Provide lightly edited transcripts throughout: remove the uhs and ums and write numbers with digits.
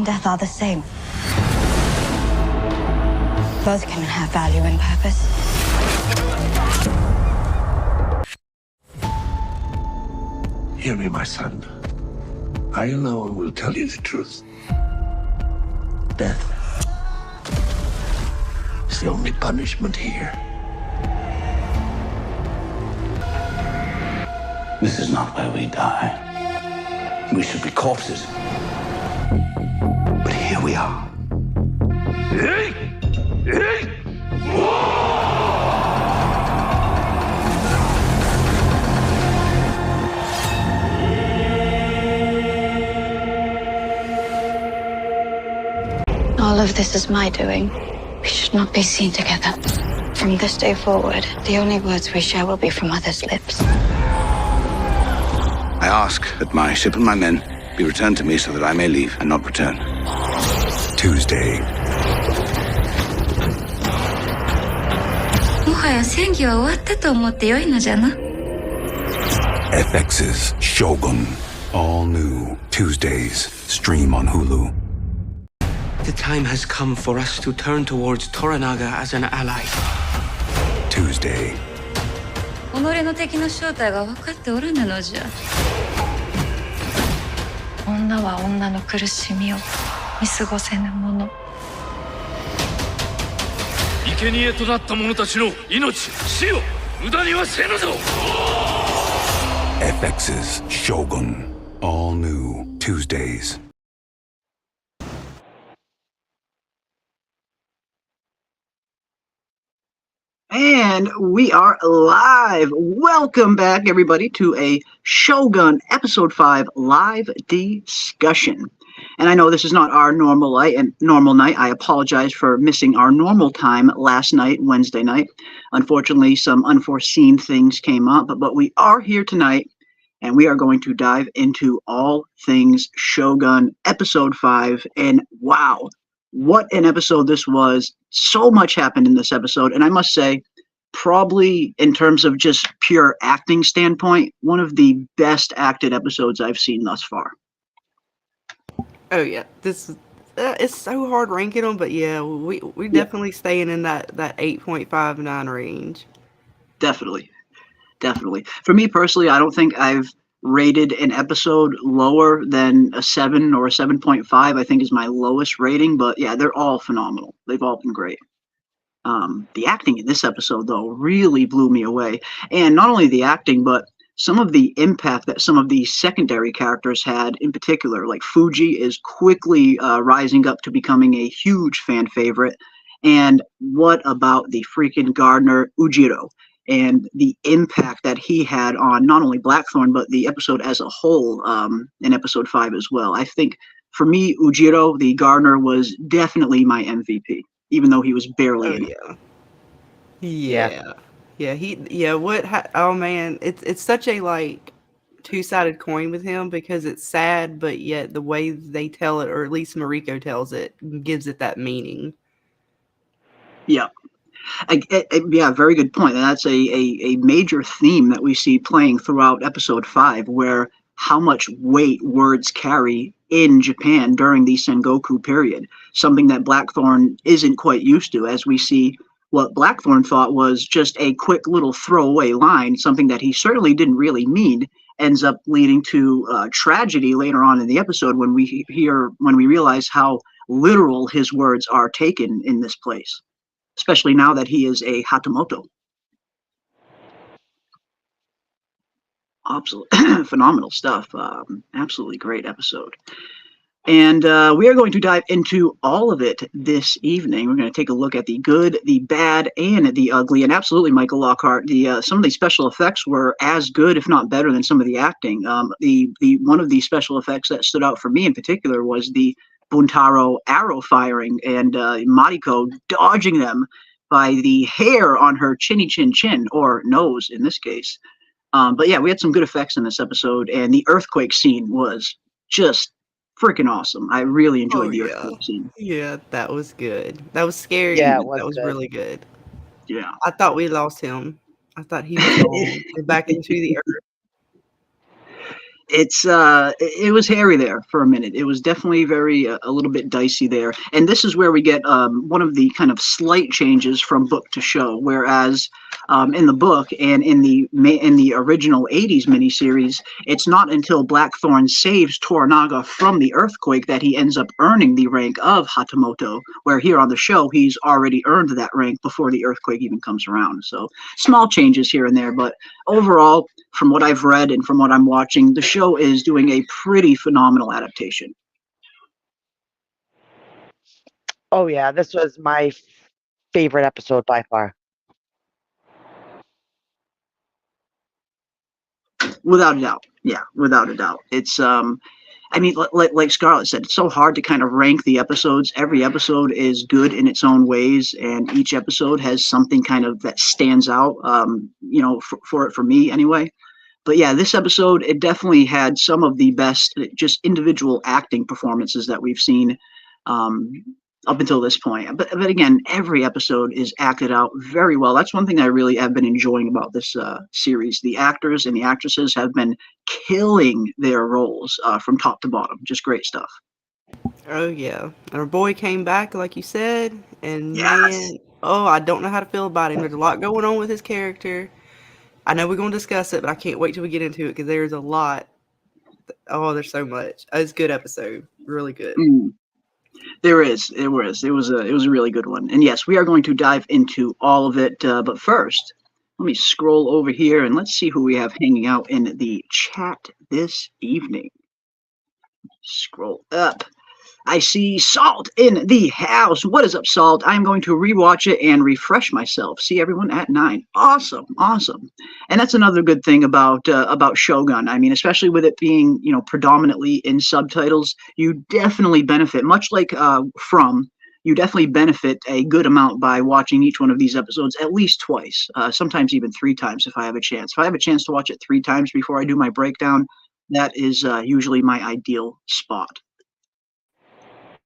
and death are the same. Both can have value and purpose. Hear me, my son. I alone will tell you the truth. Death is the only punishment here. This is not where we die. We should be corpses. But here we are. All of this is my doing. We should not be seen together. From this day forward, the only words we share will be from others' lips. I ask that my ship and my men be returned to me so that I may leave and not return. Tuesday. もはや戦議は終わったと思ってよいのじゃな。 FX's Shogun. All new Tuesdays. Stream on Hulu. The time has come for us to turn towards Toranaga as an ally. Tuesday. 己の敵の正体が分かっておらぬのじゃ。女は女の苦しみを見過ごせぬもの。生贄となった者たちの命、死を無駄にはせぬぞ。 FX's Shogun. All new Tuesdays. And we are live. Welcome back, everybody, to a Shogun Episode 5 live discussion. And I know this is not our normal night. I apologize for missing our normal time last night, Wednesday night. Unfortunately, some unforeseen things came up, but we are here tonight, and we are going to dive into all things Shogun Episode 5. And wow, what an episode this was. So much happened in this episode, and I must say, probably in terms of just pure acting standpoint, one of the best acted episodes I've seen thus far. Oh yeah, this is it's so hard ranking them, but yeah, we definitely staying in that 8.59 range. Definitely. For me personally, I don't think I've rated an episode lower than a 7 or a 7.5. I think is my lowest rating, but yeah, they're all phenomenal. They've all been great. The acting in this episode, though, really blew me away. And not only the acting, but some of the impact that some of the secondary characters had in particular. Like Fuji is quickly rising up to becoming a huge fan favorite. And what about the freaking gardener Ujiro? And the impact that he had on not only Blackthorn, but the episode as a whole in episode 5 as well. I think, for me, Ujiro, the gardener, was definitely my MVP, even though he was barely in it. Oh man, it's such a like two-sided coin with him, because it's sad, but yet the way they tell it, or at least Mariko tells it, gives it that meaning. Yeah. Yeah, very good point. And that's a major theme that we see playing throughout episode 5, where how much weight words carry in Japan during the Sengoku period, something that Blackthorn isn't quite used to, as we see what Blackthorn thought was just a quick little throwaway line, something that he certainly didn't really mean, ends up leading to tragedy later on in the episode when we realize how literal his words are taken in this place, especially now that he is a Hatamoto. Absolutely phenomenal stuff. Absolutely great episode. And we are going to dive into all of it this evening. We're going to take a look at the good, the bad, and the ugly. And absolutely, Michael Lockhart, some of the special effects were as good, if not better, than some of the acting. The one of the special effects that stood out for me in particular was the Buntaro arrow firing and Mariko dodging them by the hair on her chinny chin, or nose in this case. But yeah, we had some good effects in this episode, and the earthquake scene was just freaking awesome. I really enjoyed the earthquake scene. Yeah, that was good. That was scary. Yeah, That was really good. Yeah. I thought we lost him. I thought he was back into the earth. It was hairy there for a minute. It was definitely very a little bit dicey there, and this is where we get one of the kind of slight changes from book to show. Whereas in the book and in the original '80s miniseries, it's not until Blackthorn saves Toranaga from the earthquake that he ends up earning the rank of Hatamoto. Where here on the show, he's already earned that rank before the earthquake even comes around. So small changes here and there, but overall, from what I've read and from what I'm watching, the show is doing a pretty phenomenal adaptation. Oh yeah, this was my favorite episode by far. Without a doubt. Yeah, without a doubt. It's I mean, like Scarlett said, it's so hard to kind of rank the episodes. Every episode is good in its own ways, and each episode has something kind of that stands out, for me anyway. But yeah, this episode, it definitely had some of the best just individual acting performances that we've seen up until this point. But again, every episode is acted out very well. That's one thing I really have been enjoying about this series. The actors and the actresses have been killing their roles from top to bottom. Just great stuff. Oh yeah, and our boy came back, like you said, and Yes. man, I don't know how to feel about him. There's a lot going on with his character. I know we're going to discuss it, but I can't wait till we get into it because there's a lot. Oh, there's so much. It's a good episode, really good. There is. It was a really good one. And yes, we are going to dive into all of it. But first, let me scroll over here and let's see who we have hanging out in the chat this evening. Scroll up. I see Salt in the house. What is up, Salt? I'm going to rewatch it and refresh myself. See everyone at 9. Awesome. And that's another good thing about Shogun. I mean, especially with it being predominantly in subtitles, you definitely benefit. Much like you definitely benefit a good amount by watching each one of these episodes at least twice, sometimes even 3 times if I have a chance. If I have a chance to watch it 3 times before I do my breakdown, that is usually my ideal spot.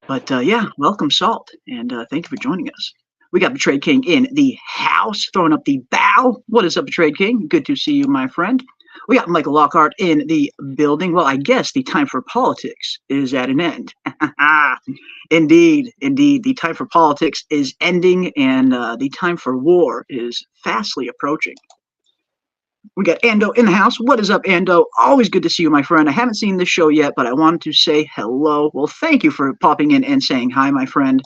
But yeah, welcome, Salt, and thank you for joining us. We got Betrayed King in the house, throwing up the bow. What is up, Betrayed King? Good to see you, my friend. We got Michael Lockhart in the building. Well, I guess the time for politics is at an end. Indeed. The time for politics is ending, and the time for war is fastly approaching. We got Ando in the house. What is up, Ando? Always good to see you, my friend. I haven't seen this show yet, but I wanted to say hello. Well, thank you for popping in and saying hi, my friend.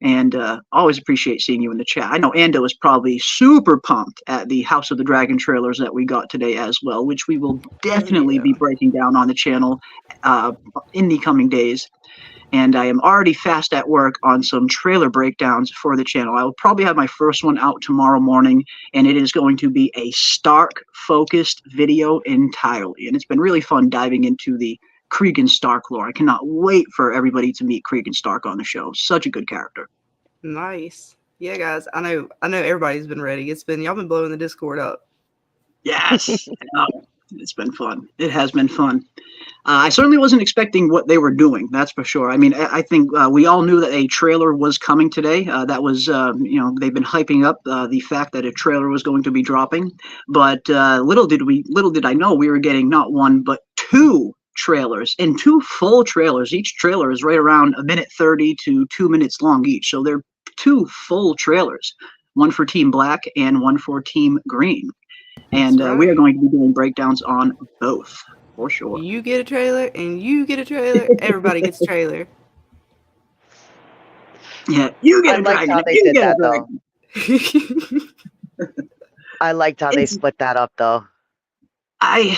And always appreciate seeing you in the chat. I know Ando is probably super pumped at the House of the Dragon trailers that we got today as well, which we will definitely be breaking down on the channel in the coming days. And I am already fast at work on some trailer breakdowns for the channel. I will probably have my first one out tomorrow morning, and it is going to be a Stark-focused video entirely. And it's been really fun diving into the Cregan Stark lore. I cannot wait for everybody to meet Cregan Stark on the show. Such a good character. Nice. Yeah, guys, I know everybody's been ready. Y'all been blowing the Discord up. Yes. It's been fun. It has been fun. I certainly wasn't expecting what they were doing. That's for sure. I mean, I think we all knew that a trailer was coming today. That was, they've been hyping up the fact that a trailer was going to be dropping. But little did I know we were getting not one but 2 trailers, and 2 full trailers. Each trailer is right around 1:30 to 2 minutes long each. So they're 2 full trailers, one for Team Black and one for Team Green. And we are going to be doing breakdowns on both, for sure. You get a trailer, and you get a trailer. Everybody gets a trailer. Yeah, you get a dragon. How they did that, though. I liked how they split that up, though. I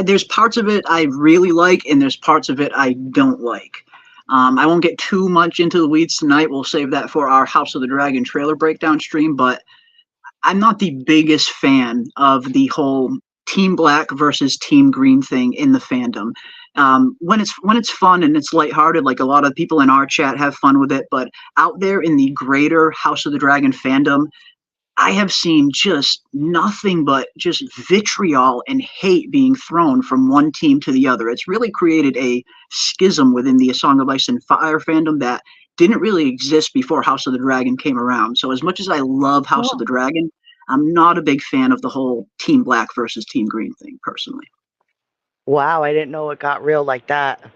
there's parts of it I really like, and there's parts of it I don't like. I won't get too much into the weeds tonight. We'll save that for our House of the Dragon trailer breakdown stream, but I'm not the biggest fan of the whole Team Black versus Team Green thing in the fandom. When it's fun and it's lighthearted, like a lot of people in our chat have fun with it, but out there in the greater House of the Dragon fandom, I have seen just nothing but just vitriol and hate being thrown from one team to the other. It's really created a schism within the A Song of Ice and Fire fandom that didn't really exist before House of the Dragon came around. So as much as I love House of the Dragon, I'm not a big fan of the whole Team Black versus Team Green thing, personally. Wow, I didn't know it got real like that.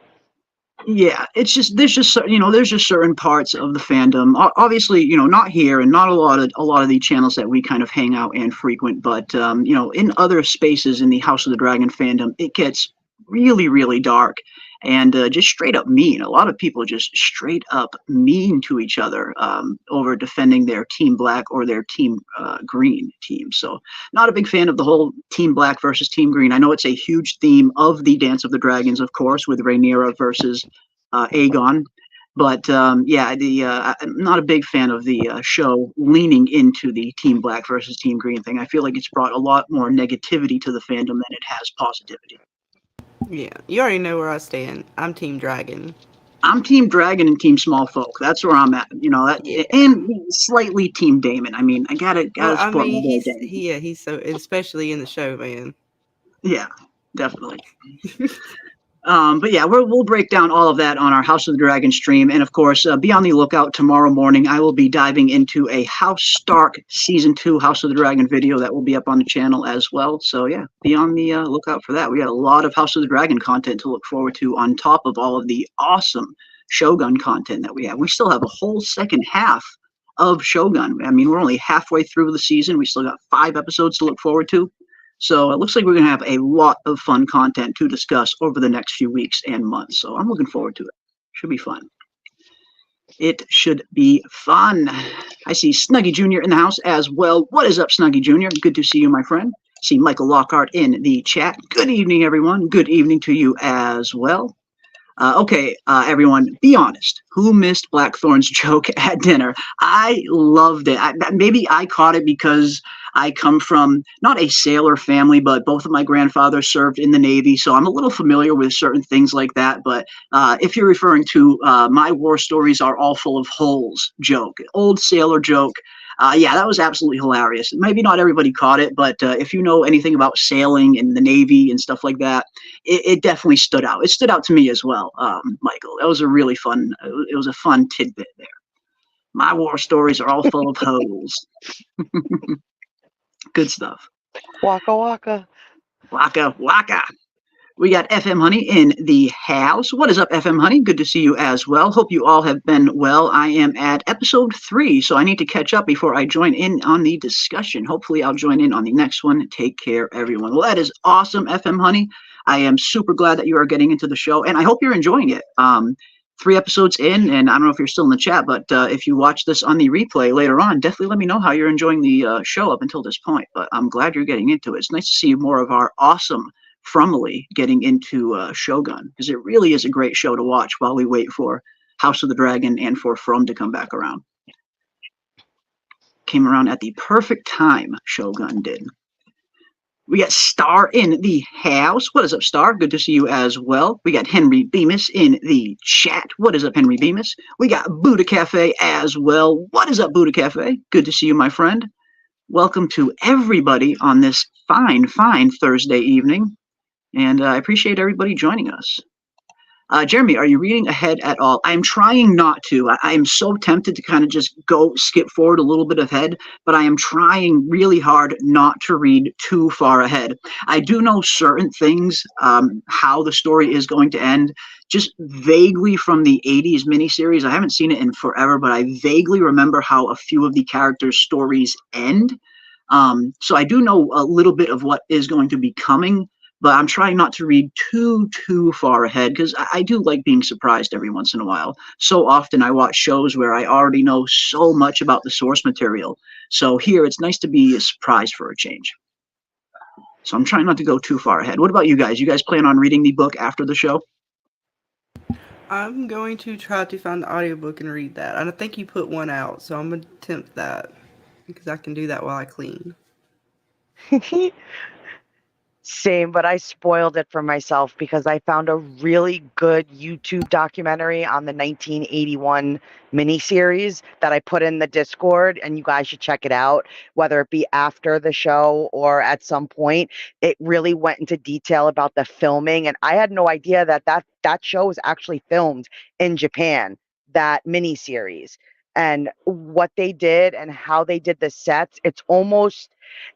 Yeah, it's just there's just certain parts of the fandom. Obviously, not here and not a lot of the channels that we kind of hang out and frequent, but in other spaces in the House of the Dragon fandom, it gets really, really dark and just straight up mean. A lot of people just straight up mean to each other over defending their Team Black or their Team Green team. So, not a big fan of the whole Team Black versus Team Green. I know it's a huge theme of the Dance of the Dragons, of course, with Rhaenyra versus Aegon. But I'm not a big fan of the show leaning into the Team Black versus Team Green thing. I feel like it's brought a lot more negativity to the fandom than it has positivity. Yeah, you already know where I stand. I'm Team Dragon. I'm Team Dragon and Team Small Folk. That's where I'm at. And slightly Team Damon. I mean, I gotta Well, I support my mean, boy Damon. he's so, especially in the show, man. Yeah, definitely. But yeah, we'll break down all of that on our House of the Dragon stream. And of course, be on the lookout tomorrow morning. I will be diving into a House Stark Season 2 House of the Dragon video that will be up on the channel as well. So yeah, be on the lookout for that. We got a lot of House of the Dragon content to look forward to on top of all of the awesome Shogun content that we have. We still have a whole second half of Shogun. I mean, we're only halfway through the season. We still got 5 episodes to look forward to. So it looks like we're going to have a lot of fun content to discuss over the next few weeks and months. So I'm looking forward to it. Should be fun. It should be fun. I see Snuggy Jr. in the house as well. What is up, Snuggy Jr.? Good to see you, my friend. See Michael Lockhart in the chat. Good evening, everyone. Good evening to you as well. Everyone, be honest. Who missed Blackthorn's joke at dinner? I loved it. Maybe I caught it because I come from not a sailor family, but both of my grandfathers served in the Navy, so I'm a little familiar with certain things like that. But if you're referring to my war stories are all full of holes joke, old sailor joke, that was absolutely hilarious. Maybe not everybody caught it, but if you know anything about sailing and the Navy and stuff like that, it definitely stood out. It stood out to me as well, Michael. That was a really fun. It was a fun tidbit there. My war stories are all full of holes. Good stuff. Waka waka. Waka waka. We got FM Honey in the house. What is up, FM Honey? Good to see you as well. Hope you all have been well. I am at episode 3, so I need to catch up before I join in on the discussion. Hopefully, I'll join in on the next one. Take care, everyone. Well, that is awesome, FM Honey. I am super glad that you are getting into the show, and I hope you're enjoying it. 3 episodes in, and I don't know if you're still in the chat, but if you watch this on the replay later on, definitely let me know how you're enjoying the show up until this point. But I'm glad you're getting into it. It's nice to see more of our awesome Frumley getting into Shogun, because it really is a great show to watch while we wait for House of the Dragon and for From to come back around. Came around at the perfect time, Shogun did. We got Star in the house. What is up, Star? Good to see you as well. We got Henry Bemis in the chat. What is up, Henry Bemis? We got Buddha Cafe as well. What is up, Buddha Cafe? Good to see you, my friend. Welcome to everybody on this fine, fine Thursday evening. And I appreciate everybody joining us. Jeremy, are you reading ahead at all? I'm trying not to. I am so tempted to kind of just skip forward a little bit ahead, but I am trying really hard not to read too far ahead. I do know certain things, how the story is going to end, just vaguely from the 80s miniseries. I haven't seen it in forever, but I vaguely remember how a few of the characters' stories end. So I do know a little bit of what is going to be coming, but I'm trying not to read too far ahead, because I do like being surprised every once in a while. So often I watch shows where I already know so much about the source material. So here it's nice to be surprised for a change. So I'm trying not to go too far ahead. What about you guys? You guys plan on reading the book after the show? I'm going to try to find the audiobook and read that. I think you put one out, so I'm going to attempt that, because I can do that while I clean. Same, but I spoiled it for myself because I found a really good YouTube documentary on the 1981 miniseries that I put in the Discord, and you guys should check it out, whether it be after the show or at some point. It really went into detail about the filming, and I had no idea that show was actually filmed in Japan, that miniseries. and what they did and how they did the sets.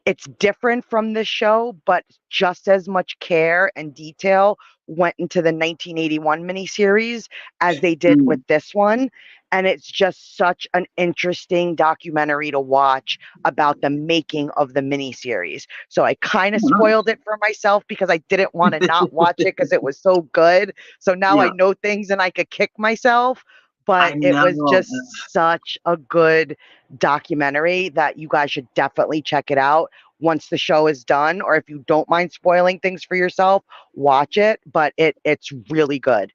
It's different from this show, but just as much care and detail went into the 1981 miniseries as they did with this one. And it's just such an interesting documentary to watch about the making of the miniseries. So I kind of spoiled it for myself because I didn't want to not watch it because it was so good. So now I know things and I could kick myself. But it was just such a good documentary that you guys should definitely check it out once the show is done. Or if you don't mind spoiling things for yourself, watch it. But it's really good.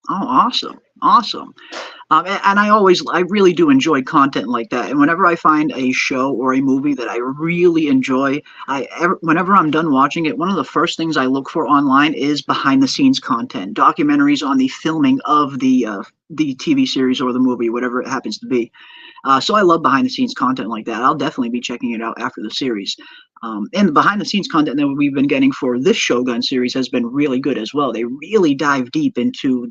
Oh, awesome. And I really do enjoy content like that. And whenever I find a show or a movie that I really enjoy, whenever I'm done watching it, one of the first things I look for online is behind the scenes content, documentaries on the filming of the TV series or the movie, whatever it happens to be. So I love behind the scenes content like that. I'll definitely be checking it out after the series. And the behind the scenes content that we've been getting for this Shogun series has been really good as well. They really dive deep into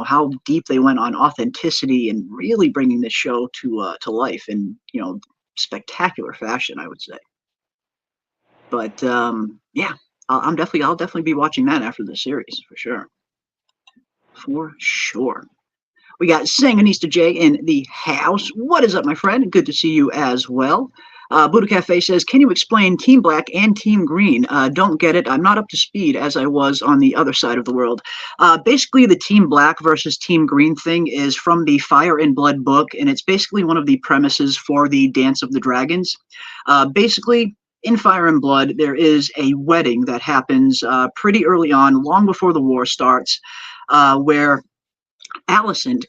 how deep they went on authenticity and really bringing this show to life in, spectacular fashion, I would say. But yeah, I'll definitely be watching that after the series for sure. For sure. We got Sanganista J in the house. What is up, my friend? Good to see you as well. Buddha Cafe says, can you explain Team Black and Team Green? Don't get it. I'm not up to speed as I was on the other side of the world. Basically, the Team Black versus Team Green thing is from the Fire and Blood book, and it's basically one of the premises for the Dance of the Dragons. Basically, in Fire and Blood, there is a wedding that happens pretty early on, long before the war starts, where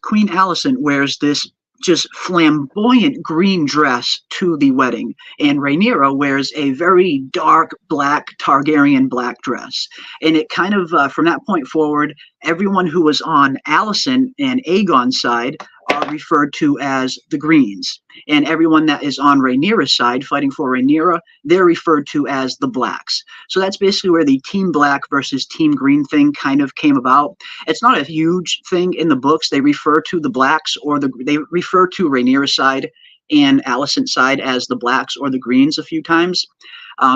Queen Alicent wears this just flamboyant green dress to the wedding, and Rhaenyra wears a very dark black Targaryen black dress. And it kind of, from that point forward, everyone who was on Alicent and Aegon's side are referred to as the Greens. And everyone that is on Rhaenyra's side, fighting for Rhaenyra, they're referred to as the Blacks. So that's basically where the Team Black versus Team Green thing kind of came about. It's not a huge thing in the books. They refer to the Blacks, or they refer to Rhaenyra's side and Alicent's side as the Blacks or the Greens a few times.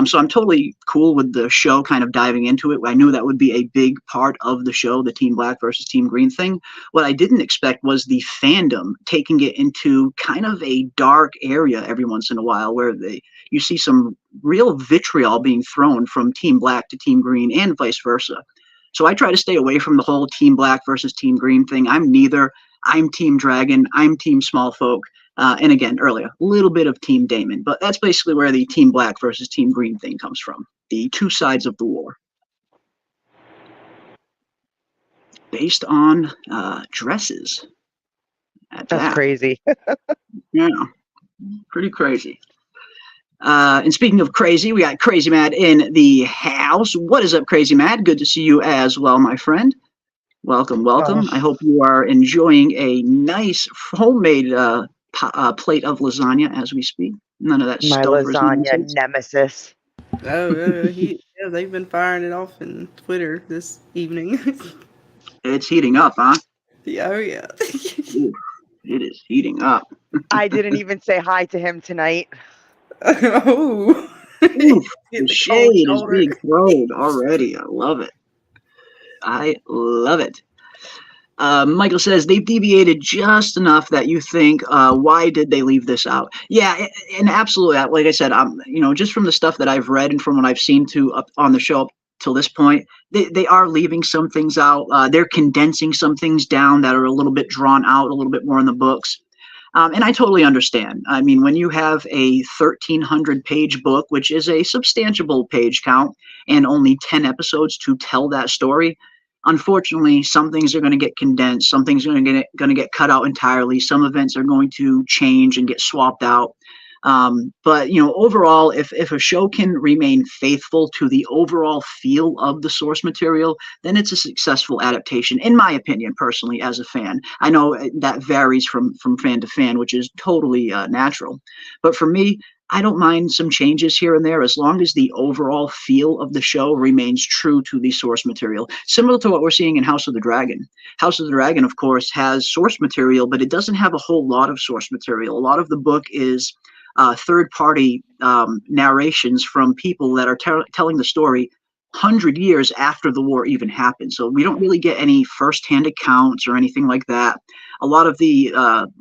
So I'm totally cool with the show kind of diving into it. I knew that would be a big part of the show, the Team Black versus Team Green thing. What I didn't expect was the fandom taking it into kind of a dark area every once in a while, where you see some real vitriol being thrown from Team Black to Team Green and vice versa. So I try to stay away from the whole Team Black versus Team Green thing. I'm neither. I'm Team Dragon. I'm Team Small Folk. And again, earlier, a little bit of Team Daemon, but that's basically where the Team Black versus Team Green thing comes from. The two sides of the war. Based on dresses. That's crazy. Yeah, pretty crazy. And speaking of crazy, we got Crazy Mad in the house. What is up, Crazy Mad? Good to see you as well, my friend. Welcome. I hope you are enjoying a nice homemade plate of lasagna as we speak. None of that my lasagna nemesis. They've been firing it off in Twitter this evening. It's heating up, huh? Yeah, oh yeah. Ooh, it is heating up. I didn't even say hi to him tonight. Oh, Oof, the shade is being thrown already. I love it. Michael says they've deviated just enough that you think, why did they leave this out? Yeah, and absolutely. Like I said, just from the stuff that I've read and from what I've seen on the show up till this point, they are leaving some things out. They're condensing some things down that are a little bit drawn out, a little bit more in the books. And I totally understand. I mean, when you have a 1,300-page book, which is a substantial page count, and only 10 episodes to tell that story, unfortunately, some things are going to get condensed. Some things are going to get cut out entirely. Some events are going to change and get swapped out. But overall, if a show can remain faithful to the overall feel of the source material, then it's a successful adaptation, in my opinion, personally, as a fan. I know that varies from fan to fan, which is totally natural. But for me, I don't mind some changes here and there as long as the overall feel of the show remains true to the source material, similar to what we're seeing in House of the Dragon. House of the Dragon, of course, has source material, but it doesn't have a whole lot of source material. A lot of the book is third-party narrations from people that are telling the story 100 years after the war even happened. So we don't really get any first-hand accounts or anything like that. A lot of the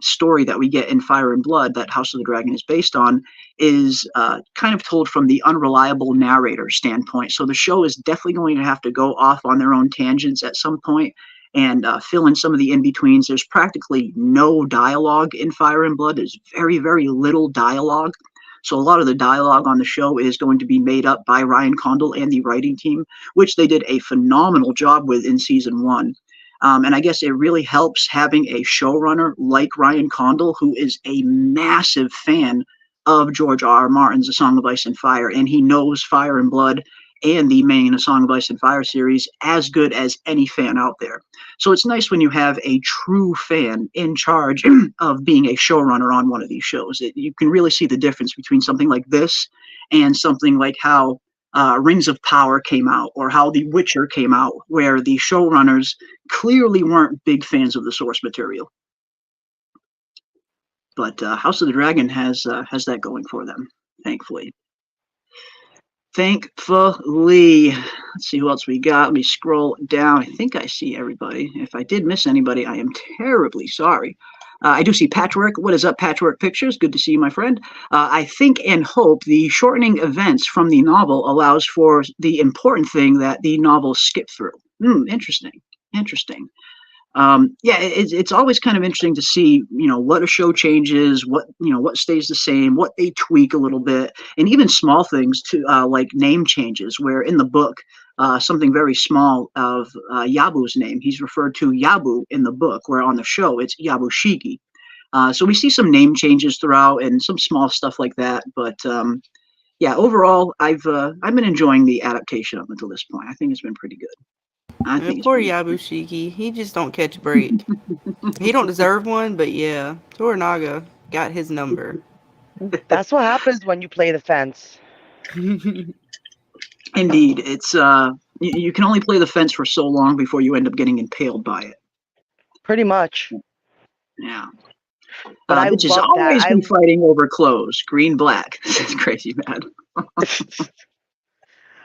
story that we get in Fire and Blood that House of the Dragon is based on is kind of told from the unreliable narrator standpoint. So the show is definitely going to have to go off on their own tangents at some point and fill in some of the in-betweens. There's practically no dialogue in Fire and Blood. There's very, very little dialogue. So a lot of the dialogue on the show is going to be made up by Ryan Condal and the writing team, which they did a phenomenal job with in season 1. And I guess it really helps having a showrunner like Ryan Condal, who is a massive fan of George R.R. Martin's A Song of Ice and Fire, and he knows Fire and Blood and the main A Song of Ice and Fire series as good as any fan out there. So it's nice when you have a true fan in charge of being a showrunner on one of these shows. You can really see the difference between something like this and something like how Rings of Power came out, or how The Witcher came out, where the showrunners clearly weren't big fans of the source material. But House of the Dragon has that going for them, thankfully. Thankfully. Let's see who else we got. Let me scroll down. I think I see everybody. If I did miss anybody, I am terribly sorry. I do see Patchwork. What is up, Patchwork Pictures? Good to see you, my friend. I think and hope the shortening events from the novel allows for the important thing that the novel skipped through. Interesting. Interesting. Yeah, it's always kind of interesting to see, what a show changes, what stays the same, what they tweak a little bit, and even small things to like name changes, where in the book, something very small of Yabu's name, he's referred to Yabu in the book, where on the show it's Yabushiki. So we see some name changes throughout and some small stuff like that, but yeah, overall, I've been enjoying the adaptation up until this point. I think it's been pretty good. Poor Yabushiki. He just don't catch a break. He don't deserve one, but yeah, Toranaga got his number. That's what happens when you play the fence. Indeed, it's you can only play the fence for so long before you end up getting impaled by it. Pretty much. Yeah. But I which has always been fighting over clothes, green, black. It's crazy, man.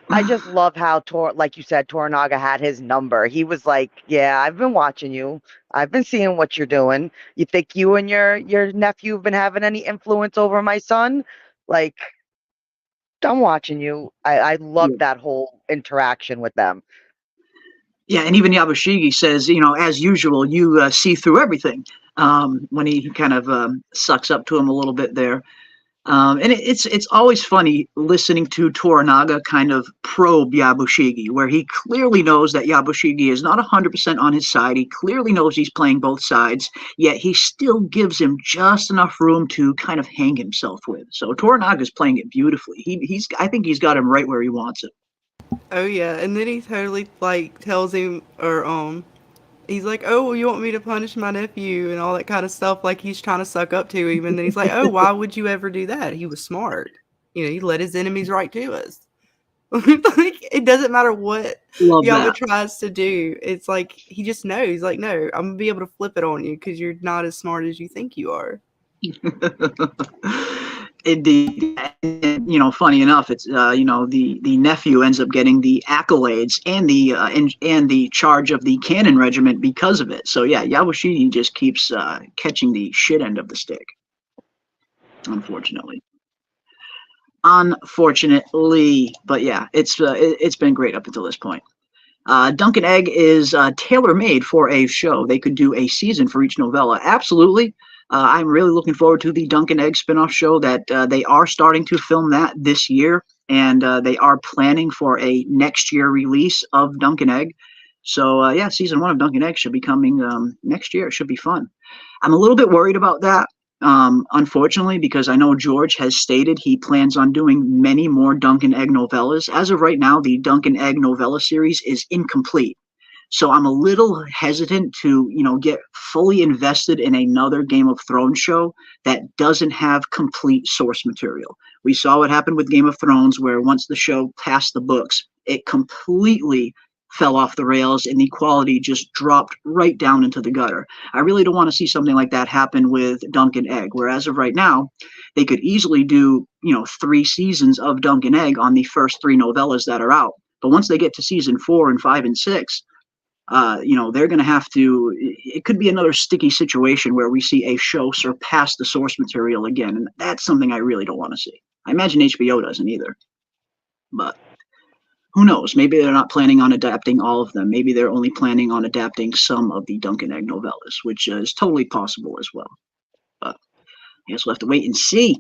I just love how, like you said, Toranaga had his number. He was like, yeah, I've been watching you. I've been seeing what you're doing. You think you and your nephew have been having any influence over my son? Like, I'm watching you. I love that whole interaction with them. Yeah, and even Yabushiki says, as usual, you see through everything, when he kind of sucks up to him a little bit there. And it's always funny listening to Toranaga kind of probe Yabushiki, where he clearly knows that Yabushiki is not 100% on his side. He clearly knows he's playing both sides, yet he still gives him just enough room to kind of hang himself with. So Toranaga's playing it beautifully. I think he's got him right where he wants it. Oh yeah, and then he totally tells him, or he's like, oh, you want me to punish my nephew and all that kind of stuff, like he's trying to suck up to him. And then he's like, oh, why would you ever do that? He was smart. He let his enemies right to us. Like, it doesn't matter what Yama tries to do. It's like, he just knows, like, no, I'm going to be able to flip it on you because you're not as smart as you think you are. Indeed. And, funny enough, it's the nephew ends up getting the accolades and the charge of the cannon regiment because of it. So yeah, Yabushiki just keeps catching the shit end of the stick. Unfortunately, but yeah, it's been great up until this point. Duncan Egg is tailor-made for a show. They could do a season for each novella. Absolutely. I'm really looking forward to the Duncan Egg spinoff show that they are starting to film that this year, and they are planning for a next year release of Duncan Egg. So yeah, season 1 of Duncan Egg should be coming next year. It should be fun. I'm a little bit worried about that, unfortunately, because I know George has stated he plans on doing many more Duncan Egg novellas. As of right now, the Duncan Egg novella series is incomplete. So I'm a little hesitant to, get fully invested in another Game of Thrones show that doesn't have complete source material. We saw what happened with Game of Thrones, where once the show passed the books, it completely fell off the rails and the quality just dropped right down into the gutter. I really don't want to see something like that happen with Dunk and Egg, where as of right now, they could easily do, 3 seasons of Dunk and Egg on the first 3 novellas that are out. But once they get to season 4 and 5 and 6, they're going to have to, it could be another sticky situation where we see a show surpass the source material again. And that's something I really don't want to see. I imagine HBO doesn't either. But who knows? Maybe they're not planning on adapting all of them. Maybe they're only planning on adapting some of the Dunk and Egg novellas, which is totally possible as well. But I guess we'll have to wait and see.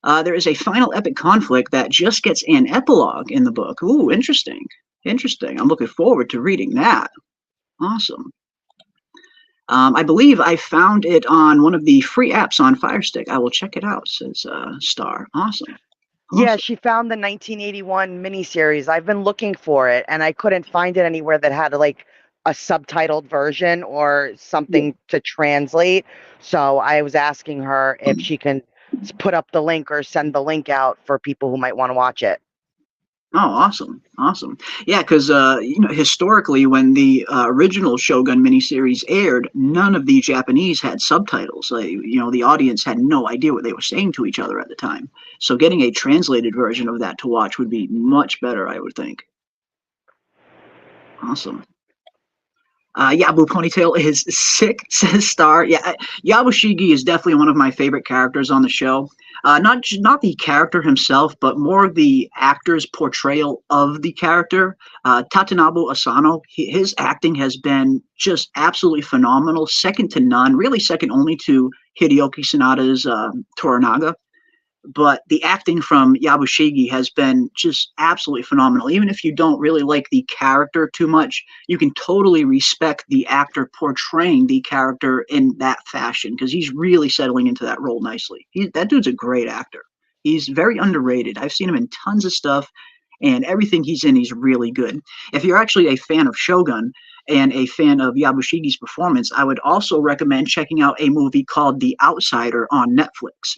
There is a final epic conflict that just gets an epilogue in the book. Ooh, interesting. Interesting. I'm looking forward to reading that. Awesome. I believe I found it on one of the free apps on Fire Stick. I will check it out, says Star. Awesome. Yeah, she found the 1981 miniseries. I've been looking for it, and I couldn't find it anywhere that had like a subtitled version or something to translate. So I was asking her if she can put up the link or send the link out for people who might want to watch it. Oh, awesome. Awesome. Yeah, because, historically, when the original Shogun miniseries aired, none of the Japanese had subtitles. The audience had no idea what they were saying to each other at the time. So getting a translated version of that to watch would be much better, I would think. Awesome. Blue Ponytail is sick, says Star. Yeah, Yabushigi is definitely one of my favorite characters on the show. Not the character himself, but more of the actor's portrayal of the character. Tatenobu Asano, his acting has been just absolutely phenomenal, second to none, really second only to Hideyoki Sanada's Toranaga. But the acting from Yabushigi has been just absolutely phenomenal. Even if you don't really like the character too much, you can totally respect the actor portraying the character in that fashion because he's really settling into that role nicely. That dude's a great actor. He's very underrated. I've seen him in tons of stuff, and everything he's in, he's really good. If you're actually a fan of Shogun and a fan of Yabushigi's performance, I would also recommend checking out a movie called The Outsider on Netflix.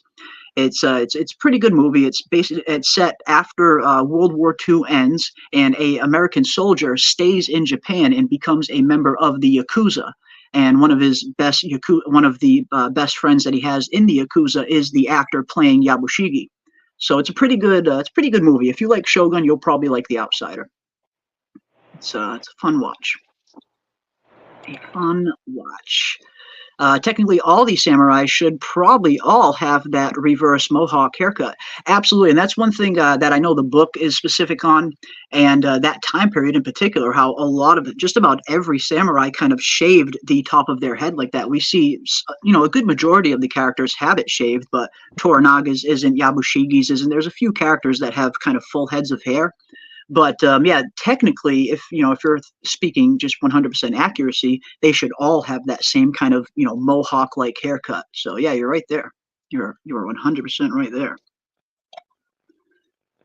It's a pretty good movie. It's set after World War II ends, and a American soldier stays in Japan and becomes a member of the Yakuza. And one of the best friends that he has in the Yakuza is the actor playing Yabushigi. So it's a pretty good movie. If you like Shogun, you'll probably like The Outsider. It's a fun watch. A fun watch. Technically, all these samurai should probably all have that reverse mohawk haircut. Absolutely, and that's one thing that I know the book is specific on, and that time period in particular, how a lot of just about every samurai kind of shaved the top of their head like that. We see, a good majority of the characters have it shaved, but Toranaga's isn't, Yabushigi's isn't. There's a few characters that have kind of full heads of hair. But technically, if you're speaking just 100% accuracy, they should all have that same kind of mohawk-like haircut. So yeah, you're right there. You're 100% right there.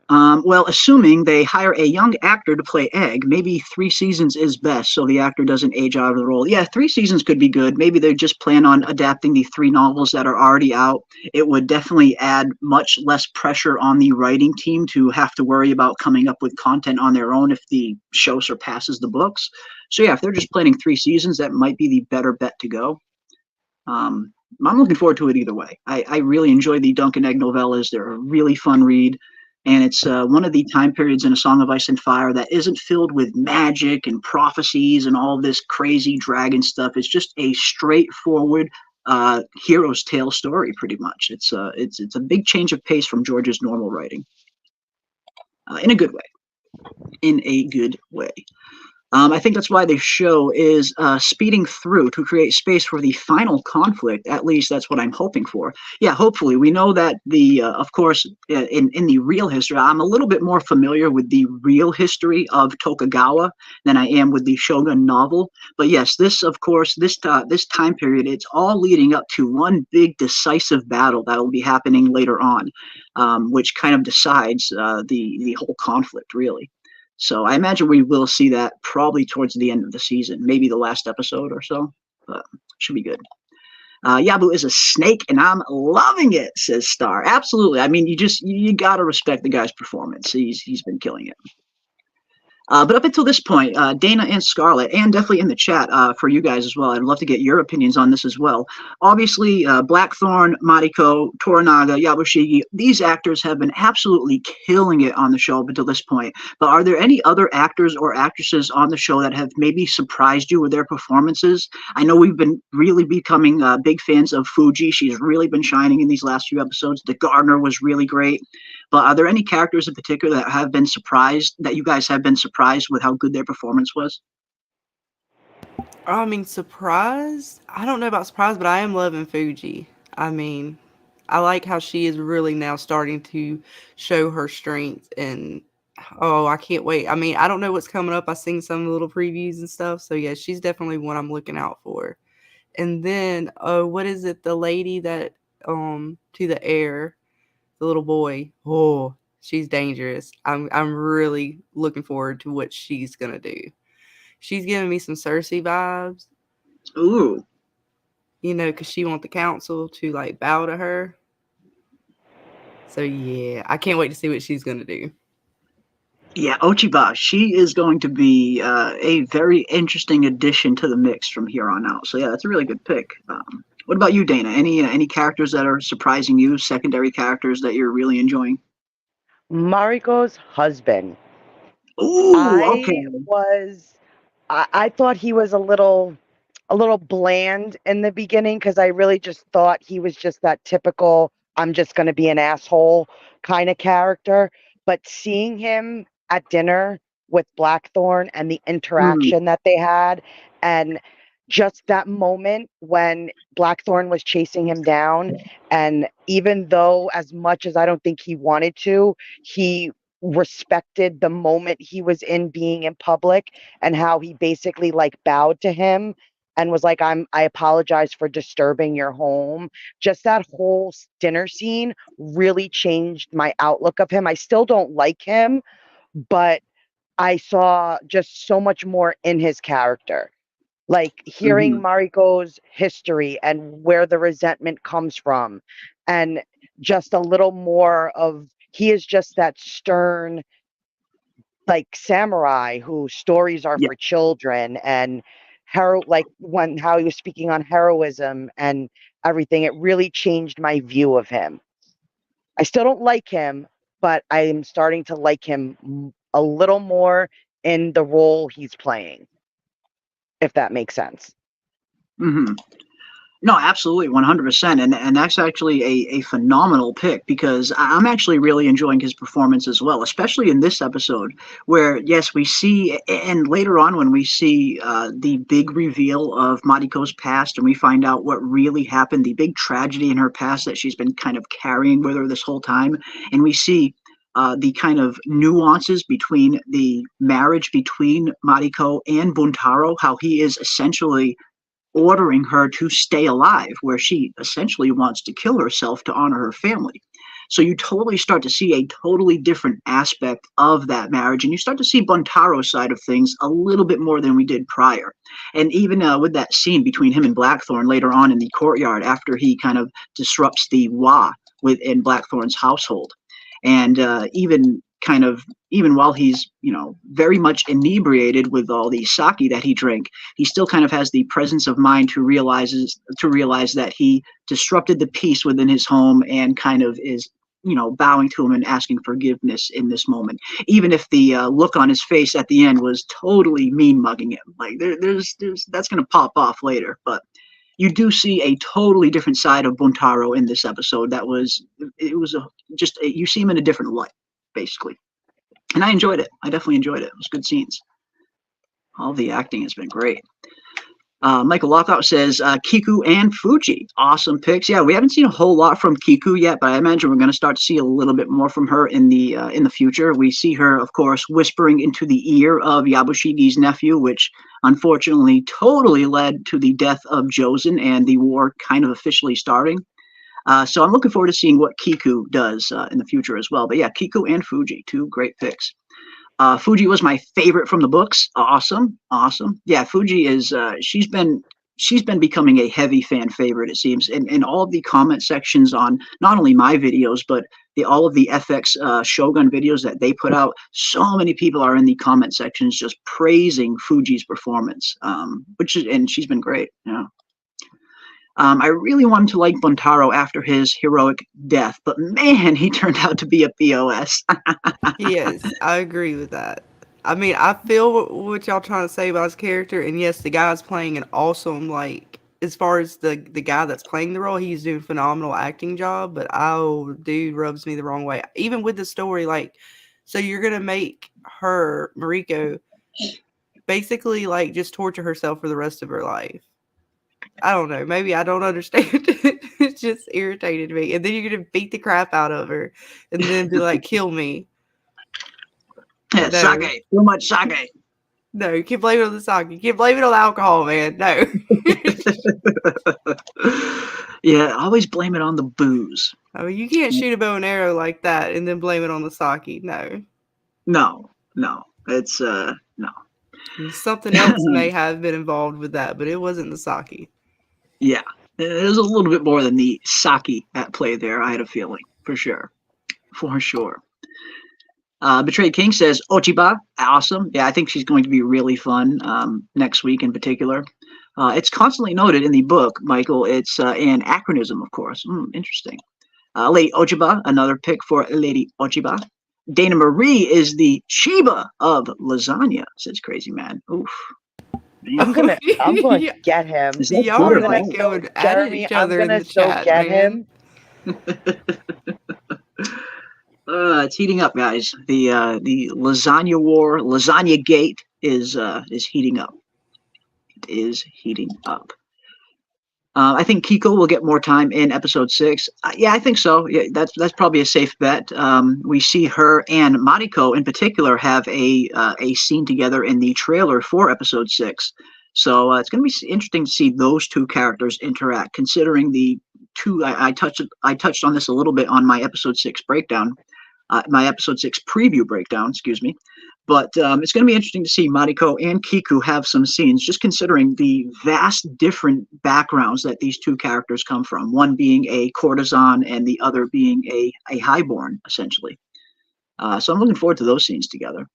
Well, assuming they hire a young actor to play Egg, maybe 3 seasons is best, so the actor doesn't age out of the role. Yeah, 3 seasons could be good. Maybe they just plan on adapting the 3 novels that are already out. It would definitely add much less pressure on the writing team to have to worry about coming up with content on their own if the show surpasses the books. So yeah, if they're just planning 3 seasons, that might be the better bet to go. I'm looking forward to it either way. I really enjoy the Dunk and Egg novellas. They're a really fun read. And it's one of the time periods in A Song of Ice and Fire that isn't filled with magic and prophecies and all this crazy dragon stuff. It's just a straightforward hero's tale story, pretty much. It's a big change of pace from George's normal writing, in a good way. In a good way. I think that's why the show is speeding through to create space for the final conflict. At least that's what I'm hoping for. Yeah, hopefully. We know that of course, in the real history, I'm a little bit more familiar with the real history of Tokugawa than I am with the Shogun novel. But yes, this time period, it's all leading up to one big decisive battle that will be happening later on, which kind of decides the whole conflict, really. So I imagine we will see that probably towards the end of the season, maybe the last episode or so, but should be good. Yabu is a snake, and I'm loving it, says Star. Absolutely. I mean, you got to respect the guy's performance. He's been killing it. But up until this point, Dana and Scarlett, and definitely in the chat for you guys as well, I'd love to get your opinions on this as well. Obviously, Blackthorn, Mariko, Toranaga, Yabushigi, these actors have been absolutely killing it on the show up until this point. But are there any other actors or actresses on the show that have maybe surprised you with their performances? I know we've been really becoming big fans of Fuji. She's really been shining in these last few episodes. The Gardener was really great. But are there any characters in particular that have been surprised, that you guys have been surprised with how good their performance was? I mean, surprised? I don't know about surprised, but I am loving Fuji. I mean, I like how she is really now starting to show her strength, and oh, I can't wait. I mean, I don't know what's coming up. I've seen some little previews and stuff. So yeah, she's definitely one I'm looking out for. And then, what is it? The lady that to the air, the little boy. Oh, she's dangerous. I'm really looking forward to what she's gonna do. She's giving me some Cersei vibes. Ooh. You know, because she wants the council to like bow to her. So yeah, I can't wait to see what she's gonna do. Yeah, Ochiba, she is going to be a very interesting addition to the mix from here on out. So yeah, that's a really good pick. What about you, Dana? Any characters that are surprising you? Secondary characters that you're really enjoying? Mariko's husband. Ooh, okay. I thought he was a little bland in the beginning because I really just thought he was just that typical I'm just going to be an asshole kind of character. But seeing him at dinner with Blackthorn and the interaction that they had, and just that moment when Blackthorn was chasing him down, and even though as much as I don't think he wanted to, he respected the moment he was in being in public, and how he basically like bowed to him and was like, I apologize for disturbing your home. Just that whole dinner scene really changed my outlook of him. I still don't like him, but I saw just so much more in his character. Like hearing Mariko's history and where the resentment comes from, and just a little more of, he is just that stern, like samurai whose stories are for children, and like how he was speaking on heroism and everything. It really changed my view of him. I still don't like him, but I am starting to like him a little more in the role he's playing, if that makes sense. No, absolutely, 100%. And that's actually a phenomenal pick, because I'm actually really enjoying his performance as well, especially in this episode where, yes, we see, and later on when we see the big reveal of Mariko's past and we find out what really happened, the big tragedy in her past that she's been kind of carrying with her this whole time. And we see the kind of nuances between the marriage between Mariko and Buntaro, how he is essentially ordering her to stay alive, where she essentially wants to kill herself to honor her family. So you totally start to see a totally different aspect of that marriage, and you start to see Buntaro's side of things a little bit more than we did prior. And even with that scene between him and Blackthorn later on in the courtyard, after he kind of disrupts the Wa within Blackthorn's household, and even while he's, very much inebriated with all the sake that he drank, he still kind of has the presence of mind to realize that he disrupted the peace within his home, and kind of is, bowing to him and asking forgiveness in this moment, even if the look on his face at the end was totally mean mugging him. Like there's that's going to pop off later, but you do see a totally different side of Buntaro in this episode. You see him in a different light, basically. And I enjoyed it. I definitely enjoyed it. It was good scenes. All the acting has been great. Michael Lockout says Kiku and Fuji. Awesome picks. Yeah, we haven't seen a whole lot from Kiku yet, but I imagine we're going to start to see a little bit more from her in the future. We see her, of course, whispering into the ear of Yabushigi's nephew, which unfortunately totally led to the death of Jozen and the war kind of officially starting. So I'm looking forward to seeing what Kiku does in the future as well. But yeah, Kiku and Fuji, two great picks. Fuji was my favorite from the books. Awesome. Yeah, Fuji is she's been becoming a heavy fan favorite, it seems, in all of the comment sections on not only my videos but all of the FX Shogun videos that they put out. So many people are in the comment sections just praising Fuji's performance, and she's been great. Yeah. I really wanted to like Buntaro after his heroic death, but man, he turned out to be a POS. Yes, I agree with that. I mean, I feel what y'all trying to say about his character, and yes, the guy's playing an awesome, like, as far as the guy that's playing the role, he's doing a phenomenal acting job, but dude rubs me the wrong way. Even with the story, like, so you're gonna make her, Mariko, basically, like, just torture herself for the rest of her life. I don't know. Maybe I don't understand it. It just irritated me. And then you're going to beat the crap out of her and then be like, kill me. Yeah, no. Sake. Too much sake. No, you can't blame it on the sake. You can't blame it on the alcohol, man. No. Yeah, always blame it on the booze. I mean, you can't shoot a bow and arrow like that and then blame it on the sake. No. No. It's, no. Something else may have been involved with that, but it wasn't the sake. Yeah, there's a little bit more than the sake at play there. I had a feeling, for sure. Betrayed King says, Ochiba, awesome. Yeah, I think she's going to be really fun next week in particular. It's constantly noted in the book, Michael. It's an acronym, of course. Interesting. Lady Ochiba, another pick for Lady Ochiba. Dana Marie is the Chiba of lasagna, says Crazy Man. Oof. I'm gonna get him. Y'all are like going at each other in the chat, man. It's heating up, guys. The lasagna war, lasagna gate is heating up. It is heating up. I think Kiko will get more time in episode 6. Yeah, I think so. Yeah, that's probably a safe bet. We see her and Mariko in particular have a scene together in the trailer for episode 6. So it's going to be interesting to see those two characters interact. Considering the two, I touched on this a little bit on my episode 6 breakdown, my episode 6 preview breakdown. Excuse me. But it's going to be interesting to see Mariko and Kiku have some scenes, just considering the vast different backgrounds that these two characters come from, one being a courtesan and the other being a highborn, essentially. So I'm looking forward to those scenes together.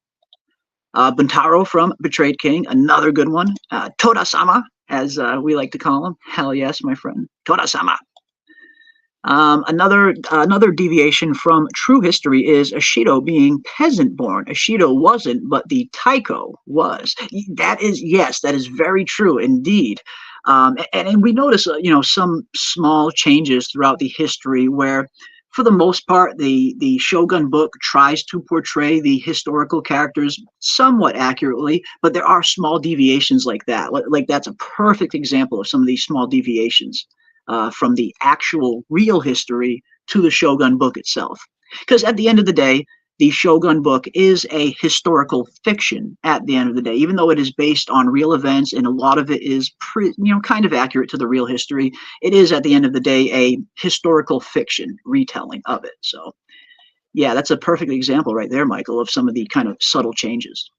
Buntaro from Betrayed King, another good one. Toda-sama, as we like to call him. Hell yes, my friend. Toda-sama. Another deviation from true history is Ashido being peasant-born. Ashido wasn't, but the Taiko was. That is very true indeed. And we notice, some small changes throughout the history where, for the most part, the Shogun book tries to portray the historical characters somewhat accurately, but there are small deviations like that. Like that's a perfect example of some of these small deviations. From the actual real history to the Shogun book itself. Because at the end of the day, the Shogun book is a historical fiction at the end of the day, even though it is based on real events and a lot of it is kind of accurate to the real history. It is at the end of the day a historical fiction retelling of it. So yeah, that's a perfect example right there, Michael, of some of the kind of subtle changes.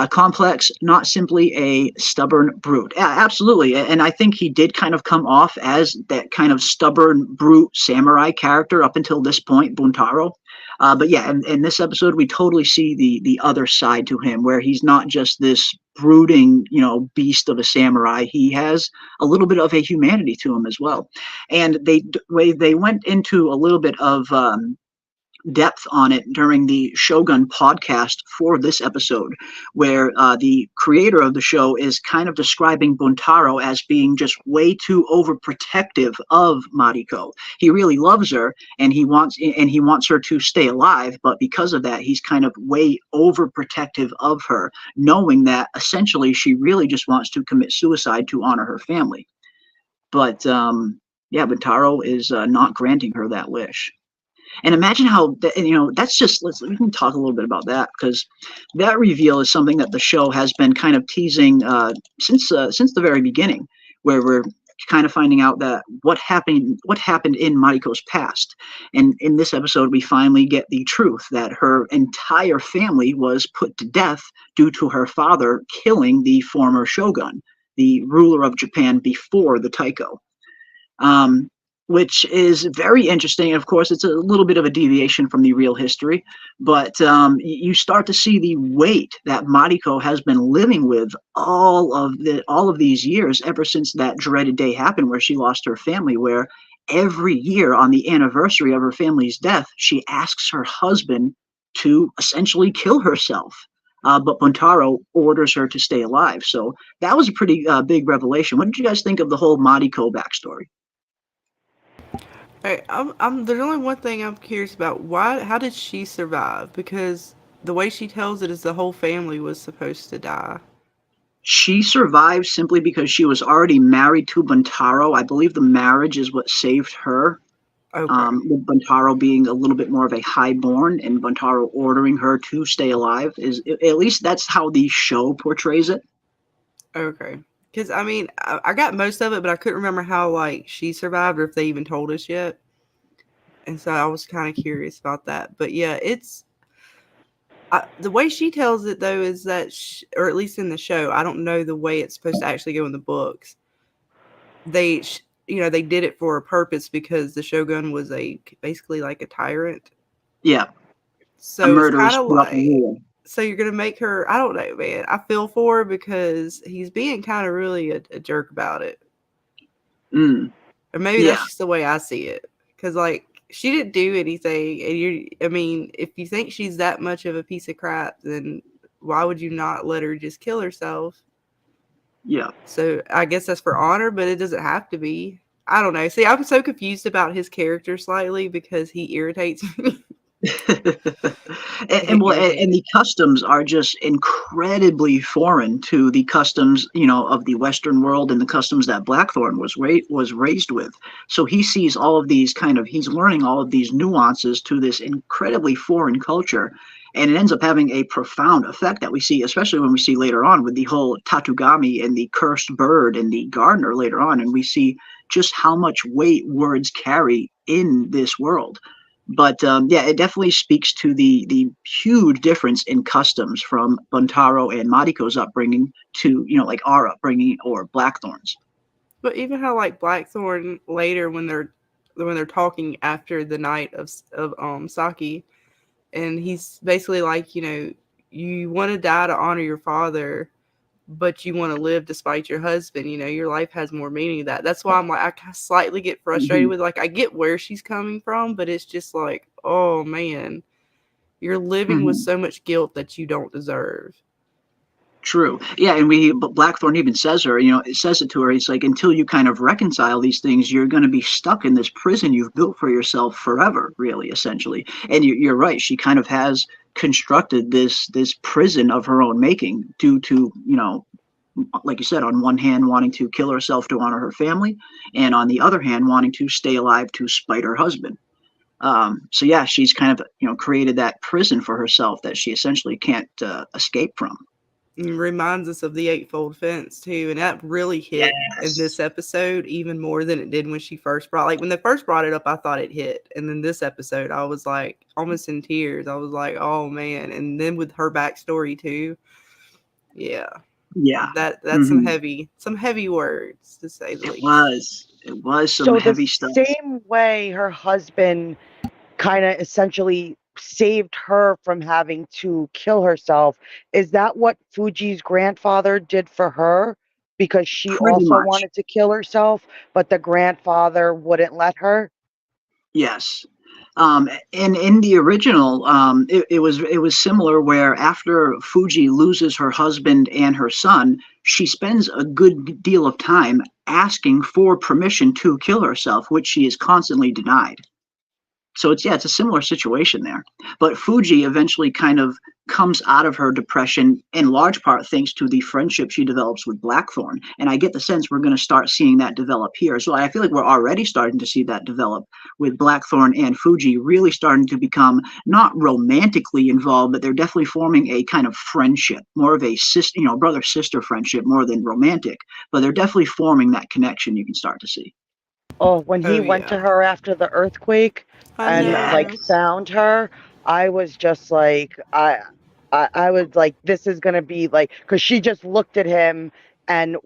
Complex, not simply a stubborn brute. Yeah, absolutely. And I think he did kind of come off as that kind of stubborn brute samurai character up until this point, Buntaro. But yeah, in this episode, we totally see the other side to him, where he's not just this brooding, beast of a samurai. He has a little bit of a humanity to him as well. And they went into a little bit of depth on it during the Shogun podcast for this episode, where the creator of the show is kind of describing Buntaro as being just way too overprotective of Mariko. He really loves her and he wants her to stay alive, but because of that, he's kind of way overprotective of her, knowing that essentially she really just wants to commit suicide to honor her family. But Buntaro is not granting her that wish. And imagine how, that's just, we can talk a little bit about that, because that reveal is something that the show has been kind of teasing since the very beginning, where we're kind of finding out that what happened in Mariko's past. And in this episode, we finally get the truth that her entire family was put to death due to her father killing the former shogun, the ruler of Japan before the Taiko. Which is very interesting. Of course, it's a little bit of a deviation from the real history, but you start to see the weight that Mariko has been living with all of these years, ever since that dreaded day happened where she lost her family, where every year on the anniversary of her family's death, she asks her husband to essentially kill herself. But Buntaro orders her to stay alive. So that was a pretty big revelation. What did you guys think of the whole Mariko backstory? Hey, there's only one thing I'm curious about. How did she survive? Because the way she tells it is the whole family was supposed to die. She survived simply because she was already married to Buntaro. I believe the marriage is what saved her. Okay. With Buntaro being a little bit more of a highborn and Buntaro ordering her to stay alive. At least that's how the show portrays it. Okay. Because, I mean, I got most of it, but I couldn't remember how, like, she survived or if they even told us yet. And so I was kind of curious about that. But, yeah, the way she tells it, though, is that, or at least in the show, I don't know the way it's supposed to actually go in the books. They did it for a purpose because the Shogun was basically like a tyrant. Yeah. So it's kind of like... So you're going to make her, I don't know, man. I feel for her because he's being kind of really a jerk about it. Or maybe that's just the way I see it. Because, like, she didn't do anything. And if you think she's that much of a piece of crap, then why would you not let her just kill herself? Yeah. So I guess that's for honor, but it doesn't have to be. I don't know. See, I'm so confused about his character slightly because he irritates me. and the customs are just incredibly foreign to the customs, of the Western world and the customs that Blackthorn was raised with. So he sees all of these he's learning all of these nuances to this incredibly foreign culture. And it ends up having a profound effect that we see, especially when we see later on with the whole Tatugami and the cursed bird and the gardener later on. And we see just how much weight words carry in this world. But it definitely speaks to the huge difference in customs from Buntaro and Mariko's upbringing to, like our upbringing or Blackthorn's. But even how like Blackthorn later when they're talking after the night of Saki, and he's basically like, you want to die to honor your father, but you want to live despite your husband. Your life has more meaning than that. That's why I'm like, I slightly get frustrated with, like, I get where she's coming from, but it's just like, oh man, you're living with so much guilt that you don't deserve. True. Yeah, and Blackthorn even says it says it to her. It's like, until you kind of reconcile these things, you're going to be stuck in this prison you've built for yourself forever, really, essentially. And you're right. She kind of has constructed this prison of her own making due to, like you said, on one hand, wanting to kill herself to honor her family, and on the other hand, wanting to stay alive to spite her husband. So yeah, she's kind of, created that prison for herself that she essentially can't escape from. It reminds us of the Eightfold Fence too, and that really hit in this episode even more than it did when she first when they first brought it up. I thought it hit, and then this episode, I was like almost in tears. I was like, oh man! And then with her backstory too, that's some heavy words, to say the least. It was some heavy stuff. Same way her husband kind of essentially saved her from having to kill herself. Is that what Fuji's grandfather did for her? Because she wanted to kill herself, but the grandfather wouldn't let her? Yes. And in the original, it was similar, where after Fuji loses her husband and her son, she spends a good deal of time asking for permission to kill herself, which she is constantly denied. So it's a similar situation there. But Fuji eventually kind of comes out of her depression in large part thanks to the friendship she develops with Blackthorn. And I get the sense we're going to start seeing that develop here. So I feel like we're already starting to see that develop with Blackthorn and Fuji really starting to become not romantically involved, but they're definitely forming a kind of friendship, more of a sister, brother-sister friendship more than romantic. But they're definitely forming that connection you can start to see. Oh, when he Oh, went to yeah. her after the earthquake I and like know. found her, I was just like, I was like, this is gonna be like, because she just looked at him, and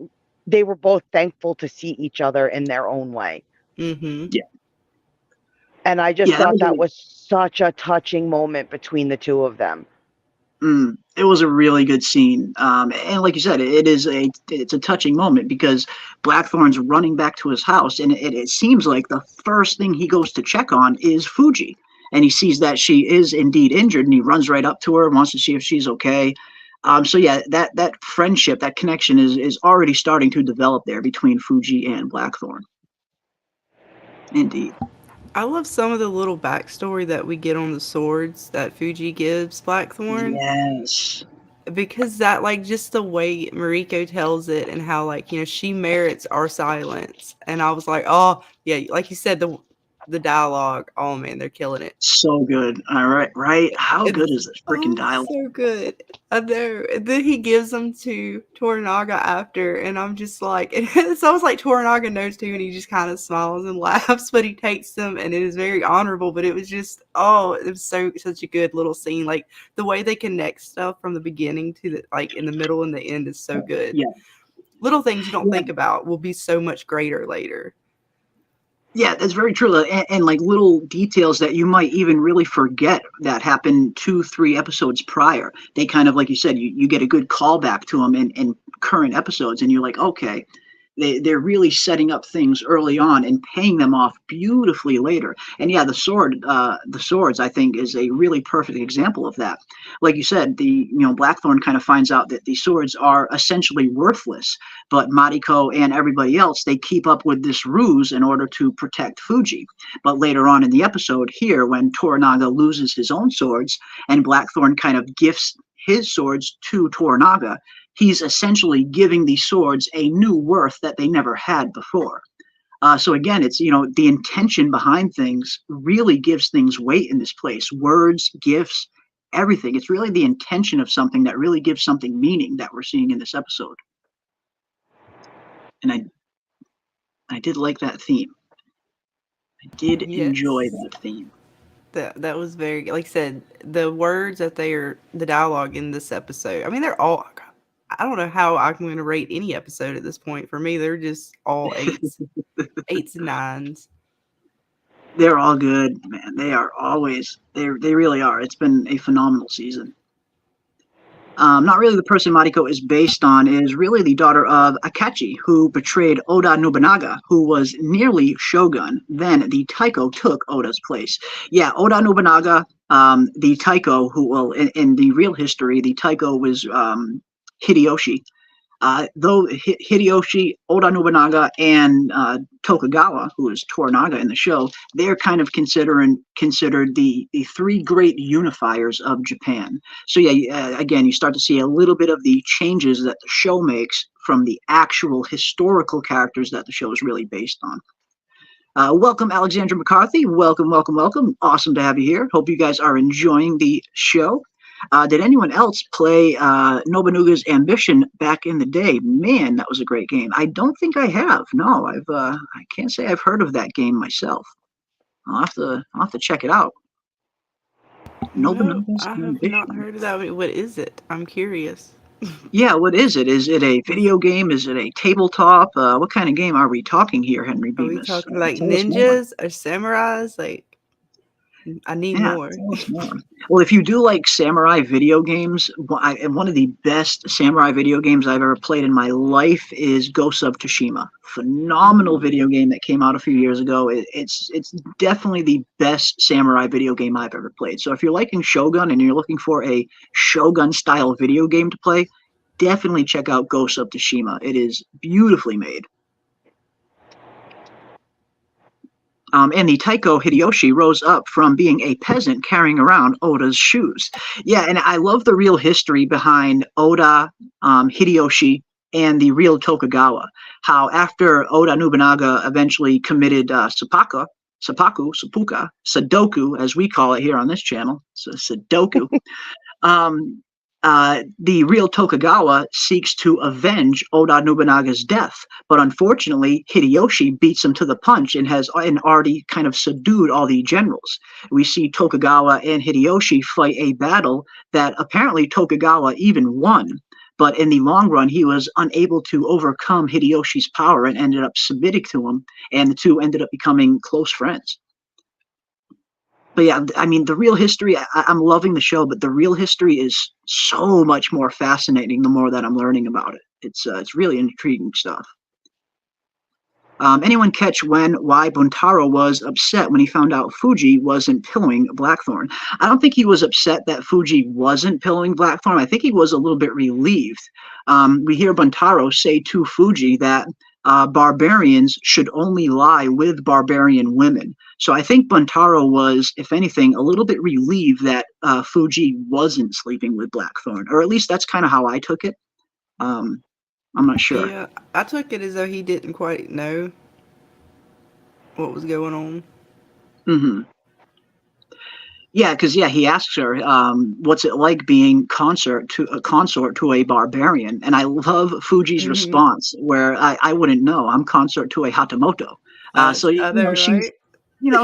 they were both thankful to see each other in their own way. Mm-hmm. Yeah. And I just Yeah, thought that was such a touching moment between the two of them. It was a really good scene, and like you said, it's a touching moment because Blackthorn's running back to his house, and it seems like the first thing he goes to check on is Fuji, and he sees that she is indeed injured, and he runs right up to her, wants to see if she's okay. So yeah, that friendship, that connection is already starting to develop there between Fuji and Blackthorn. Indeed. I love some of the little backstory that we get on the swords that Fuji gives Blackthorn. Yes. Because that, like, just the way Mariko tells it and how, like, she merits our silence. And I was like, oh, yeah, like you said, the dialogue, oh, man, they're killing it. So good. All right, right? How good is this freaking dialogue? So good. I know. And then he gives them to Toranaga after, and I'm just like, it's almost like Toranaga knows too, and he just kind of smiles and laughs, but he takes them, and it is very honorable. But it was just, it was such a good little scene. Like the way they connect stuff from the beginning to the like in the middle and the end is so good. Yeah. Little things you don't think about will be so much greater later. Yeah, that's very true. And like little details that you might even really forget that happened 2-3 episodes prior. They kind of, like you said, you get a good callback to them in current episodes, and you're like, okay, they're really setting up things early on and paying them off beautifully later. And yeah, the swords, I think, is a really perfect example of that. Like you said, Blackthorn kind of finds out that the swords are essentially worthless, but Mariko and everybody else, they keep up with this ruse in order to protect Fuji. But later on in the episode here, when Toranaga loses his own swords and Blackthorn kind of gifts his swords to Toranaga, he's essentially giving these swords a new worth that they never had before. So again, it's, the intention behind things really gives things weight in this place. Words, gifts, everything. It's really the intention of something that really gives something meaning that we're seeing in this episode. And I did like that theme. I did enjoy that theme. That was very, like I said, the words that the dialogue in this episode, I mean, they're all, I don't know how I'm going to rate any episode at this point. For me, they're just all 8s, 8s and 9s. They're all good, man. They are always, they really are. It's been a phenomenal season. Not really the person Mariko is based on is really the daughter of Akachi, who betrayed Oda Nobunaga, who was nearly shogun. Then the Taiko took Oda's place. Yeah, Oda Nobunaga, the Taiko, in the real history, the Taiko was Hideyoshi. Though Hideyoshi, Oda Nobunaga, and Tokugawa, who is Toranaga in the show, they're kind of considered the 3 great unifiers of Japan. So yeah, again, you start to see a little bit of the changes that the show makes from the actual historical characters that the show is really based on. Welcome, Alexandra McCarthy. Welcome, welcome, welcome. Awesome to have you here. Hope you guys are enjoying the show. Did anyone else play Nobunaga's Ambition back in the day? Man, that was a great game. I don't think I have. No, I can't say I've heard of that game myself. I'll have to check it out. Nobunaga's I have Ambition. not heard of that. What is it? I'm curious. Yeah, what is it? Is it a video game? Is it a tabletop? What kind of game are we talking here, Henry Are we Bemis? talking like ninjas or samurais? Like, I need more. Well, if you do like samurai video games, one of the best samurai video games I've ever played in my life is Ghost of Tsushima. Phenomenal video game that came out a few years ago. It's definitely the best samurai video game I've ever played. So if you're liking Shogun and you're looking for a Shogun style video game to play, definitely check out Ghost of Tsushima. It is beautifully made. And the Taiko Hideyoshi rose up from being a peasant carrying around Oda's shoes. Yeah, and I love the real history behind Oda, Hideyoshi, and the real Tokugawa. How after Oda Nobunaga eventually committed Sudoku, as we call it here on this channel, so Sudoku. The real Tokugawa seeks to avenge Oda Nobunaga's death, but unfortunately Hideyoshi beats him to the punch and has already kind of subdued all the generals. We see Tokugawa and Hideyoshi fight a battle that apparently Tokugawa even won, but in the long run he was unable to overcome Hideyoshi's power and ended up submitting to him, and the two ended up becoming close friends. But yeah, I mean, the real history, I'm loving the show, but the real history is so much more fascinating the more that I'm learning about it. It's really intriguing stuff. Anyone catch why Buntaro was upset when he found out Fuji wasn't pillowing Blackthorn? I don't think he was upset that Fuji wasn't pillowing Blackthorn. I think he was a little bit relieved. We hear Buntaro say to Fuji that barbarians should only lie with barbarian women. So I think Buntaro was, if anything, a little bit relieved that Fuji wasn't sleeping with Blackthorn, or at least that's kind of how I took it. I'm not sure. Yeah, I took it as though he didn't quite know what was going on. Mm-hmm. Yeah, because he asks her, "What's it like being consort to a barbarian?" And I love Fuji's response, where I wouldn't know. I'm consort to a Hatamoto. So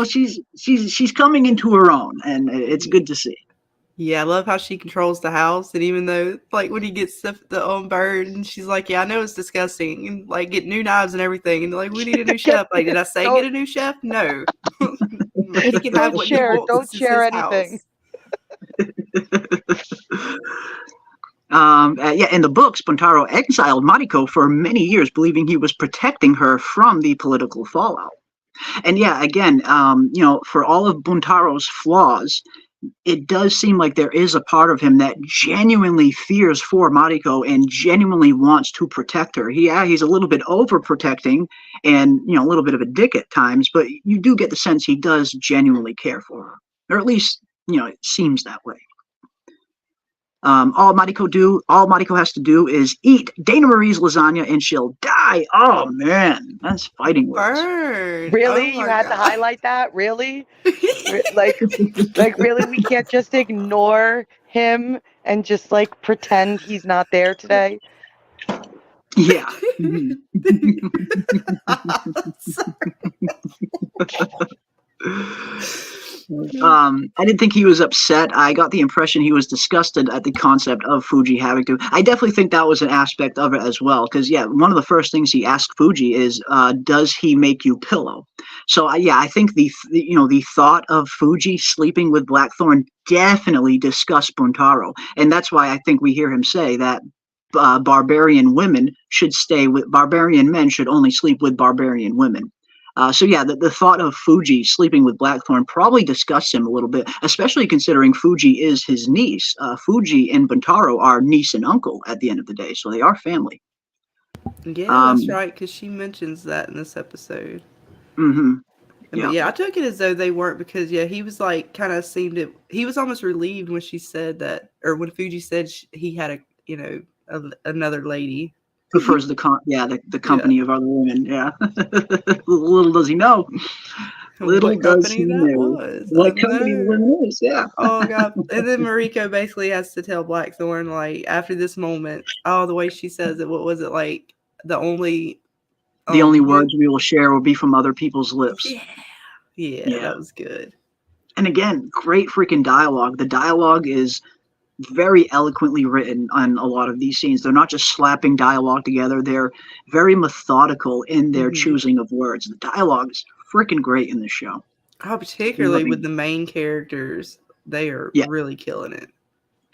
she's coming into her own, and it's good to see. Yeah, I love how she controls the house, and even though, like, when he gets the bird, and she's like, "Yeah, I know it's disgusting," and like get new knives and everything, and like, "We need a new chef." Like, did I say get a new chef? No. He can have what share. he wants. Don't share anything. In the books, Buntaro exiled Mariko for many years, believing he was protecting her from the political fallout. And again, for all of Buntaro's flaws, it does seem like there is a part of him that genuinely fears for Mariko and genuinely wants to protect her. He's a little bit overprotecting and, a little bit of a dick at times, but you do get the sense he does genuinely care for her. Or at least, it seems that way. All Mariko has to do is eat Dana Marie's lasagna and she'll die. Oh man, that's fighting words. Bird. Really? You had to highlight that? Really? like really? We can't just ignore him and just like pretend he's not there today? Yeah. I didn't think he was upset. I got the impression he was disgusted at the concept of Fuji having to. I definitely think that was an aspect of it as well, because one of the first things he asked Fuji is, "Does he make you pillow?" So I think the thought of Fuji sleeping with Blackthorn definitely disgusts Buntaro, and that's why I think we hear him say that barbarian men should only sleep with barbarian women. The thought of Fuji sleeping with Blackthorn probably disgusts him a little bit, especially considering Fuji is his niece. Fuji and Buntaro are niece and uncle at the end of the day, so they are family. Yeah, that's right, because she mentions that in this episode. Mm-hmm. I took it as though they weren't, because he was like he was almost relieved when she said that, or when Fuji said he had another lady. Prefers the company of other women. Yeah. Little does he know. Little does he know what company the woman is. Yeah. Oh god. And then Mariko basically has to tell Blackthorn, like, after this moment, the way she says it, what was it, like, the only words we will share will be from other people's lips. Yeah, that was good. And again, great freaking dialogue. The dialogue is very eloquently written on a lot of these scenes. They're not just slapping dialogue together. They're very methodical in their choosing of words. The dialogue is freaking great in this show. Oh, particularly with the main characters. They are really killing it.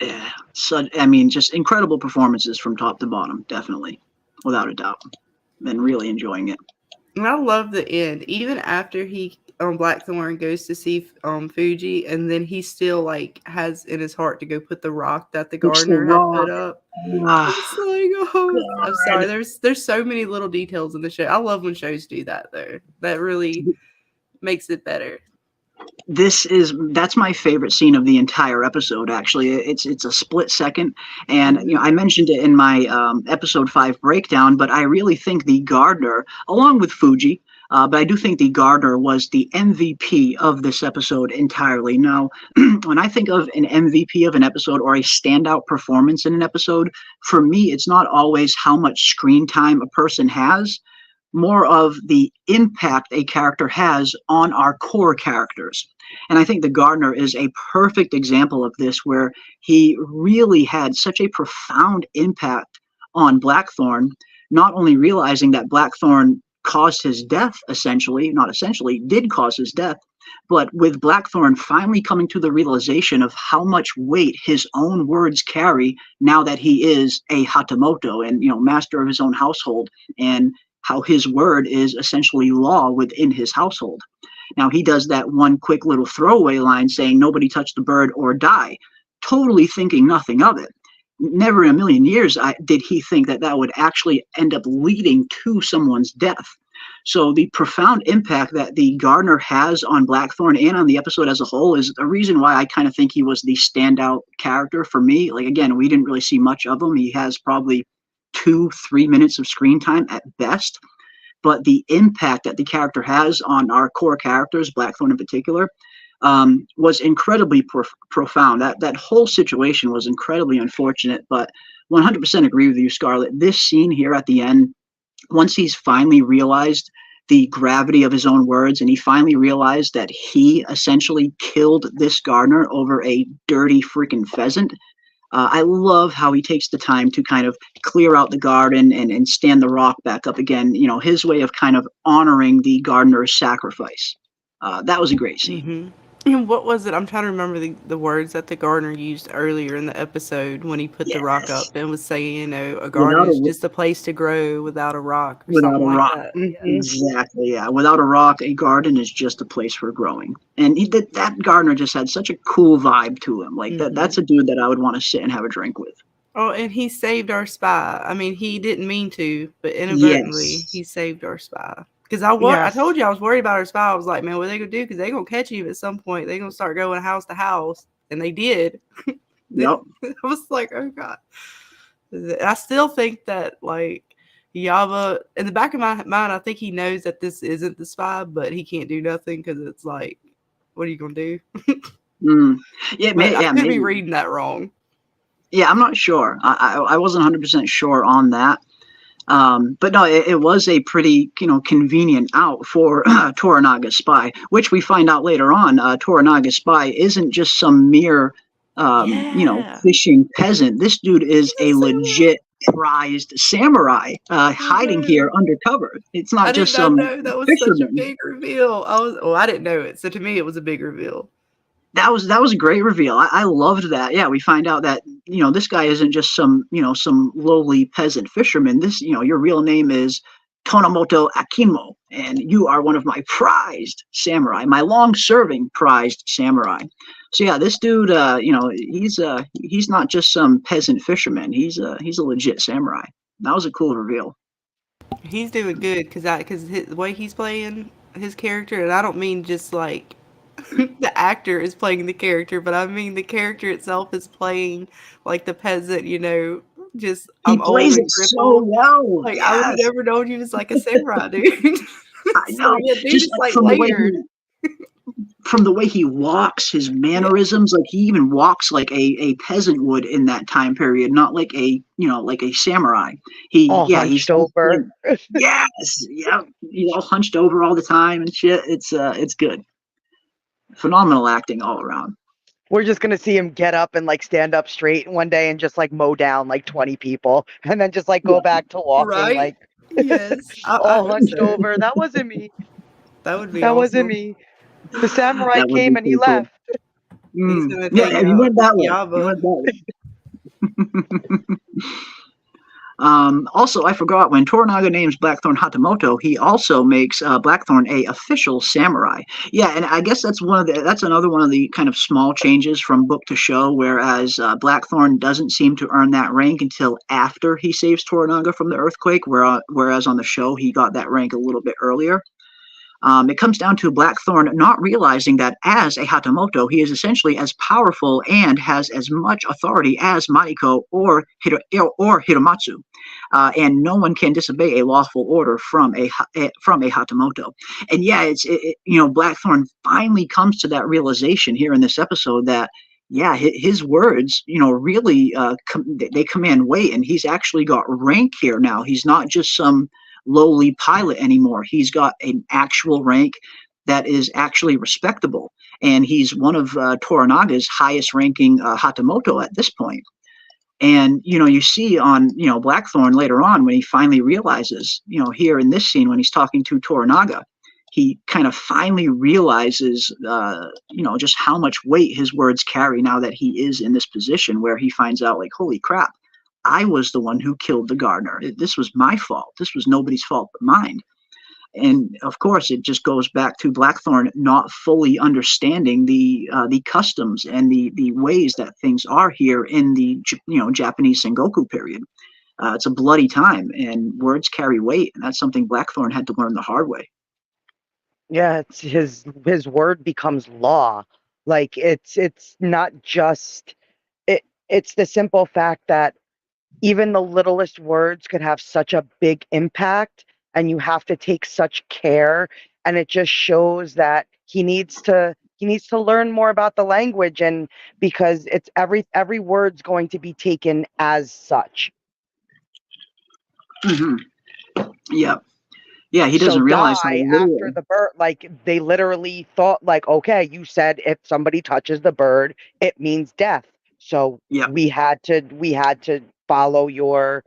Yeah. So, just incredible performances from top to bottom, definitely. Without a doubt. Been really enjoying it. And I love the end. Even after Blackthorn goes to see Fuji, and then he still like has in his heart to go put the rock that the gardener had put up. It's like, I'm sorry. There's so many little details in the show. I love when shows do that though. That really makes it better. That's my favorite scene of the entire episode. Actually, it's a split second, and I mentioned it in my episode 5 breakdown, but I really think the gardener, along with Fuji, but I do think the gardener was the MVP of this episode entirely. Now, when I think of an MVP of an episode or a standout performance in an episode, for me, it's not always how much screen time a person has, more of the impact a character has on our core characters. And I think the gardener is a perfect example of this, where he really had such a profound impact on Blackthorn, not only realizing that Blackthorn caused his death, did cause his death, but with Blackthorn finally coming to the realization of how much weight his own words carry now that he is a Hatamoto and, master of his own household, and how his word is essentially law within his household. Now, he does that one quick little throwaway line saying, "Nobody touch the bird or die," totally thinking nothing of it. Never in a million years did he think that would actually end up leading to someone's death. So the profound impact that the gardener has on Blackthorn and on the episode as a whole is a reason why I kind of think he was the standout character for me. Like, again, we didn't really see much of him. He has probably 2-3 minutes of screen time at best. But the impact that the character has on our core characters, Blackthorn in particular, was incredibly profound. That whole situation was incredibly unfortunate, but 100% agree with you, Scarlett. This scene here at the end, once he's finally realized the gravity of his own words, and he finally realized that he essentially killed this gardener over a dirty freaking pheasant, I love how he takes the time to kind of clear out the garden and stand the rock back up again. His way of kind of honoring the gardener's sacrifice. That was a great scene. Mm-hmm. And what was it? I'm trying to remember the words that the gardener used earlier in the episode when he put the rock up and was saying, a garden is just a place to grow without a rock. Or Without a something rock. like that. Exactly, yeah. Without a rock, a garden is just a place for growing. And that gardener just had such a cool vibe to him. Like, that's a dude that I would want to sit and have a drink with. Oh, and he saved our spy. I mean, he didn't mean to, but inadvertently, he saved our spy. Because I told you I was worried about our spy. I was like, man, what are they going to do? Because they're going to catch you at some point. They're going to start going house to house. And they did. Yep. I was like, oh, God. I still think that, like, Yaba, in the back of my mind, I think he knows that this isn't the spy, but he can't do nothing because it's like, what are you going to do? Yeah, I could be reading that wrong. Yeah, I'm not sure. I wasn't 100% sure on that. But no, it was a pretty, convenient out for Toranaga's spy, which we find out later on. Toranaga's spy isn't just some mere, fishing peasant. This dude is a legit prized samurai hiding here undercover. It's not just some know that was fisherman. Such a big reveal. I didn't know it. So to me, it was a big reveal. That was a great reveal. I loved that. Yeah, we find out that this guy isn't just some lowly peasant fisherman. This your real name is Tonomoto Akinmo, and you are one of my prized samurai, my long-serving prized samurai. So yeah, this dude, he's not just some peasant fisherman. He's a legit samurai. That was a cool reveal. He's doing good because the way he's playing his character, and I don't mean just like the actor is playing the character, but I mean the character itself is playing like the peasant, just he plays it so well. Like, yes. I would have never known he was like a samurai, dude. I know. Just like from the way he walks, his mannerisms, like he even walks like a peasant would in that time period, not like a samurai. He's hunched over. Yes, yeah, he's all hunched over all the time and shit. It's good. Phenomenal acting all around. We're just going to see him get up and like stand up straight one day and just like mow down like 20 people and then just like go back to walking. Right? Like, yes. all hunched over. That wasn't me. That would be That awesome. Wasn't me. The samurai came and he left. Yeah, he went that way. Also, I forgot, when Toranaga names Blackthorn Hatamoto, he also makes Blackthorn a official samurai. Yeah, and I guess that's another one of the kind of small changes from book to show, whereas Blackthorn doesn't seem to earn that rank until after he saves Toranaga from the earthquake, whereas on the show he got that rank a little bit earlier. It comes down to Blackthorn not realizing that as a Hatamoto, he is essentially as powerful and has as much authority as Mariko or Hiramatsu, and no one can disobey a lawful order from a Hatamoto. And yeah, Blackthorn finally comes to that realization here in this episode that yeah, his words, really they command weight, and he's actually got rank here now. He's not just some lowly pilot anymore. He's got an actual rank that is actually respectable, and he's one of Toranaga's highest ranking Hatamoto at this point. And you see on Blackthorn later on when he finally realizes, here in this scene when he's talking to Toranaga, he kind of finally realizes just how much weight his words carry now that he is in this position where he finds out, like, holy crap, I was the one who killed the gardener. This was my fault. This was nobody's fault but mine. And of course, it just goes back to Blackthorn not fully understanding the customs and the ways that things are here in the Japanese Sengoku period. It's a bloody time, and words carry weight, and that's something Blackthorn had to learn the hard way. Yeah, it's his word becomes law. Like it's not just it's the simple fact that even the littlest words could have such a big impact, and you have to take such care, and it just shows that he needs to learn more about the language, and because it's every word's going to be taken as such. Mm-hmm. Yep. Yeah, he doesn't realize how after the bird, like they literally thought, like, okay, you said if somebody touches the bird, it means death. So we had to follow your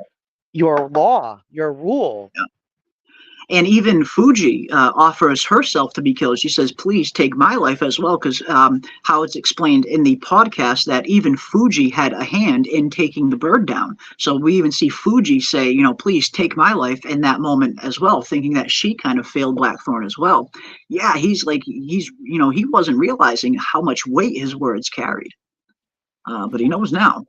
law, your rule. Yeah. And even Fuji offers herself to be killed. She says, please take my life as well, because how it's explained in the podcast that even Fuji had a hand in taking the bird down. So we even see Fuji say, please take my life in that moment as well, thinking that she kind of failed Blackthorn as well. Yeah, he wasn't realizing how much weight his words carried. But he knows now.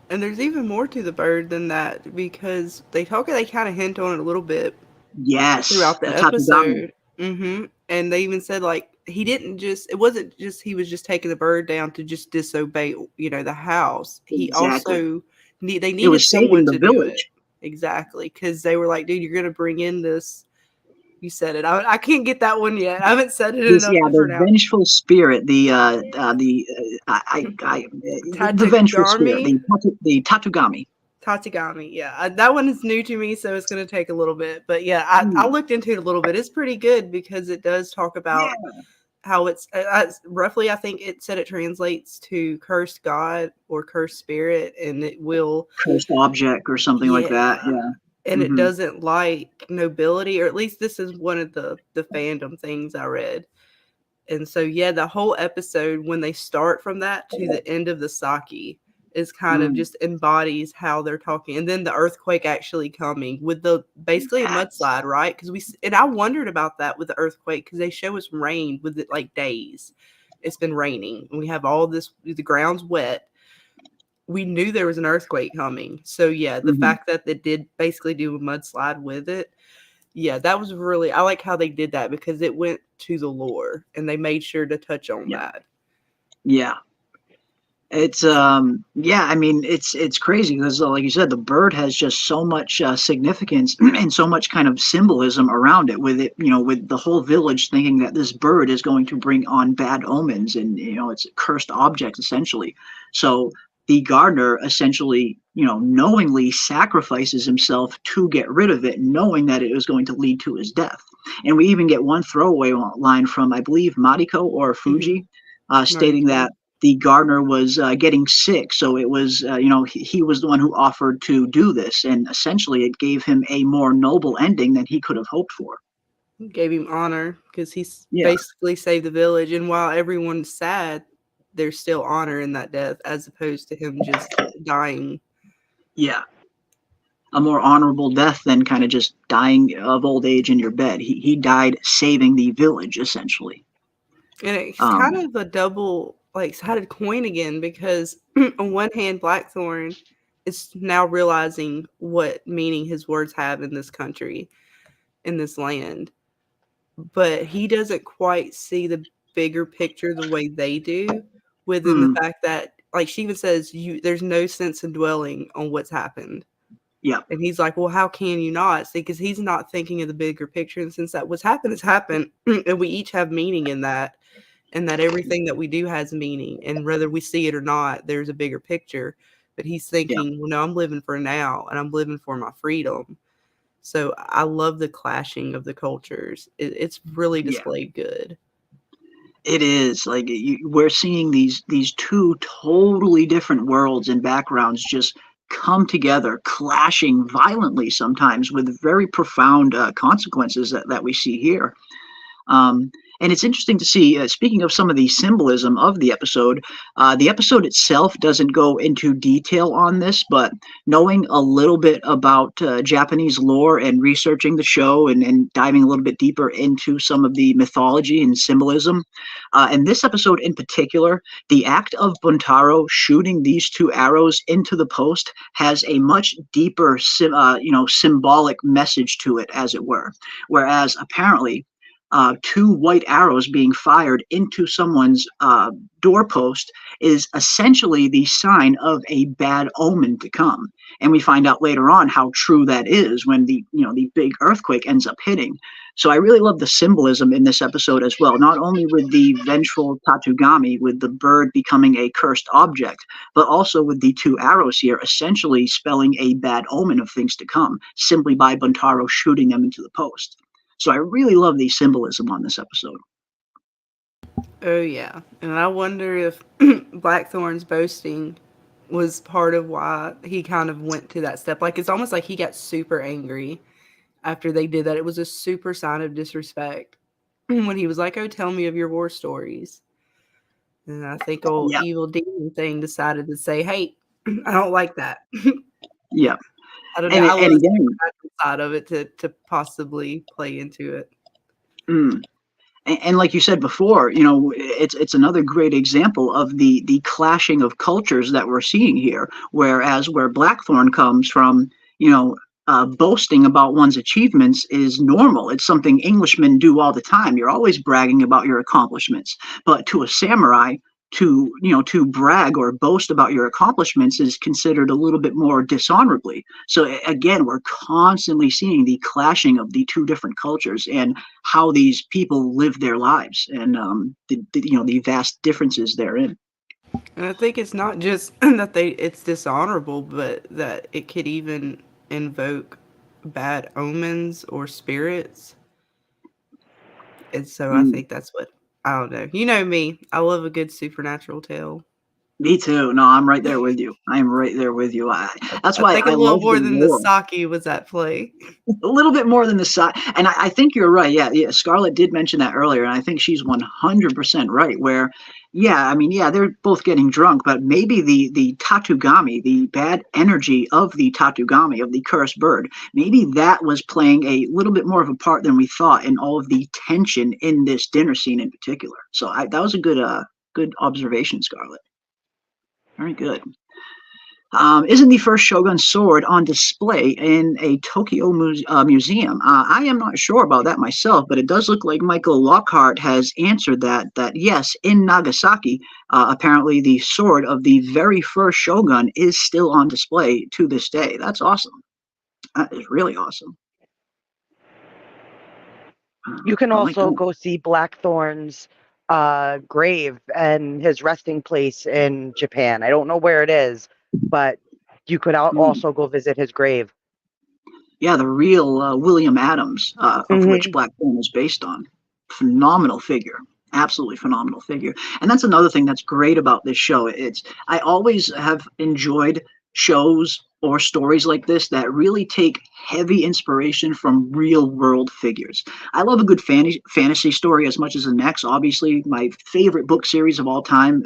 And there's even more to the bird than that, because they kind of hint on it a little bit. Yes, throughout the episode. Mm-hmm. And they even said, like, it wasn't just he was just taking the bird down to just disobey, the house. He also they needed someone to do it. Exactly, because they were like, dude, you're gonna bring in this. You said it. I can't get that one yet. I haven't said it enough. Yeah, the vengeful spirit, the vengeful spirit, the Tatugami. Tatugami, yeah. That one is new to me, so it's going to take a little bit. But yeah, I looked into it a little bit. It's pretty good because it does talk about how it's roughly, I think it said it translates to cursed god or cursed spirit, and it will... Cursed object or something like that, yeah. And it doesn't like nobility, or at least this is one of the fandom things I read. And so, yeah, the whole episode, when they start from that to the end of the Saki, is kind of just embodies how they're talking. And then the earthquake actually coming with basically a mudslide, right? Because I wondered about that with the earthquake, because they show us rain with it like days. It's been raining. And we have all this, the ground's wet. We knew there was an earthquake coming. So yeah, the fact that they did basically do a mudslide with it. Yeah, that was really, I like how they did that, because it went to the lore and they made sure to touch on that. Yeah. It's it's crazy because, like you said, the bird has just so much significance and so much kind of symbolism around it, with it, with the whole village thinking that this bird is going to bring on bad omens, and it's a cursed object essentially. So the gardener essentially, knowingly sacrifices himself to get rid of it, knowing that it was going to lead to his death. And we even get one throwaway line from, I believe, Mariko or Fuji, stating that the gardener was getting sick. So it was, he was the one who offered to do this. And essentially it gave him a more noble ending than he could have hoped for. It gave him honor, because he basically saved the village. And while everyone's sad, there's still honor in that death, as opposed to him just dying. Yeah. A more honorable death than kind of just dying of old age in your bed. He died saving the village, essentially. And it's kind of a double-sided coin again, because on one hand, Blackthorn is now realizing what meaning his words have in this country, in this land. but he doesn't quite see the bigger picture the way they do, within the fact that, like she even says, there's no sense in dwelling on what's happened. Yeah. And he's like, well, how can you not? See, because he's not thinking of the bigger picture, and since that what's happened has happened, and we each have meaning in that, and that everything that we do has meaning, and whether we see it or not, there's a bigger picture. But he's thinking, well, no, I'm living for now, and I'm living for my freedom. So I love the clashing of the cultures. It's really displayed good. It is like we're seeing these two totally different worlds and backgrounds just come together, clashing violently sometimes with very profound consequences that we see here. And it's interesting to see, speaking of some of the symbolism of the episode itself doesn't go into detail on this, but knowing a little bit about Japanese lore and researching the show and diving a little bit deeper into some of the mythology and symbolism, in this episode in particular, the act of Buntaro shooting these two arrows into the post has a much deeper, symbolic message to it, as it were. Whereas apparently, two white arrows being fired into someone's doorpost is essentially the sign of a bad omen to come. And we find out later on how true that is when the big earthquake ends up hitting. So I really love the symbolism in this episode as well, not only with the vengeful Tatugami, with the bird becoming a cursed object, but also with the two arrows here essentially spelling a bad omen of things to come, simply by Buntaro shooting them into the post. So I really love the symbolism on this episode. Oh, yeah. And I wonder if Blackthorn's boasting was part of why he kind of went to that step. Like, it's almost like he got super angry after they did that. It was a super sign of disrespect when he was like, oh, tell me of your war stories. And I think old evil demon thing decided to say, hey, I don't like that. Yeah. I don't know. I love the side of it to possibly play into it. And like you said before, it's another great example of the clashing of cultures that we're seeing here. Whereas where Blackthorn comes from, boasting about one's achievements is normal. It's something Englishmen do all the time. You're always bragging about your accomplishments. But to a samurai, to brag or boast about your accomplishments is considered a little bit more dishonorably. So again, we're constantly seeing the clashing of the two different cultures and how these people live their lives, and the vast differences therein. And I think it's not just that it's dishonorable, but that it could even invoke bad omens or spirits. And so I think that's what, I don't know. You know me. I love a good supernatural tale. Me too. No, I'm right there with you. I am right there with you. That's why I think a little more than the sake was at play. A little bit more than the sake. And I think you're right. Yeah, Scarlett did mention that earlier, and I think she's 100% right. Where, they're both getting drunk, but maybe the Tatugami, the bad energy of the Tatugami, of the cursed bird, maybe that was playing a little bit more of a part than we thought in all of the tension in this dinner scene in particular. So that was a good observation, Scarlett. Very good. Isn't the first Shogun sword on display in a Tokyo museum? I am not sure about that myself, but it does look like Michael Lockhart has answered that yes, in Nagasaki, apparently the sword of the very first Shogun is still on display to this day. That's awesome. That is really awesome. You can also go see Blackthorn's grave and his resting place in Japan. I don't know where it is, but you could also go visit his grave. Yeah, the real William Adams, of which Blackthorn is based on. Phenomenal figure. Absolutely phenomenal figure. And that's another thing that's great about this show. I always have enjoyed shows or stories like this that really take heavy inspiration from real world figures. I love a good fantasy story as much as the next. Obviously, my favorite book series of all time,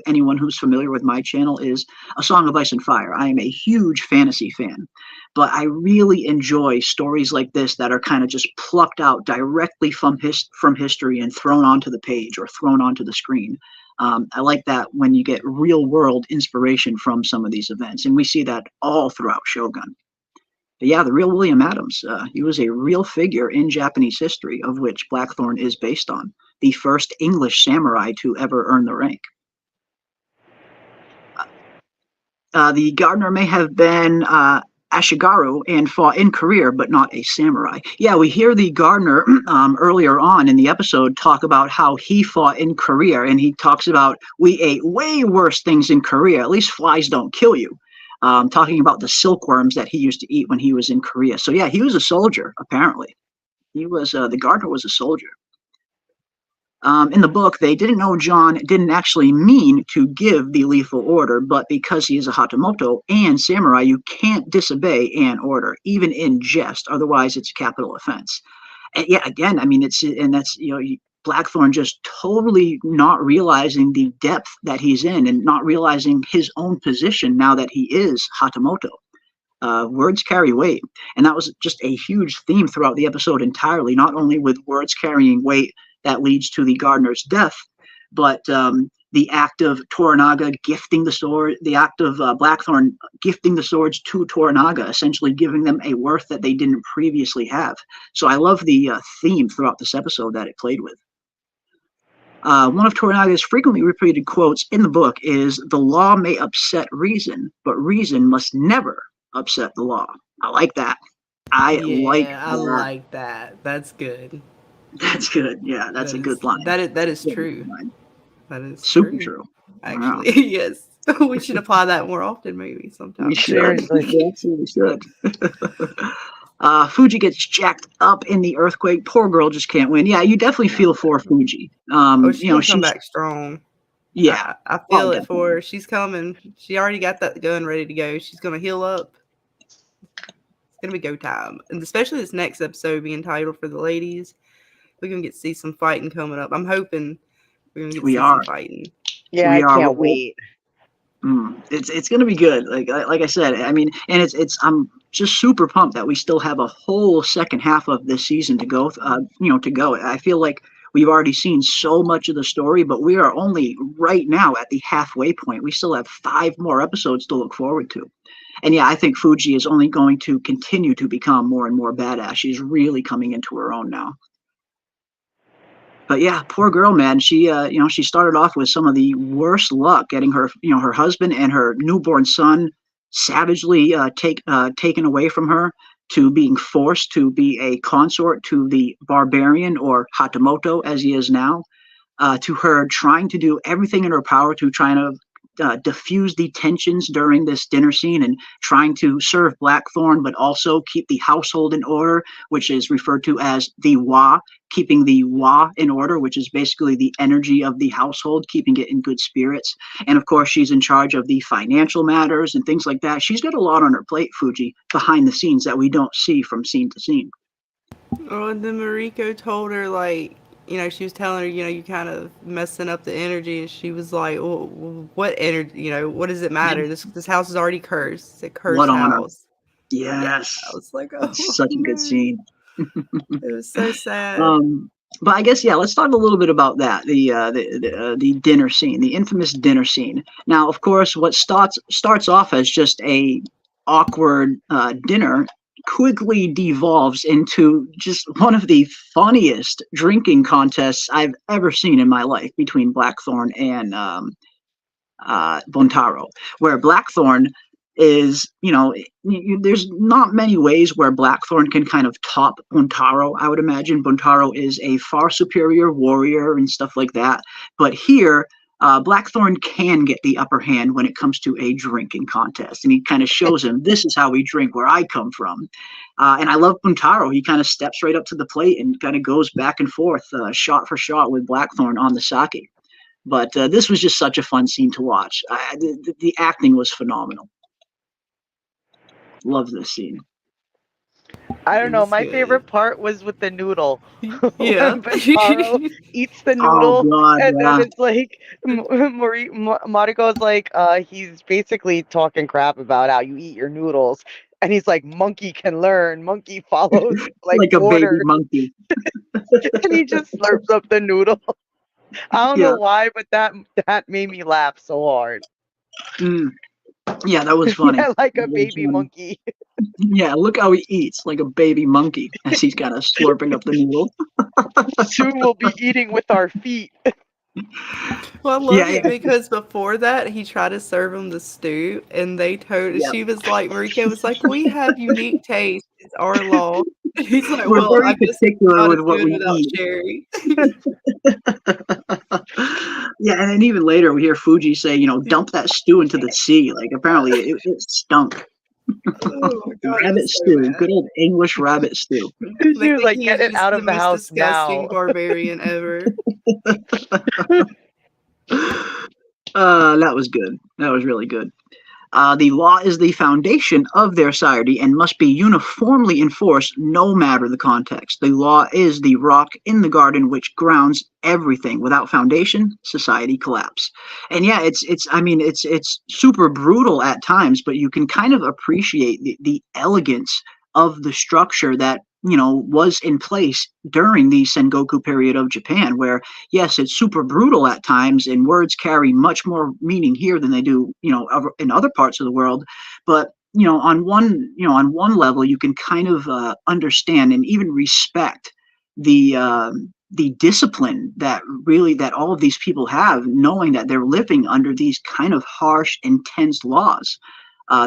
anyone who's familiar with my channel, is A Song of Ice and Fire. I am a huge fantasy fan. But I really enjoy stories like this that are kind of just plucked out directly from history and thrown onto the page or thrown onto the screen. I like that when you get real world inspiration from some of these events, and we see that all throughout Shogun. But yeah, the real William Adams. He was a real figure in Japanese history, of which Blackthorn is based on. The first English samurai to ever earn the rank. The gardener may have been Ashigaru and fought in career, but not a samurai. Yeah, we hear the gardener earlier on in the episode talk about how he fought in Korea, and he talks about we ate way worse things in Korea. At least flies don't kill you. Talking about the silkworms that he used to eat when he was in Korea. So yeah, he was a soldier, apparently. He was the gardener was a soldier. In the book, they didn't know John didn't actually mean to give the lethal order, but because he is a Hatamoto and samurai, you can't disobey an order, even in jest. Otherwise, it's a capital offense. And yeah, again, I mean, that's Blackthorn just totally not realizing the depth that he's in and not realizing his own position now that he is Hatamoto. Words carry weight, and that was just a huge theme throughout the episode entirely. Not only with words carrying weight that leads to the gardener's death, but the act of Toranaga gifting the sword, the act of Blackthorn gifting the swords to Toranaga, essentially giving them a worth that they didn't previously have. So I love the theme throughout this episode that it played with. One of Toranaga's frequently repeated quotes in the book is, "The law may upset reason, but reason must never upset the law." I like that. I like that. That's good. That's good. Yeah, that's a good line. That is true. That is super true. Actually, wow. Yes. We should apply that more often, maybe sometime. We should. We absolutely should. Fuji gets jacked up in the earthquake. Poor girl just can't win. Yeah, you definitely feel for Fuji. She'll come back strong. Yeah, I feel it for her. She's coming. She already got that gun ready to go. She's gonna heal up. It's gonna be go time, and especially this next episode being titled for the ladies. We're gonna get to see some fighting coming up. I'm hoping we're gonna get to see some fighting. Yeah, I can't wait. It's gonna be good. Like I said, I mean, and I'm just super pumped that we still have a whole second half of this season to go. To go. I feel like we've already seen so much of the story, but we are only right now at the halfway point. We still have 5 more episodes to look forward to. And yeah, I think Fuji is only going to continue to become more and more badass. She's really coming into her own now. But yeah, poor girl, man. She, she started off with some of the worst luck, getting her, her husband and her newborn son savagely taken away from her, to being forced to be a consort to the barbarian, or Hatamoto as he is now, to her trying to do everything in her power to try to diffuse the tensions during this dinner scene, and trying to serve Blackthorn, but also keep the household in order, which is referred to as the Wa, keeping the Wa in order, which is basically the energy of the household, keeping it in good spirits. And of course, she's in charge of the financial matters and things like that. She's got a lot on her plate, Fuji, behind the scenes that we don't see from scene to scene. Oh, and then Mariko told her, like, she was telling her, you're kind of messing up the energy, and she was like, well, what energy, what does it matter? This house is already cursed. It's a cursed house. Yes. I was like, oh, it's such a good scene. It was so sad. But I guess, let's talk a little bit about that, the dinner scene, the infamous dinner scene. Now, of course, what starts off as just a awkward dinner quickly devolves into just one of the funniest drinking contests I've ever seen in my life between Blackthorn and Buntaro, where Blackthorn is, there's not many ways where Blackthorn can kind of top Buntaro, I would imagine. Buntaro is a far superior warrior and stuff like that. But here, Blackthorn can get the upper hand when it comes to a drinking contest. And he kind of shows him, this is how we drink where I come from. And I love Buntaro. He kind of steps right up to the plate and kind of goes back and forth, shot for shot with Blackthorn on the sake. But this was just such a fun scene to watch. The acting was phenomenal. Love this scene. I don't know. My favorite part was with the noodle. Yeah. Buntaro eats the noodle, then it's like Mariko's like, he's basically talking crap about how you eat your noodles, and he's like, monkey can learn, monkey follows like a order. baby monkey. And he just slurps up the noodle. I don't know why, but that made me laugh so hard. Yeah, that was funny. Yeah, like a baby monkey. Yeah, look how he eats, like a baby monkey, as he's kind of slurping up the noodle. Soon we'll be eating with our feet. Well, I love Yeah, it because before that, he tried to serve him the stew, and they told yeah. she was like, Mariko was like, "We have unique taste. It's our law." He's like, We're "Well, I very guess it's particular not with as what good we without eat. Sherry." Yeah, and then even later we hear Fuji say, dump that stew into the sea. Like apparently it stunk. Oh my god, I Rabbit was so stew, mad. good old English rabbit stew. They She was think like, he get is it just out the of the most house disgusting now. barbarian ever. That was good. That was really good. The law is the foundation of their society and must be uniformly enforced no matter the context. The law is the rock in the garden which grounds everything. Without foundation, society collapse. And yeah, it's super brutal at times, but you can kind of appreciate the elegance of the structure that was in place during the Sengoku period of Japan, where yes, it's super brutal at times, and words carry much more meaning here than they do, in other parts of the world. But on one level, you can kind of understand and even respect the discipline that all of these people have, knowing that they're living under these kind of harsh, intense laws.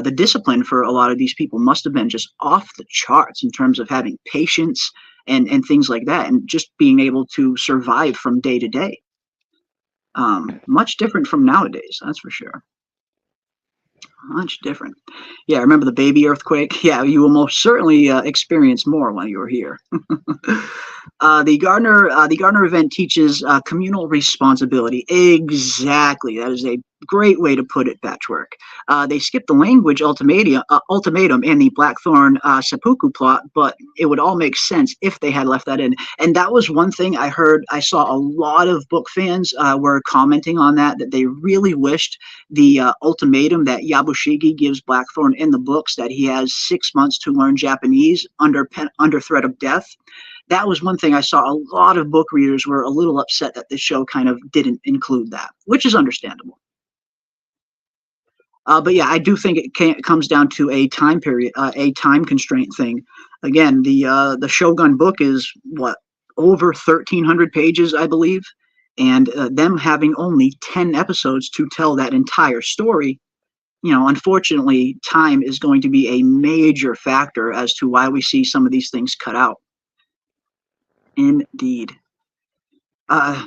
The discipline for a lot of these people must have been just off the charts in terms of having patience and things like that, and just being able to survive from day to day. Much different from nowadays, that's for sure. Much different. Yeah, remember the baby earthquake? Yeah, you will most certainly experience more when you were here. The Gardner event teaches communal responsibility. Exactly, that is a great way to put it, Patchwork. They skipped the language ultimatum and the Blackthorn seppuku plot, but it would all make sense if they had left that in. And that was one thing I heard. I saw a lot of book fans were commenting on that they really wished the ultimatum that Yabushigi gives Blackthorn in the books, that he has 6 months to learn Japanese under threat of death. That was one thing I saw. A lot of book readers were a little upset that the show kind of didn't include that, which is understandable. But yeah, I do think it comes down to a time period, a time constraint thing. Again, the Shogun book is what, over 1,300 pages, I believe, and them having only 10 episodes to tell that entire story. Unfortunately, time is going to be a major factor as to why we see some of these things cut out. Indeed. Yeah,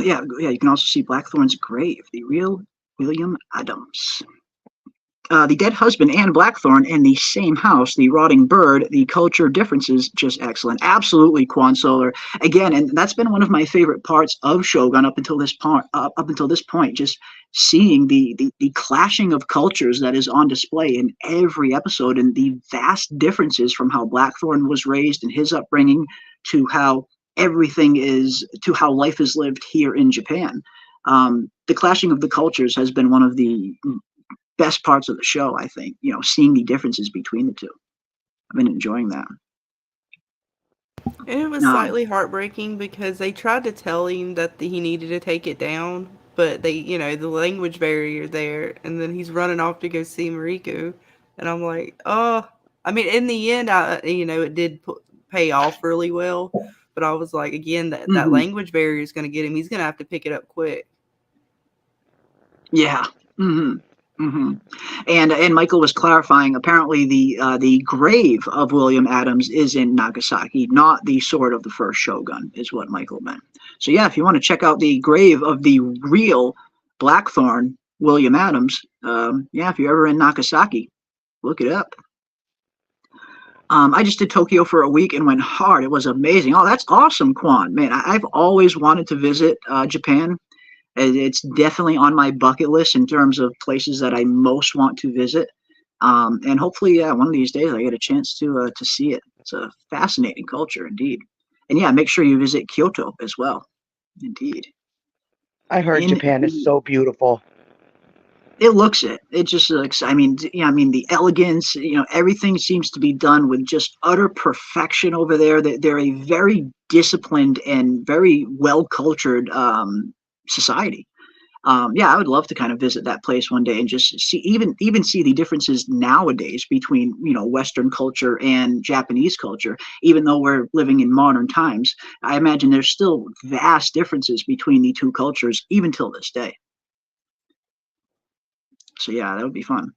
yeah. You can also see Blackthorn's grave, the real William Adams. The dead husband and Blackthorn in the same house, the rotting bird, the culture differences, just excellent. Absolutely, Quan Solar. Again, and that's been one of my favorite parts of Shogun up until this point. Just seeing the clashing of cultures that is on display in every episode, and the vast differences from how Blackthorn was raised and his upbringing to how how life is lived here in Japan. The clashing of the cultures has been one of the best parts of the show, I think, seeing the differences between the two. I've been enjoying that. And it was slightly heartbreaking because they tried to tell him that he needed to take it down, but the language barrier there, and then he's running off to go see Mariko, and I'm like, oh, I mean, in the end, it did pay off really well, but I was like, again, that language barrier is going to get him. He's going to have to pick it up quick. Yeah. And Michael was clarifying. Apparently, the grave of William Adams is in Nagasaki, not the sword of the first Shogun, is what Michael meant. So yeah, if you want to check out the grave of the real Blackthorn William Adams, if you're ever in Nagasaki, look it up. I just did Tokyo for a week and went hard. It was amazing. Oh, that's awesome, Quan. Man, I've always wanted to visit Japan. It's definitely on my bucket list in terms of places that I most want to visit. And hopefully, one of these days I get a chance to see it. It's a fascinating culture indeed. And yeah, make sure you visit Kyoto as well. Indeed. I heard Japan is so beautiful. It looks it. It just looks. The elegance. Everything seems to be done with just utter perfection over there. They're a very disciplined and very well cultured society. Yeah, I would love to kind of visit that place one day and just see even see the differences nowadays between Western culture and Japanese culture. Even though we're living in modern times, I imagine there's still vast differences between the two cultures even till this day. So yeah, that would be fun.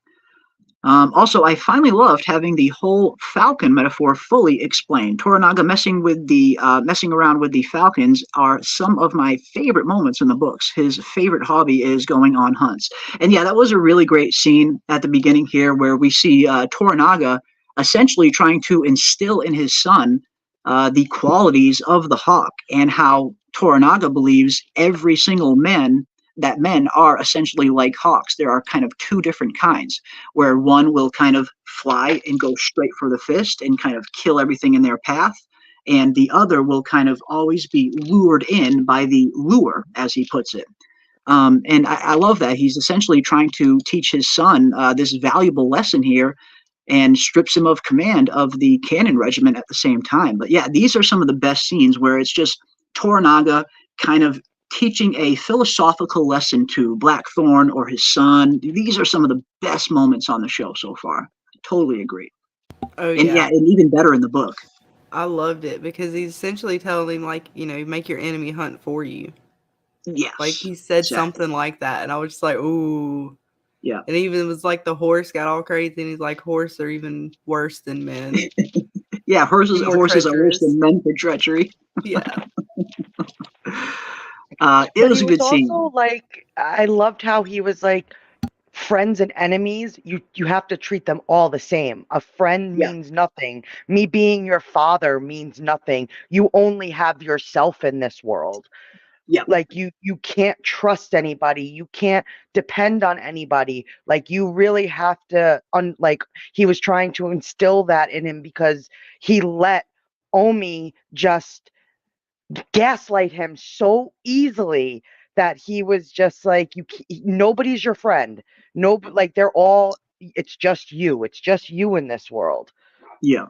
Also, I finally loved having the whole falcon metaphor fully explained. Toranaga messing around with the falcons are some of my favorite moments in the books. His favorite hobby is going on hunts. And yeah, that was a really great scene at the beginning here where we see Toranaga essentially trying to instill in his son the qualities of the hawk, and how Toranaga believes every single men are essentially like hawks. There are kind of two different kinds, where one will kind of fly and go straight for the fist and kind of kill everything in their path, and the other will kind of always be lured in by the lure, as he puts it. And I love that. He's essentially trying to teach his son this valuable lesson here, and strips him of command of the cannon regiment at the same time. But yeah, these are some of the best scenes where it's just Toranaga kind of teaching a philosophical lesson to Blackthorn or his son. These are some of the best moments on the show so far. Totally agree. Oh And yeah, and even better in the book. I loved it because he's essentially telling him, like, make your enemy hunt for you. Yes. Like, he said exactly. something like that, and I was just like, ooh. Yeah. And even was like the horse got all crazy, and he's like, horse are even worse than men. Yeah, horses are worse than men for treachery. Yeah. It was a good scene. Also, like, I loved how he was like, friends and enemies, you have to treat them all the same. A friend means nothing. Me being your father means nothing. You only have yourself in this world. Yeah. Like, you can't trust anybody. You can't depend on anybody. Like, you really have to like, he was trying to instill that in him because he let Omi just gaslight him so easily that he was just like, nobody's your friend. No, like, they're all, it's just you in this world. Yeah.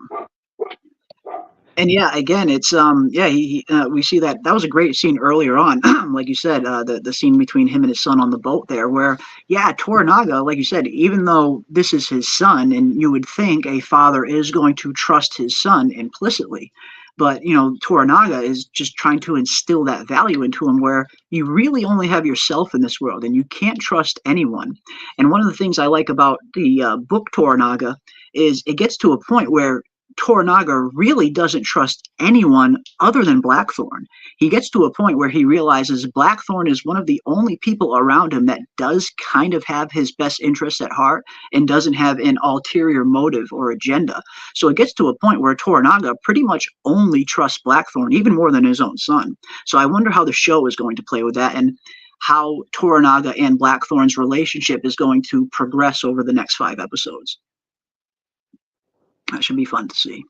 And yeah, again, it's we see that was a great scene earlier on, like you said, the scene between him and his son on the boat there, where Toranaga, like you said, even though this is his son, and you would think a father is going to trust his son implicitly, but Toranaga is just trying to instill that value into him, where you really only have yourself in this world and you can't trust anyone. And one of the things I like about the book Toranaga is it gets to a point where Toranaga really doesn't trust anyone other than Blackthorn. He gets to a point where he realizes Blackthorn is one of the only people around him that does kind of have his best interests at heart and doesn't have an ulterior motive or agenda. So it gets to a point where Toranaga pretty much only trusts Blackthorn, even more than his own son. So I wonder how the show is going to play with that, and how Toranaga and Blackthorn's relationship is going to progress over the next 5 episodes. That should be fun to see.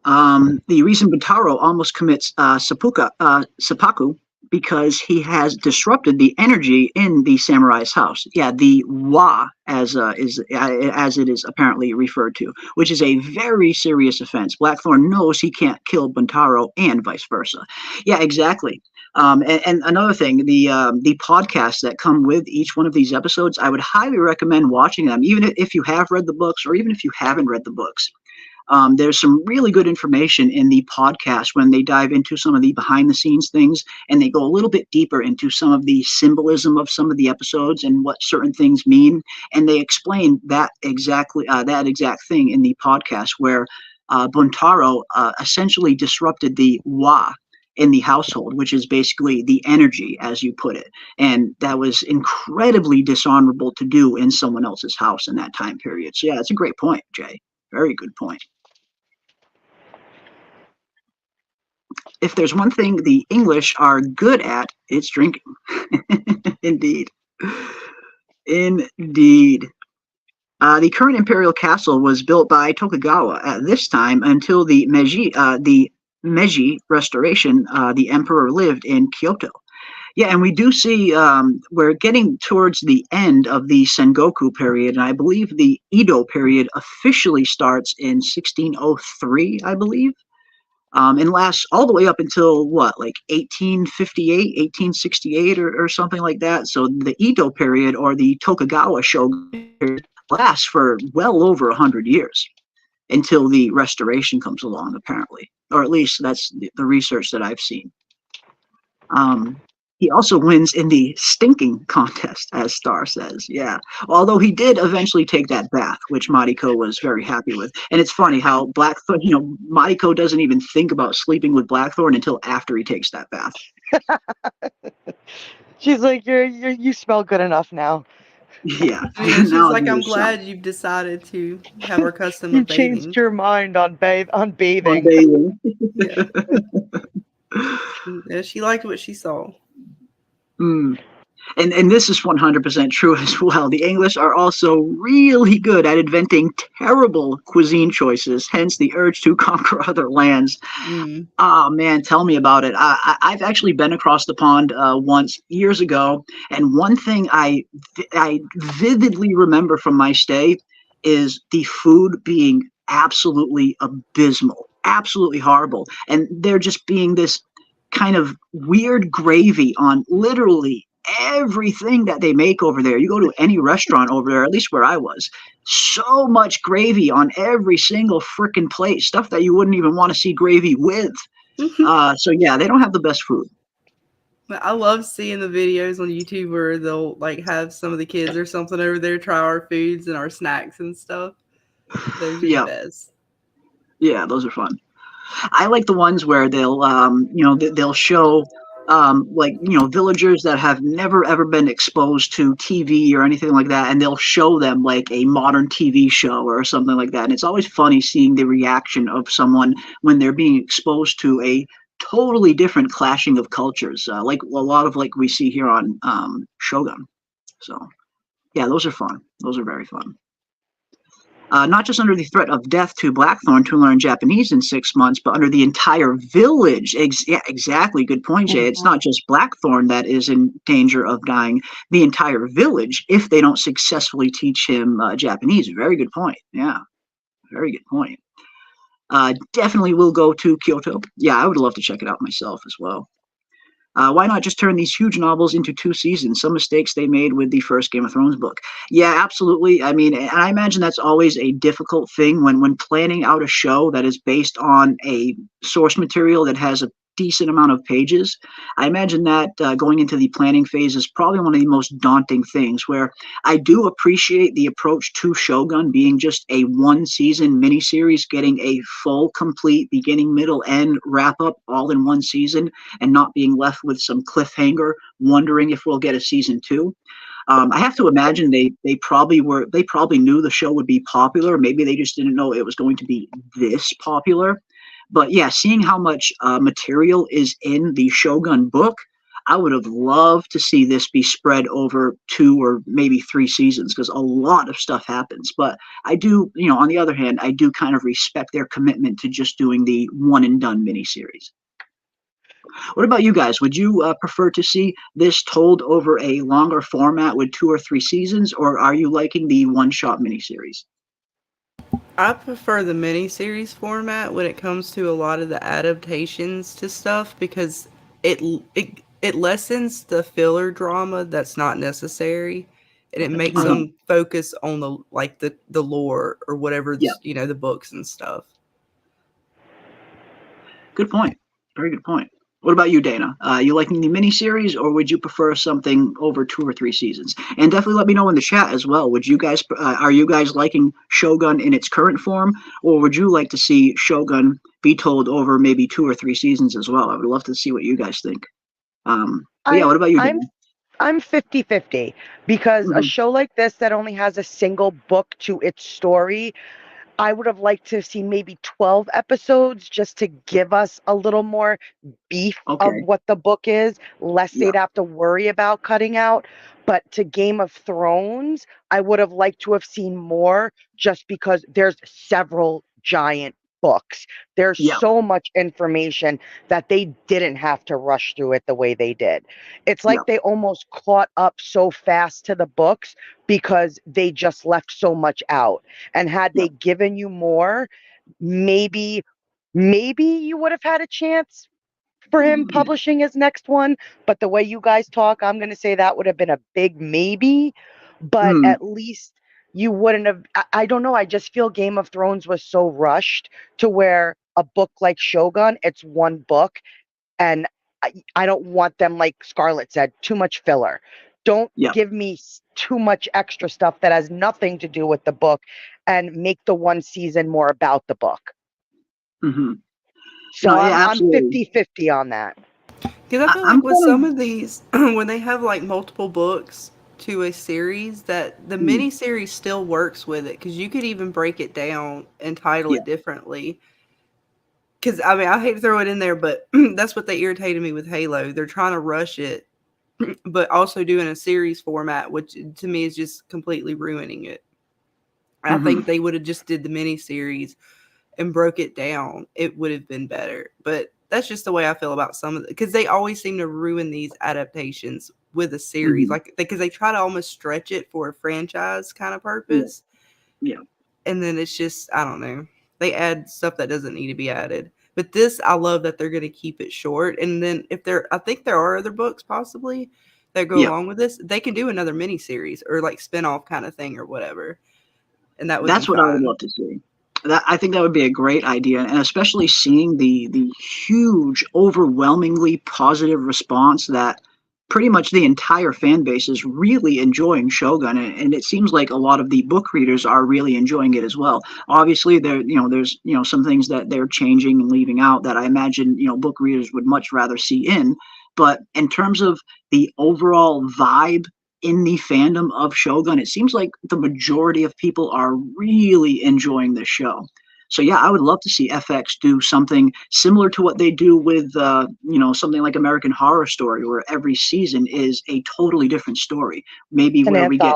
The reason Buntaro almost commits seppuku because he has disrupted the energy in the samurai's house. Yeah, the wa, as it is apparently referred to, which is a very serious offense. Blackthorn knows he can't kill Buntaro and vice versa. Yeah, exactly. And another thing, the podcasts that come with each one of these episodes, I would highly recommend watching them, even if you have read the books or even if you haven't read the books. There's some really good information in the podcast when they dive into some of the behind the scenes things, and they go a little bit deeper into some of the symbolism of some of the episodes and what certain things mean. And they explain that exact thing in the podcast, where Buntaro essentially disrupted the wa in the household, which is basically the energy, as you put it. And that was incredibly dishonorable to do in someone else's house in that time period. So yeah, it's a great point, Jay. Very good point. If there's one thing the English are good at, it's drinking. Indeed. Indeed. The current imperial castle was built by Tokugawa at this time until the Meiji restoration. The emperor lived in Kyoto. Yeah, and we do see we're getting towards the end of the Sengoku period, and I believe the Edo period officially starts in 1603, I believe. And lasts all the way up until what, like 1858, 1868, or something like that. So the Edo period, or the Tokugawa Shogun period, lasts for well over 100 years until the restoration comes along, apparently, or at least that's the research that I've seen. He also wins in the stinking contest, as Star says. Yeah. Although he did eventually take that bath, which Mariko was very happy with. And it's funny how Blackthorn, Mariko doesn't even think about sleeping with Blackthorn until after he takes that bath. She's like, you smell good enough now. Yeah. She's like, I'm glad you've decided to have our custom you of bathing. changed your mind on bathing. On bathing. Yeah, she liked what she saw. And this is 100% true as well. The English are also really good at inventing terrible cuisine choices, hence the urge to conquer other lands. Oh, man, tell me about it. I've actually been across the pond once years ago, and one thing I vividly remember from my stay is the food being absolutely abysmal, absolutely horrible, and there just being this kind of weird gravy on literally everything that they make over there. You go to any restaurant over there, at least where I was, so much gravy on every single freaking plate, stuff that you wouldn't even want to see gravy with. So yeah, they don't have the best food. I love seeing the videos on YouTube where they'll like have some of the kids or something over there try our foods and our snacks and stuff. Those are the best. Yeah, those are fun. I like the ones where they'll they'll show villagers that have never ever been exposed to TV or anything like that, and they'll show them like a modern TV show or something like that. And it's always funny seeing the reaction of someone when they're being exposed to a totally different clashing of cultures, like a lot of like we see here on Shogun. So yeah, those are fun. Those are very fun. Not just under the threat of death to Blackthorn to learn Japanese in 6 months, but under the entire village. Yeah, exactly. Good point, Jay. It's not just Blackthorn that is in danger of dying. The entire village, if they don't successfully teach him Japanese. Very good point. Yeah, very good point. Definitely will go to Kyoto. Yeah, I would love to check it out myself as well. Why not just turn these huge novels into 2 seasons? Some mistakes they made with the first Game of Thrones book. Yeah, absolutely. I mean, and I imagine that's always a difficult thing when planning out a show that is based on a source material that has a decent amount of pages. I imagine that going into the planning phase is probably one of the most daunting things, where I do appreciate the approach to Shogun being just a 1-season miniseries, getting a full, complete beginning, middle, end wrap up all in 1 season, and not being left with some cliffhanger, wondering if we'll get a season 2. I have to imagine they probably knew the show would be popular. Maybe they just didn't know it was going to be this popular. But yeah, seeing how much material is in the Shogun book, I would have loved to see this be spread over 2 or maybe 3 seasons, because a lot of stuff happens. But I do, on the other hand, I do kind of respect their commitment to just doing the one and done miniseries. What about you guys? Would you prefer to see this told over a longer format with 2 or 3 seasons, or are you liking the one-shot miniseries? I prefer the miniseries format when it comes to a lot of the adaptations to stuff, because it lessens the filler drama that's not necessary, and it makes them focus on the lore or whatever, the books and stuff. Good point. Very good point. What about you, Dana? You liking the miniseries, or would you prefer something over 2 or 3 seasons? And definitely let me know in the chat as well. Would you guys are you guys liking Shogun in its current form, or would you like to see Shogun be told over maybe 2 or 3 seasons as well? I would love to see what you guys think. Yeah, what about you, Dana? I'm 50-50, because a show like this that only has a single book to its story, I would have liked to have seen maybe 12 episodes just to give us a little more beef of what the book is, less they'd have to worry about cutting out. But to Game of Thrones, I would have liked to have seen more, just because there's several giant books. There's so much information that they didn't have to rush through it the way they did. It's like they almost caught up so fast to the books because they just left so much out. And had they given you more, maybe maybe you would have had a chance for him publishing his next one. But the way you guys talk, I'm going to say that would have been a big maybe. But at least you wouldn't have. I don't know. I just feel Game of Thrones was so rushed to where a book like Shogun, it's one book. And I don't want them, like Scarlett said, too much filler. Don't give me too much extra stuff that has nothing to do with the book and make the one season more about the book. So I'm 50-50 on that. Because I feel like with some of these, when they have like multiple books to a series, that the miniseries still works with it. Because you could even break it down and title it differently. Because, I mean, I hate to throw it in there, but that's what they irritated me with Halo. They're trying to rush it, but also doing a series format, which to me is just completely ruining it. I think they would have just did the miniseries and broke it down. It would have been better. But that's just the way I feel about some of it. Because they always seem to ruin these adaptations with a series. Like, because they try to almost stretch it for a franchise kind of purpose. Yeah. And then it's just, I don't know. They add stuff that doesn't need to be added. But this, I love that they're going to keep it short. And then I think there are other books possibly that go along with this. They can do another miniseries or like spinoff kind of thing or whatever. And that's what I would love to see. I think that would be a great idea, and especially seeing the huge, overwhelmingly positive response that pretty much the entire fan base is really enjoying Shogun, and it seems like a lot of the book readers are really enjoying it as well. Obviously, there's some things that they're changing and leaving out that I imagine book readers would much rather see in. But in terms of the overall vibe in the fandom of Shogun, it seems like the majority of people are really enjoying this show. So yeah, I would love to see FX do something similar to what they do with something like American Horror Story, where every season is a totally different story. Maybe where we get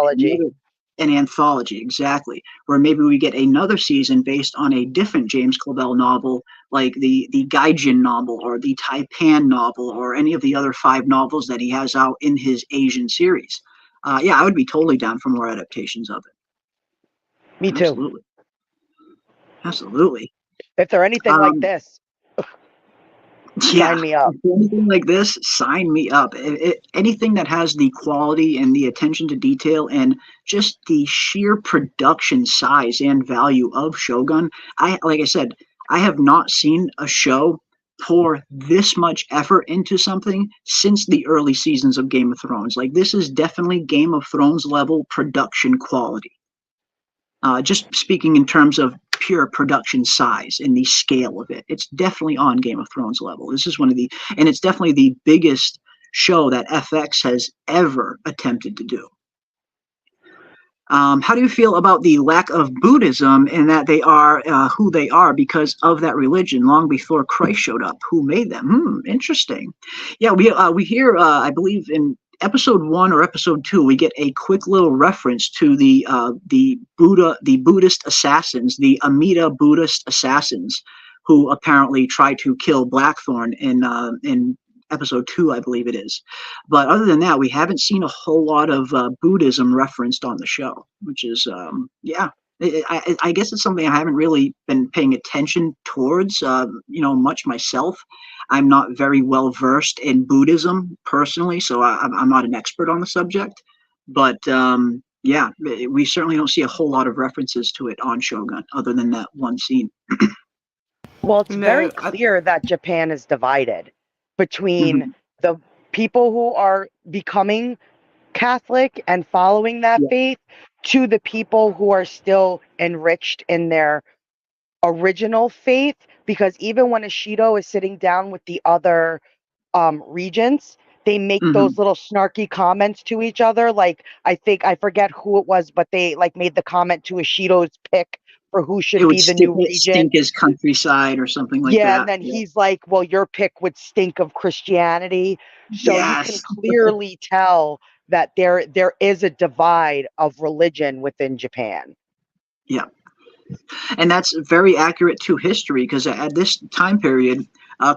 an anthology, exactly, where maybe we get another season based on a different James Clavell novel, like the Gaijin novel or the Taipan novel or any of the other 5 novels that he has out in his Asian series. Yeah, I would be totally down for more adaptations of it. Me too. Absolutely. If they're anything like this, sign me up. If anything like this, sign me up. Anything that has the quality and the attention to detail and just the sheer production size and value of Shogun. Like I said, I have not seen a show pour this much effort into something since the early seasons of Game of Thrones. Like, this is definitely Game of Thrones level production quality. Just speaking in terms of pure production size and the scale of it, it's definitely on Game of Thrones level. This is and it's definitely the biggest show that FX has ever attempted to do. How do you feel about the lack of Buddhism in that they are who they are because of that religion long before Christ showed up? Who made them? Interesting. Yeah, we hear, I believe in episode 1 or episode 2, we get a quick little reference to the Buddhist assassins, the Amida Buddhist assassins, who apparently tried to kill Blackthorn in episode 2, I believe it is. But other than that, we haven't seen a whole lot of Buddhism referenced on the show, which is, I guess it's something I haven't really been paying attention towards, much myself. I'm not very well versed in Buddhism personally, so I'm not an expert on the subject. But yeah, we certainly don't see a whole lot of references to it on Shogun, other than that one scene. Well, it's very clear that Japan is divided between the people who are becoming Catholic and following that faith to the people who are still enriched in their original faith. Because even when Ishido is sitting down with the other regents, they make those little snarky comments to each other. Like, I forget who it was, but they like made the comment to Ishido's pick for who should be the new regent. Stink his countryside or something like that. Yeah, and then he's like, well, your pick would stink of Christianity. So you can clearly tell that there is a divide of religion within Japan. Yeah. And that's very accurate to history, because at this time period,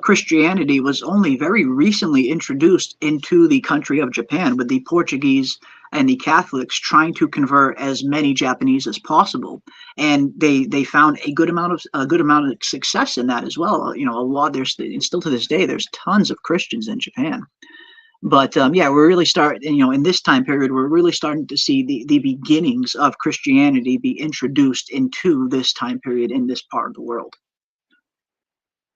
Christianity was only very recently introduced into the country of Japan with the Portuguese and the Catholics trying to convert as many Japanese as possible, and they found a good amount of success in that as well. You know, a lot there's and still to this day there's tons of Christians in Japan. But yeah, we're really starting, you know, in this time period, we're really starting to see the beginnings of Christianity be introduced into this time period in this part of the world.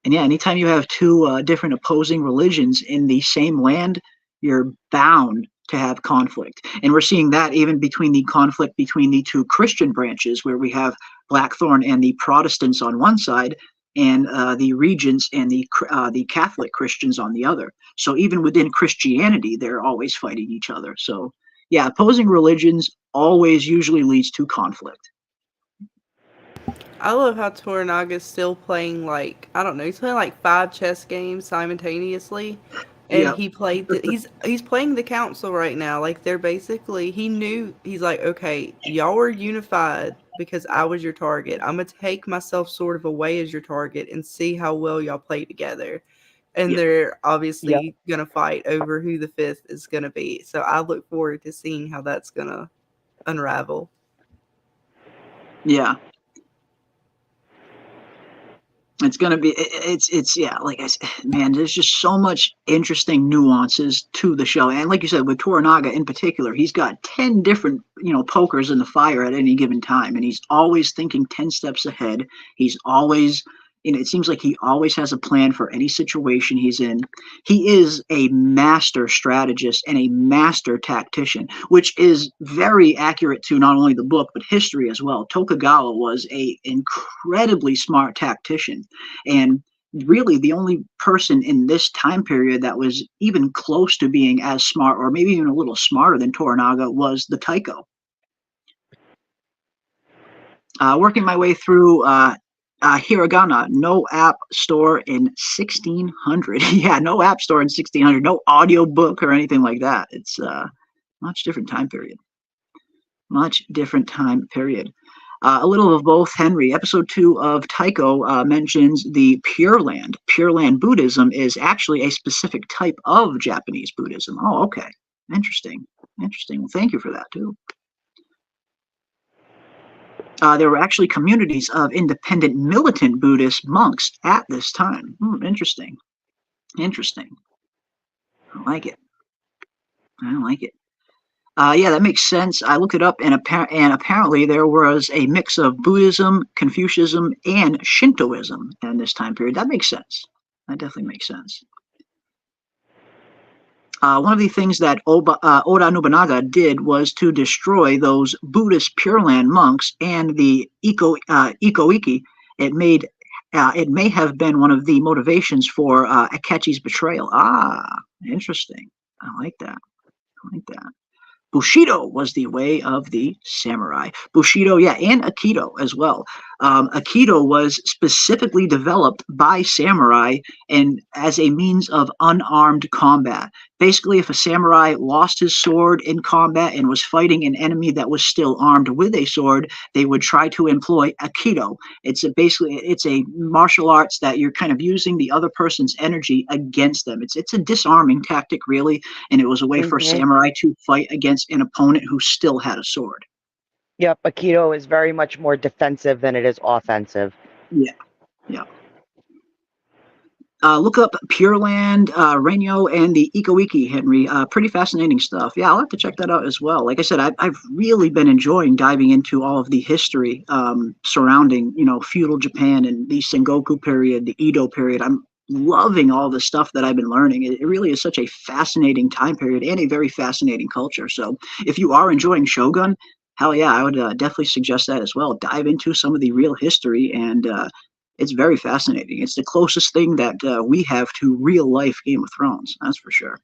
And yeah, anytime you have two different opposing religions in the same land, you're bound to have conflict. And we're seeing that even between the conflict between the two Christian branches, where we have Blackthorn and the Protestants on one side, and the Regents and the Catholic Christians on the other. So even within Christianity, they're always fighting each other. So yeah, opposing religions always usually leads to conflict. I love how Toranaga's still playing, like, I don't know, he's playing like 5 chess games simultaneously. And Yeah, he played he's playing the council right now. Like, they're basically, he's like, okay, y'all were unified because I was your target. I'm gonna take myself sort of away as your target and see how well y'all play together. And yeah, they're obviously gonna fight over who the 5th is gonna be. So I look forward to seeing how that's gonna unravel. yeah. It's gonna be it's yeah, like I said, man, there's just so much interesting nuances to the show. And like you said, with Toranaga in particular, he's got 10 different, you know, pokers in the fire at any given time, and he's always thinking 10 steps ahead. He's always, you know, it seems like he always has a plan for any situation he's in. He is a master strategist and a master tactician, which is very accurate to not only the book but history as well. Tokugawa was a incredibly smart tactician, and really the only person in this time period that was even close to being as smart, or maybe even a little smarter than Toranaga, was the Taiko. Working my way through hiragana, no app store in 1600. Yeah, no app store in 1600. No audio book or anything like that. It's much different time period. Much different time period. A little of both, Henry. Episode 2 of Taiko mentions the Pure Land. Pure Land Buddhism is actually a specific type of Japanese Buddhism. Oh, okay. Interesting. Interesting. Well, thank you for that, too. There were actually communities of independent militant Buddhist monks at this time. Interesting. Interesting. I like it. I like it. Yeah, that makes sense. I looked it up, and apparently there was a mix of Buddhism, Confucianism, and Shintoism in this time period. That makes sense. That definitely makes sense. One of the things that Oda Nobunaga did was to destroy those Buddhist Pure Land monks and the Ikoiki. It may have been one of the motivations for Akechi's betrayal. Interesting. I like that. I like that. Bushido was the way of the samurai. Bushido, yeah, and Aikido as well. Aikido was specifically developed by samurai and as a means of unarmed combat. Basically, if a samurai lost his sword in combat and was fighting an enemy that was still armed with a sword, they would try to employ Aikido. It's a martial arts that you're kind of using the other person's energy against them. It's a disarming tactic, really, and it was a way for samurai to fight against an opponent who still had a sword. Yep, Aikido is very much more defensive than it is offensive. Yeah, yeah. Look up Pure Land, Renyo, and the Ikoiki, Henry. Pretty fascinating stuff. Yeah, I'll have to check that out as well. Like I said, I've really been enjoying diving into all of the history surrounding, you know, feudal Japan and the Sengoku period, the Edo period. I'm loving all the stuff that I've been learning. It really is such a fascinating time period and a very fascinating culture. So if you are enjoying Shogun, hell yeah, I would definitely suggest that as well. Dive into some of the real history, and it's very fascinating. It's the closest thing that we have to real life Game of Thrones, that's for sure.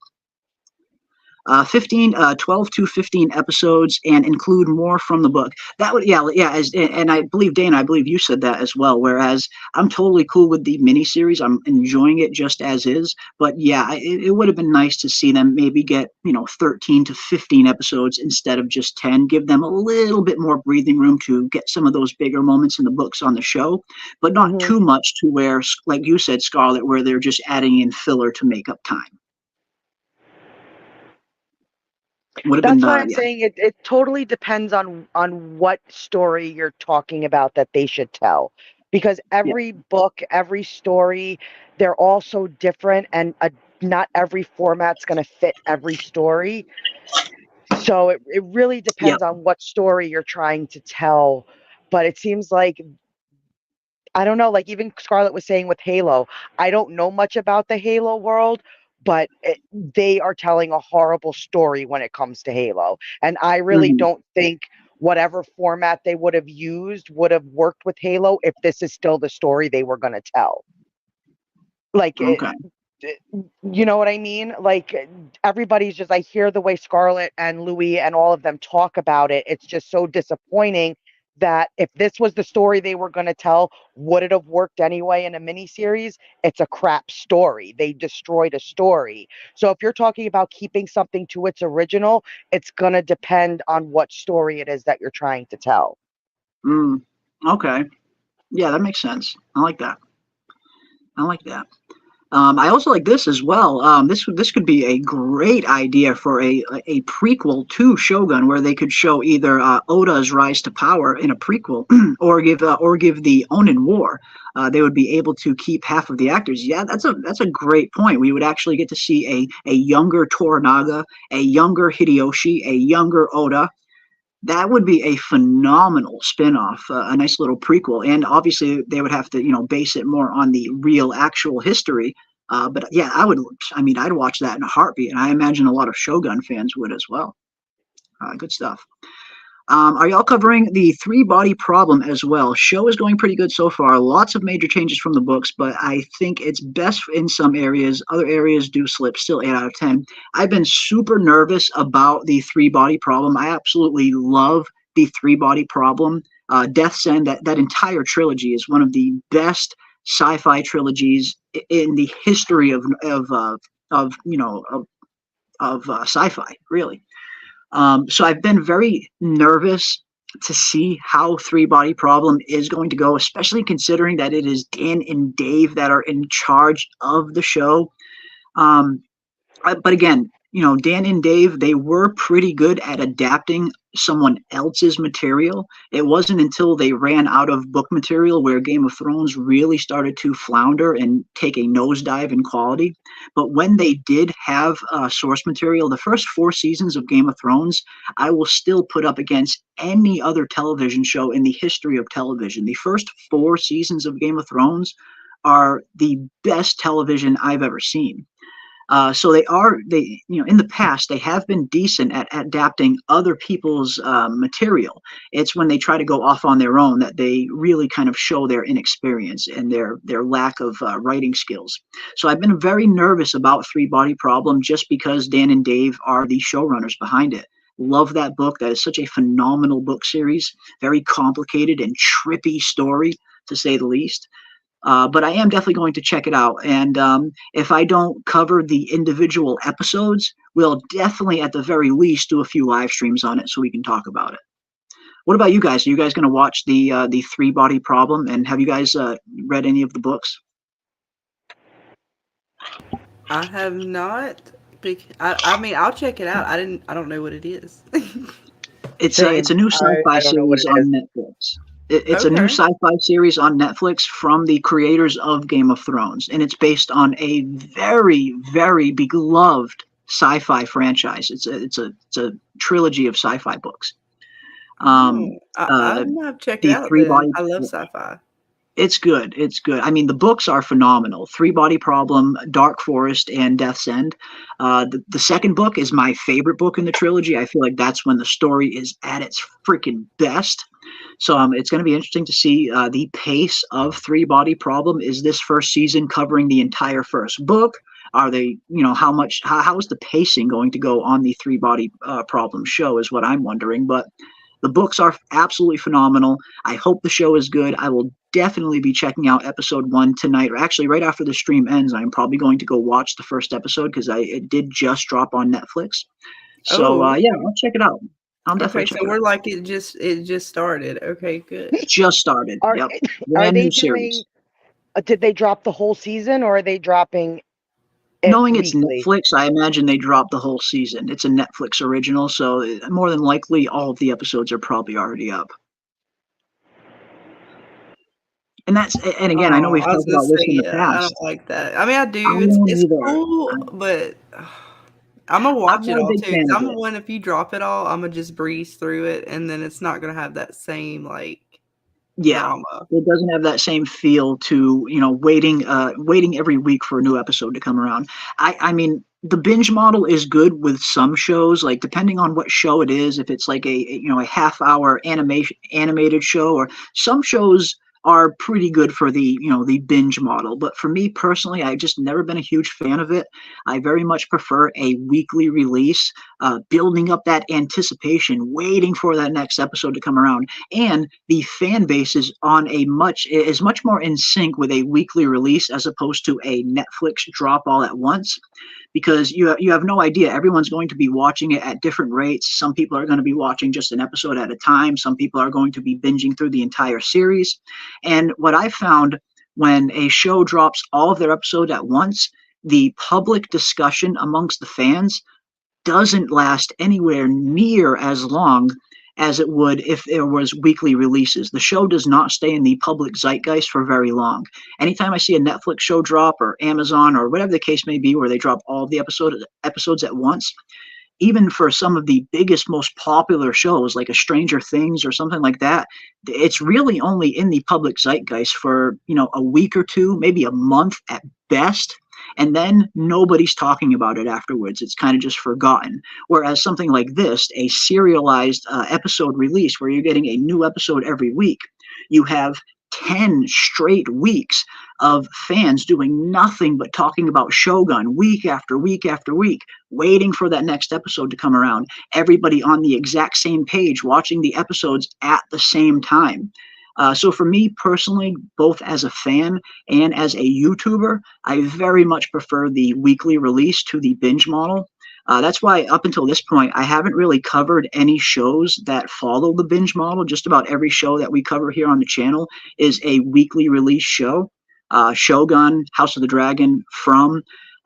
12 to 15 episodes and include more from the book. That would, and I believe, Dana, I believe you said that as well, whereas I'm totally cool with the miniseries. I'm enjoying it just as is, but yeah, it would have been nice to see them maybe get, 13 to 15 episodes instead of just 10, give them a little bit more breathing room to get some of those bigger moments in the books on the show, but not too much to where, like you said, Scarlett, where they're just adding in filler to make up time. Would have That's been why I'm yeah. saying it totally depends on what story you're talking about that they should tell. Because every book, every story, they're all so different, and not every format's going to fit every story. So it really depends on what story you're trying to tell. But it seems like, I don't know, like even Scarlett was saying with Halo, I don't know much about the Halo world, but they are telling a horrible story when it comes to Halo. And I really don't think whatever format they would have used would have worked with Halo if this is still the story they were going to tell. Like, you know what I mean? Like, everybody's just, I hear the way Scarlett and Louis and all of them talk about it. It's just so disappointing that if this was the story they were going to tell, would it have worked anyway in a miniseries? It's a crap story. They destroyed a story. So if you're talking about keeping something to its original, it's going to depend on what story it is that you're trying to tell. Okay. Yeah, that makes sense. I like that. I also like this as well. This could be a great idea for a prequel to Shogun, where they could show either Oda's rise to power in a prequel, or give the Onin War. They would be able to keep half of the actors. Yeah, that's a great point. We would actually get to see a younger Toranaga, a younger Hideyoshi, a younger Oda. That would be a phenomenal spin-off, a nice little prequel. And obviously they would have to, base it more on the real actual history. But yeah, I'd watch that in a heartbeat. And I imagine a lot of Shogun fans would as well. Good stuff. Are y'all covering the three-body problem as well? Show is going pretty good so far. Lots of major changes from the books, but I think it's best in some areas. Other areas do slip. Still 8 out of 10. I've been super nervous about the three-body problem. I absolutely love the three-body problem. Death's End, that entire trilogy is one of the best sci-fi trilogies in the history of sci-fi, really. So I've been very nervous to see how Three-Body Problem is going to go, especially considering that it is Dan and Dave that are in charge of the show. But again, Dan and Dave, they were pretty good at adapting someone else's material. It wasn't until they ran out of book material where Game of Thrones really started to flounder and take a nosedive in quality. But when they did have source material, the first 4 seasons of Game of Thrones, I will still put up against any other television show in the history of television. The first 4 seasons of Game of Thrones are the best television I've ever seen. So in the past, they have been decent at adapting other people's material. It's when they try to go off on their own that they really kind of show their inexperience and their lack of writing skills. So I've been very nervous about Three-Body Problem just because Dan and Dave are the showrunners behind it. Love that book. That is such a phenomenal book series. Very complicated and trippy story, to say the least. But I am definitely going to check it out. And if I don't cover the individual episodes, we'll definitely, at the very least, do a few live streams on it so we can talk about it. What about you guys? Are you guys going to watch the Three-Body Problem? And have you guys read any of the books? I have not. I mean, I'll check it out. I don't know what it is. It's a new sci-fi series on Netflix. It's a new sci-fi series on Netflix from the creators of Game of Thrones, and it's based on a very, very beloved sci-fi franchise. It's a trilogy of sci-fi books. I'm gonna have to check it out. I love sci-fi. It's good. It's good. I mean, the books are phenomenal. Three-Body Problem, Dark Forest, and Death's End. The second book is my favorite book in the trilogy. I feel like that's when the story is at its freaking best. So it's going to be interesting to see the pace of Three-Body Problem. Is this first season covering the entire first book? Are they, how is the pacing going to go on the Three-Body Problem show is what I'm wondering. But the books are absolutely phenomenal. I hope the show is good. I will definitely be checking out episode 1 tonight, or actually right after the stream ends. I'm probably going to go watch the first episode because it did just drop on Netflix. So yeah, I'll check it out. I'm definitely so we're like it just started. Okay, good. It just started. Yep. Are they doing? Did they drop the whole season, or are they dropping knowing it's weekly. Netflix, I imagine they dropped the whole season. It's a Netflix original, so more than likely all of the episodes are probably already up. And again, I know Oh, we've I was talked gonna about this say, in the yeah, I don't past. like that. I mean, I do. I It's don't it's either. cool, but I'm gonna I'm watch it not a all big too. fan Because of I'm it. one. If you drop it all, I'm gonna just breeze through it, and then it's not gonna have that same like Yeah, drama. it doesn't have that same feel to, waiting every week for a new episode to come around. I mean, the binge model is good with some shows, like depending on what show it is, if it's like a half hour animated show, or some shows are pretty good for the binge model. But for me personally, I've just never been a huge fan of it. I very much prefer a weekly release, building up that anticipation, waiting for that next episode to come around. And the fan base is much more in sync with a weekly release as opposed to a Netflix drop all at once, because you have no idea. Everyone's going to be watching it at different rates. Some people are going to be watching just an episode at a time. Some people are going to be binging through the entire series. And what I found, when a show drops all of their episodes at once, the public discussion amongst the fans doesn't last anywhere near as long as it would if there was weekly releases. The show does not stay in the public zeitgeist for very long. Anytime I see a Netflix show drop, or Amazon, or whatever the case may be, where they drop all the episodes at once, even for some of the biggest, most popular shows like a Stranger Things or something like that, it's really only in the public zeitgeist for a week or two, maybe a month at best, and then nobody's talking about it afterwards. It's kind of just forgotten. Whereas something like this, a serialized episode release where you're getting a new episode every week, you have 10 straight weeks of fans doing nothing but talking about Shogun week after week after week, waiting for that next episode to come around. Everybody on the exact same page, watching the episodes at the same time. So for me personally, both as a fan and as a YouTuber, I very much prefer the weekly release to the binge model. That's why up until this point, I haven't really covered any shows that follow the binge model. Just about every show that we cover here on the channel is a weekly release show. Shogun, House of the Dragon,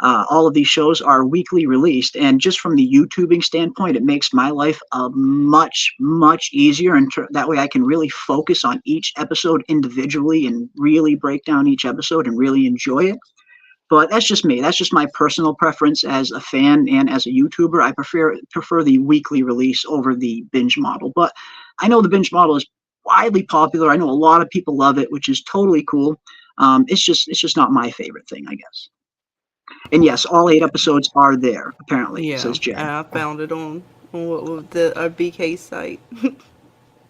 all of these shows are weekly released. And just from the YouTubing standpoint, it makes my life much, much easier. And that way I can really focus on each episode individually and really break down each episode and really enjoy it. But that's just me. That's just my personal preference as a fan and as a YouTuber. I prefer the weekly release over the binge model. But I know the binge model is widely popular. I know a lot of people love it, which is totally cool. It's just not my favorite thing, I guess. And yes, all 8 episodes are there, apparently, Yeah, says Jay. I found it on the BK site.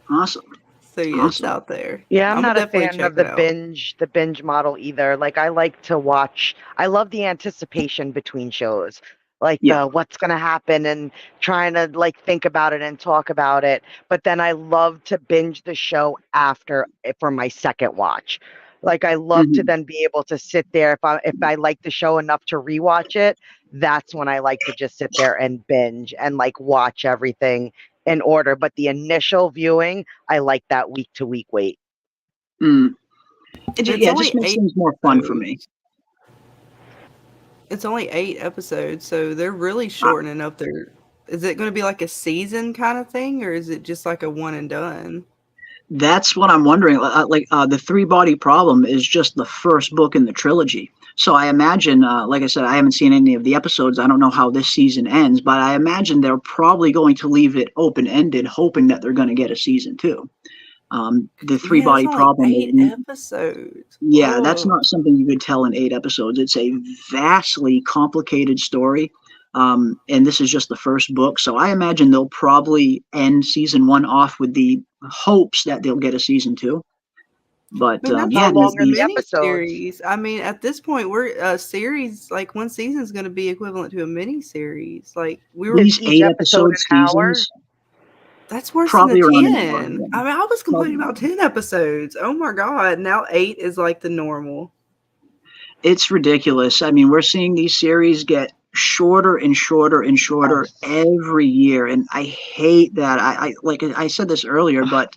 Awesome. So yeah, it's out there. Yeah, I'm not a definitely fan check of the it out. binge model either. Like, I like to watch. I love the anticipation between shows, like Yeah. what's gonna happen and trying to like think about it and talk about it. But then I love to binge the show after for my second watch. Like, I love to then be able to sit there if I like the show enough to rewatch it. That's when I like to just sit there and binge and like watch everything in order. But the initial viewing, I like that week to week wait. It It's just only makes 8 things more fun for me. It's only 8 episodes, so they're really shortening up their. Is it going to be like a season kind of thing, or is it just like a one and done? That's what I'm wondering. The Three-Body Problem is just the first book in the trilogy. So I imagine, like I said, I haven't seen any of the episodes. I don't know how this season ends, but I imagine they're probably going to leave it open-ended, hoping that they're going to get a season 2. The Three-Body Problem. 8 episodes. Yeah, that's Oh. not something you could tell in 8 episodes. It's a vastly complicated story. And this is just the first book. So I imagine they'll probably end season 1 off with the hopes that they'll get a season 2. But I mean, How that's long are a the episodes? mini-series. I mean, at this point, we're a series, like one season is going to be equivalent to a mini-series. Like we were. these each 8 episode episode an hour? seasons, That's worse probably than around a an 10. hour. I mean, I was complaining about 10 episodes. Oh my God. Now 8 is like the normal. It's ridiculous. I mean, we're seeing these series get shorter and shorter and shorter every year, and I hate that. I like I said this earlier, but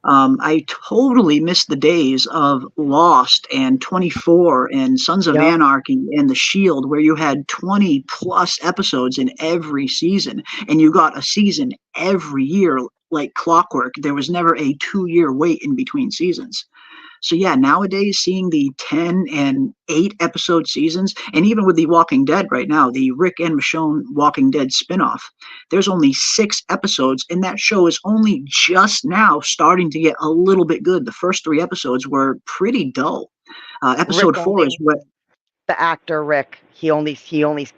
I totally miss the days of Lost and 24 and Sons of Yep. Anarchy and The Shield, where you had 20 plus episodes in every season, and you got a season every year like clockwork. There was never a 2-year wait in between seasons. So yeah, nowadays seeing the 10 and 8 episode seasons, and even with The Walking Dead right now, the Rick and Michonne Walking Dead spinoff, there's only 6 episodes, and that show is only just now starting to get a little bit good. The first 3 episodes were pretty dull. Episode Rick 4 only is what. the actor Rick, he only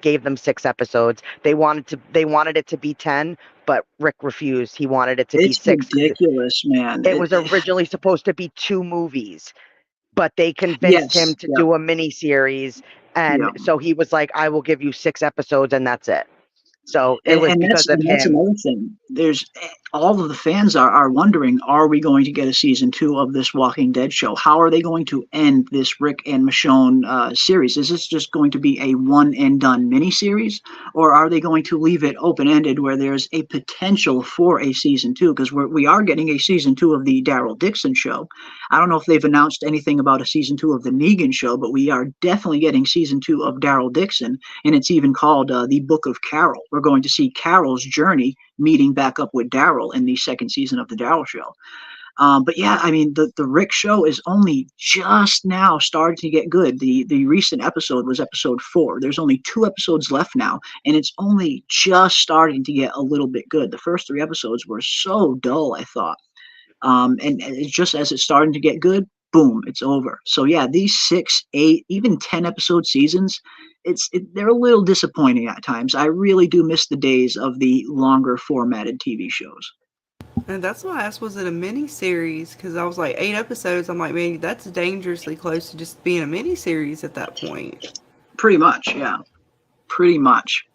gave them 6 episodes. They wanted it to be 10, but Rick refused. He wanted it to be It's 6 'cause ridiculous, man. it was originally supposed to be 2 movies, but they convinced him Yes, to yeah, do a mini series, and yeah. so he was like, "I will give you 6 episodes and that's it." So it And, was and because that's of and that's him. another thing. There's all of the fans are wondering, are we going to get a season 2 of this Walking Dead show? How are they going to end this Rick and Michonne series? Is this just going to be a one and done miniseries, or are they going to leave it open ended where there's a potential for a season 2? Because we are getting a season 2 of the Daryl Dixon show. I don't know if they've announced anything about a season 2 of the Negan show, but we are definitely getting season 2 of Daryl Dixon, and it's even called the Book of Carol. We're going to see Carol's journey meeting back up with Daryl in the second season of the Daryl show. But yeah, I mean, the Rick show is only just now starting to get good. The recent episode was episode 4. There's only 2 episodes left now, and it's only just starting to get a little bit good. The first 3 episodes were so dull, I thought. And it's just as it's starting to get good, boom, it's over. So yeah, these 6, 8, even 10 episode seasons, they're a little disappointing at times. I really do miss the days of the longer formatted TV shows. And that's why I asked, was it a mini series? Because I was like, 8 episodes. I'm like, man, that's dangerously close to just being a mini series at that point. Pretty much, yeah. Pretty much.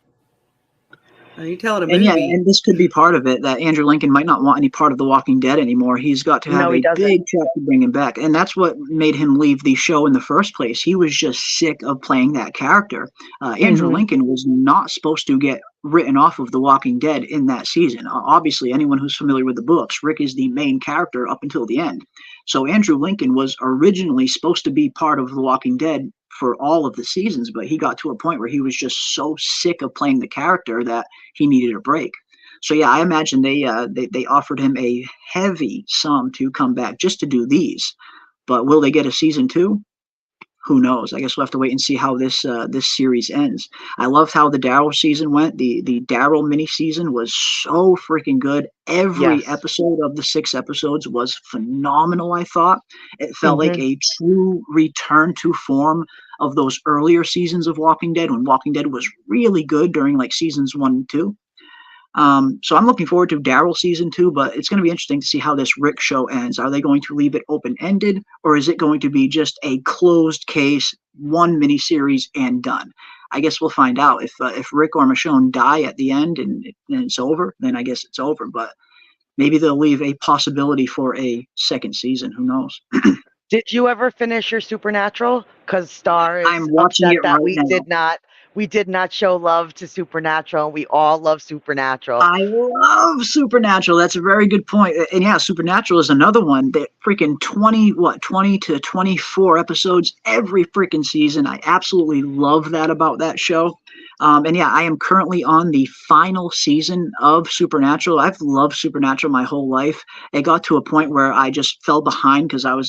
You tell it a And yeah, movie. and this could be part of it, that Andrew Lincoln might not want any part of The Walking Dead anymore. He's got to have No, he a doesn't. big check to bring him back. And that's what made him leave the show in the first place. He was just sick of playing that character. Andrew Mhm. Lincoln was not supposed to get written off of The Walking Dead in that season. Obviously, anyone who's familiar with the books, Rick is the main character up until the end. So Andrew Lincoln was originally supposed to be part of The Walking Dead for all of the seasons, but he got to a point where he was just so sick of playing the character that he needed a break. So yeah, I imagine they offered him a heavy sum to come back just to do these. But will they get a season 2? Who knows? I guess we'll have to wait and see how this series ends. I loved how the Daryl season went. The Daryl mini season was so freaking good. Every Yes. episode of the 6 episodes was phenomenal, I thought. It felt like Mhm. a true return to form of those earlier seasons of Walking Dead, when Walking Dead was really good during like seasons 1 and 2. So I'm looking forward to Daryl season 2, but it's going to be interesting to see how this Rick show ends. Are they going to leave it open-ended, or is it going to be just a closed case, one miniseries and done? I guess we'll find out. If Rick or Michonne die at the end and it's over, then I guess it's over. But maybe they'll leave a possibility for a second season. Who knows? Did you ever finish your Supernatural? Because Star is I'm watching upset it that right now. we did not show love to Supernatural. We all love Supernatural. I love Supernatural. That's a very good point. And yeah, Supernatural is another one that freaking 20 to 24 episodes every freaking season. I absolutely love that about that show. And yeah, I am currently on the final season of Supernatural. I've loved Supernatural my whole life. It got to a point where I just fell behind because I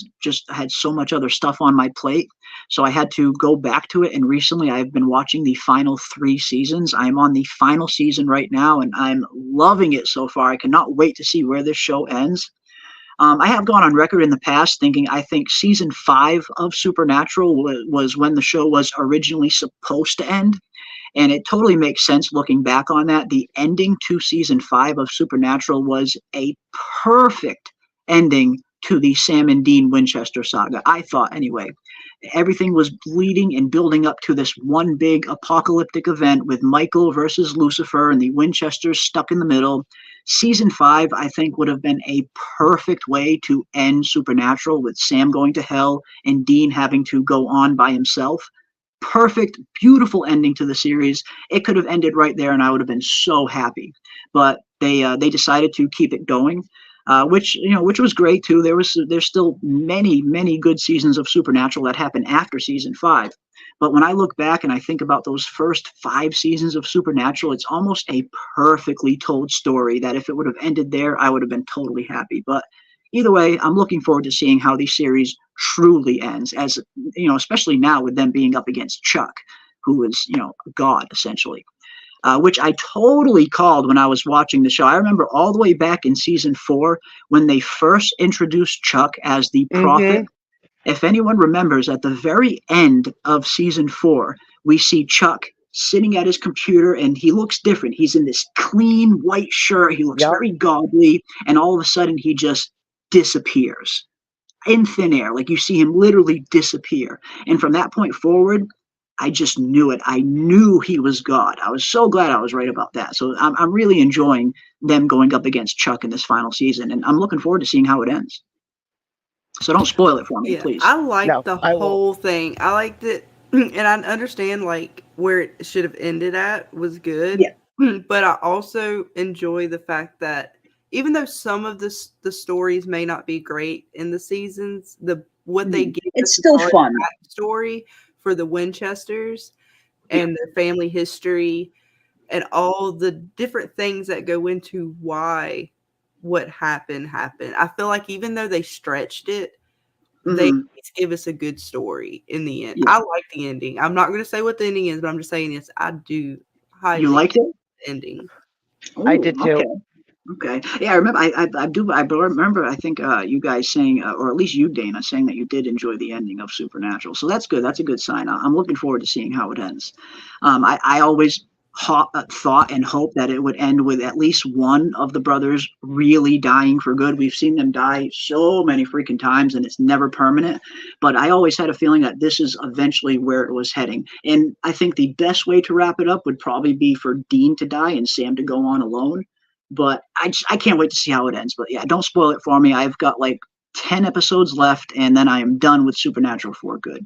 had so much other stuff on my plate. So I had to go back to it. And recently I've been watching the final 3 seasons. I'm on the final season right now, and I'm loving it so far. I cannot wait to see where this show ends. I have gone on record in the past thinking I think season 5 of Supernatural was when the show was originally supposed to end. And it totally makes sense looking back on that. The ending to season 5 of Supernatural was a perfect ending to the Sam and Dean Winchester saga, I thought anyway. Everything was bleeding and building up to this one big apocalyptic event with Michael versus Lucifer and the Winchesters stuck in the middle. Season 5, I think, would have been a perfect way to end Supernatural, with Sam going to hell and Dean having to go on by himself. Perfect, beautiful ending to the series. It could have ended right there, and I would have been so happy. But they decided to keep it going. which was great too. There's still many good seasons of Supernatural that happened after season 5. But when I look back and I think about those first 5 seasons of Supernatural, it's almost a perfectly told story that if it would have ended there, I would have been totally happy. But either way, I'm looking forward to seeing how the series truly ends, as especially now with them being up against Chuck, who is, God essentially. Which I totally called when I was watching the show. I remember all the way back in season 4 when they first introduced Chuck as the prophet. If anyone remembers, at the very end of season 4, we see Chuck sitting at his computer, and he looks different. He's in this clean white shirt. He looks very godly, and all of a sudden he just disappears in thin air. Like, you see him literally disappear. And from that point forward, I just knew it. I knew he was God. I was so glad I was right about that. So I'm really enjoying them going up against Chuck in this final season, and I'm looking forward to seeing how it ends. So don't spoil it for me, please. I liked the whole thing. I liked it, and I understand like where it should have ended at was good. Yeah. But I also enjoy the fact that even though some of the stories may not be great in the seasons, what they give it's still fun. Story for the Winchesters and their family history and all the different things that go into why what happened. I feel like even though they stretched it, they give us a good story in the end. I like the ending. I'm not going to say what the ending is, but I'm just saying this. I do. You liked it? The ending. Ooh, I did too. Okay. Yeah, I remember. I remember. I think you guys saying, or at least you, Dana, saying that you did enjoy the ending of Supernatural. So that's good. That's a good sign. I'm looking forward to seeing how it ends. I always thought and hoped that it would end with at least one of the brothers really dying for good. We've seen them die so many freaking times, and it's never permanent. But I always had a feeling that this is eventually where it was heading. And I think the best way to wrap it up would probably be for Dean to die and Sam to go on alone. But I can't wait to see how it ends. But yeah, don't spoil it for me. I've got like 10 episodes left, and then I am done with Supernatural for good.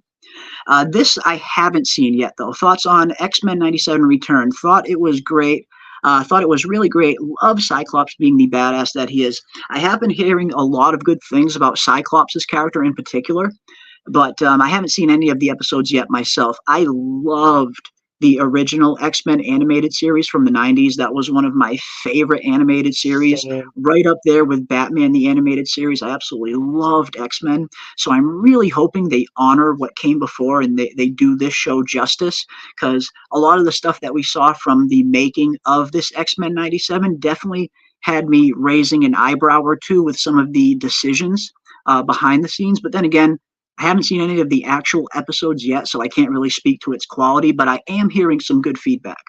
This I haven't seen yet, though. Thoughts on X-Men 97 Return. Thought it was great. Thought it was really great. Love Cyclops being the badass that he is. I have been hearing a lot of good things about Cyclops' character in particular, but I haven't seen any of the episodes yet myself. I loved the original X-Men animated series from the 90s. That was one of my favorite animated series, right up there with Batman, the animated series. I absolutely loved X-Men. So I'm really hoping they honor what came before and they do this show justice, because a lot of the stuff that we saw from the making of this X-Men 97 definitely had me raising an eyebrow or two with some of the decisions behind the scenes. But then again, I haven't seen any of the actual episodes yet, so I can't really speak to its quality, but I am hearing some good feedback.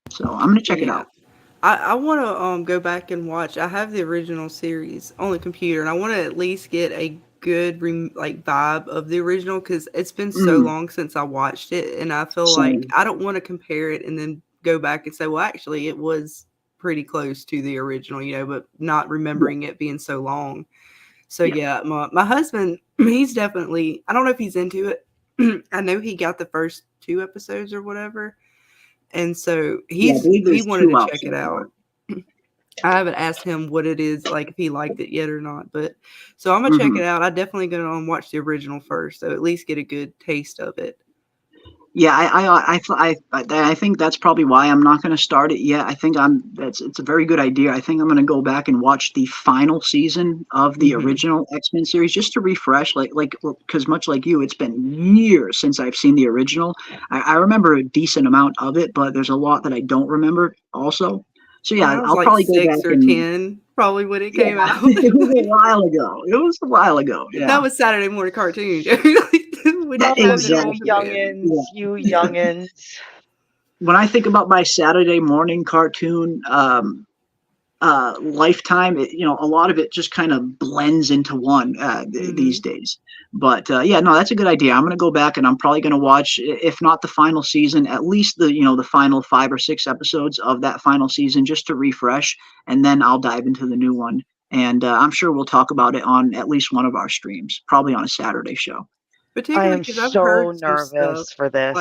So I'm going to check it out. I want to go back and watch. I have the original series on the computer, and I want to at least get a good vibe of the original, because it's been so long since I watched it, and I feel like I don't want to compare it and then go back and say, well, actually, it was pretty close to the original, but not remembering it being so long. So yeah, my husband, he's definitely, I don't know if he's into it. I know he got the first 2 episodes or whatever. And so he wanted to check it out. I haven't asked him what it is, like if he liked it yet or not. But so I'm going to check it out. I'm definitely going to watch the original first, so at least get a good taste of it. Yeah, I think that's probably why I'm not going to start it yet. I think it's a very good idea. I think I'm going to go back and watch the final season of the original X-Men series just to refresh, because much like you, it's been years since I've seen the original. I remember a decent amount of it, but there's a lot that I don't remember also. So yeah, I'll probably go back 6 or 10, probably when it came out. It was a while ago. Yeah. That was Saturday morning cartoon. Exactly. You youngins. When I think about my Saturday morning cartoon lifetime, a lot of it just kind of blends into one these days. But that's a good idea. I'm going to go back and I'm probably going to watch, if not the final season, at least the final 5 or 6 episodes of that final season just to refresh, and then I'll dive into the new one. And I'm sure we'll talk about it on at least one of our streams, probably on a Saturday show. I am so nervous for this.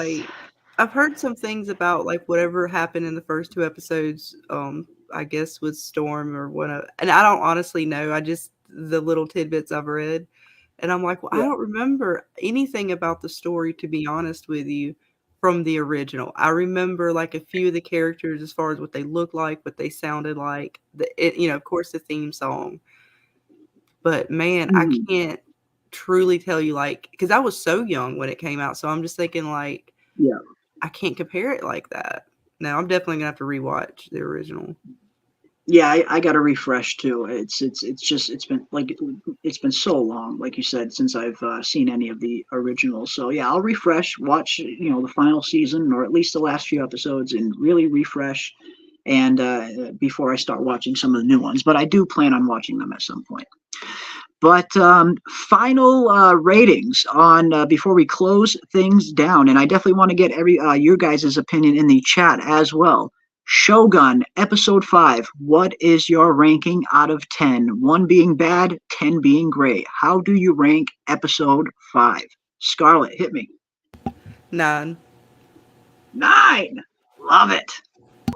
I've heard some things about like whatever happened in the first 2 episodes. I guess with Storm or what, and I don't honestly know. I just the little tidbits I've read, and I'm like, well, I Yeah. don't remember anything about the story to be honest with you from the original. I remember like a few of the characters as far as what they looked like, what they sounded like. Of course, the theme song. But man, I Mhm. can't truly tell you like because I was so young when it came out, so I'm just thinking like Yeah. I can't compare it like that. No, I'm definitely gonna have to rewatch the original. Yeah, I got to refresh too. It's been so long, like you said, since I've seen any of the originals. So yeah, I'll refresh, watch the final season or at least the last few episodes, and really refresh, and before I start watching some of the new ones. But I do plan on watching them at some point. But final ratings on before we close things down, and I definitely want to get every your guys' opinion in the chat as well. Shogun episode 5. What is your ranking out of 10? 1 being bad, 10 being great. How do you rank episode 5? Scarlett, hit me. 9. 9. Love it.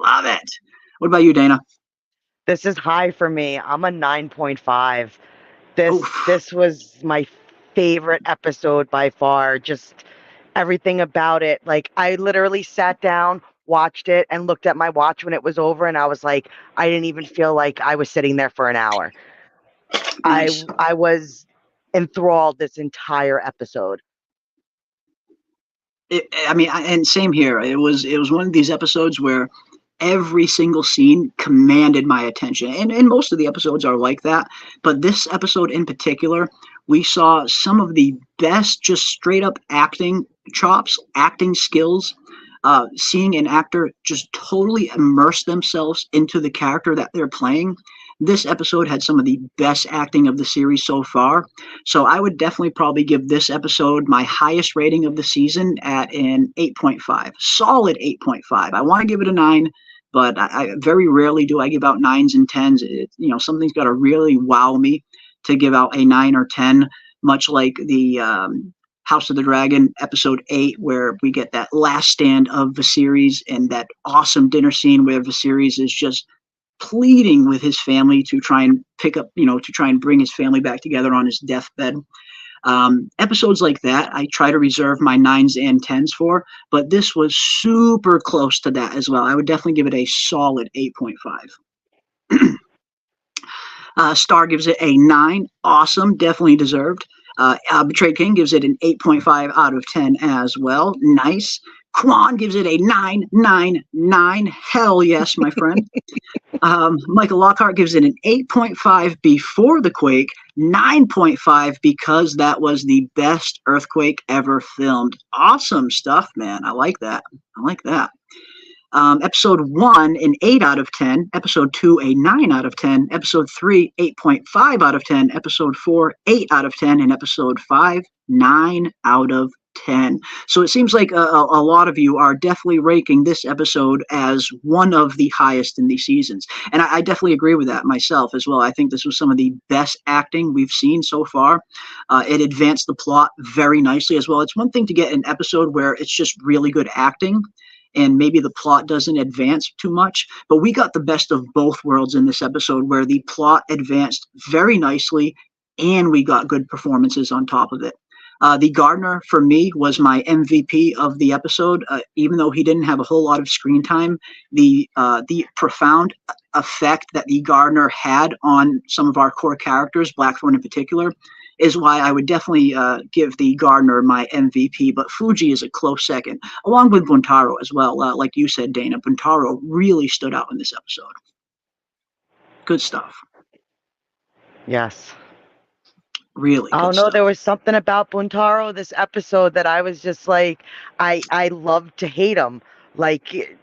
Love it. What about you, Dana? This is high for me. I'm a 9.5. This Oof. this was my favorite episode by far. Just everything about it. Like I literally sat down, watched it, and looked at my watch when it was over, and I was like, I didn't even feel like I was sitting there for an hour. Nice. I was enthralled this entire episode. And same here. It was one of these episodes where every single scene commanded my attention, and most of the episodes are like that. But this episode in particular, we saw some of the best, just straight up acting chops, acting skills. Seeing an actor just totally immerse themselves into the character that they're playing. This episode had some of the best acting of the series so far. So I would definitely probably give this episode my highest rating of the season at an 8.5. Solid 8.5. I want to give it a 9, but I very rarely do I give out 9s and 10s. Something's got to really wow me to give out a 9 or 10, much like the House of the Dragon episode 8, where we get that last stand of Viserys and that awesome dinner scene where Viserys is just pleading with his family to try and to try and bring his family back together on his deathbed. Episodes like that, I try to reserve my 9s and 10s for, but this was super close to that as well. I would definitely give it a solid 8.5. Star gives it a 9. Awesome, definitely deserved. Betrayed King gives it an 8.5 out of 10 as well. Nice. Quan gives it a 9.99. Hell yes, my friend. Michael Lockhart gives it an 8.5 before the quake, 9.5 because that was the best earthquake ever filmed. Awesome stuff, man. I like that. I like that. Episode 1, an 8 out of 10. Episode 2, a 9 out of 10. Episode 3, 8.5 out of 10. Episode 4, 8 out of 10. And episode 5, 9 out of 10. So it seems like a lot of you are definitely ranking this episode as one of the highest in these seasons. And I definitely agree with that myself as well. I think this was some of the best acting we've seen so far. It advanced the plot very nicely as well. It's one thing to get an episode where it's just really good acting and maybe the plot doesn't advance too much, but we got the best of both worlds in this episode where the plot advanced very nicely and we got good performances on top of it. The gardener, for me, was my MVP of the episode. Even though he didn't have a whole lot of screen time, the profound effect that the gardener had on some of our core characters, Blackthorn in particular, is why I would definitely give the gardener my MVP. But Fuji is a close second, along with Buntaro as well. Like you said, Dana, Buntaro really stood out in this episode. Good stuff. Yes. Really I good don't know. There stuff. was something about Buntaro this episode that I was just like, I love to hate him. Like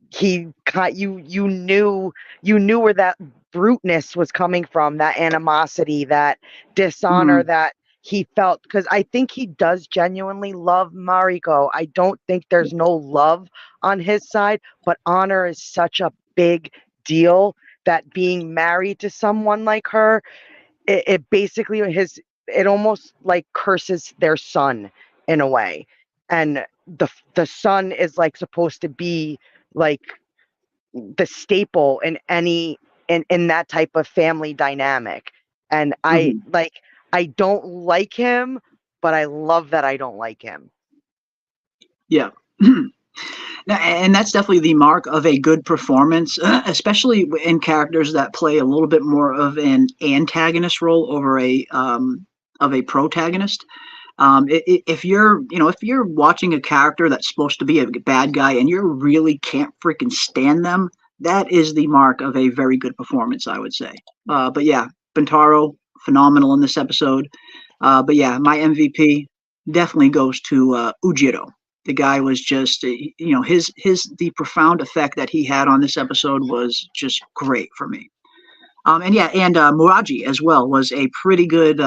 he got you knew where that bruteness was coming from, that animosity, that dishonor Mhm. that he felt, because I think he does genuinely love Mariko. I don't think there's no love on his side, but honor is such a big deal that being married to someone like her, it basically it almost like curses their son in a way. and the son is like supposed to be like the staple in any in that type of family dynamic. And I don't like him, but I love that I don't like him. Yeah. And that's definitely the mark of a good performance, especially in characters that play a little bit more of an antagonist role over a of a protagonist. If you're watching a character that's supposed to be a bad guy and you really can't freaking stand them, that is the mark of a very good performance, I would say. But yeah, Bintaro, phenomenal in this episode. But yeah, my MVP definitely goes to Ujiro. The guy was just, the profound effect that he had on this episode was just great for me. And Muraji as well was a pretty good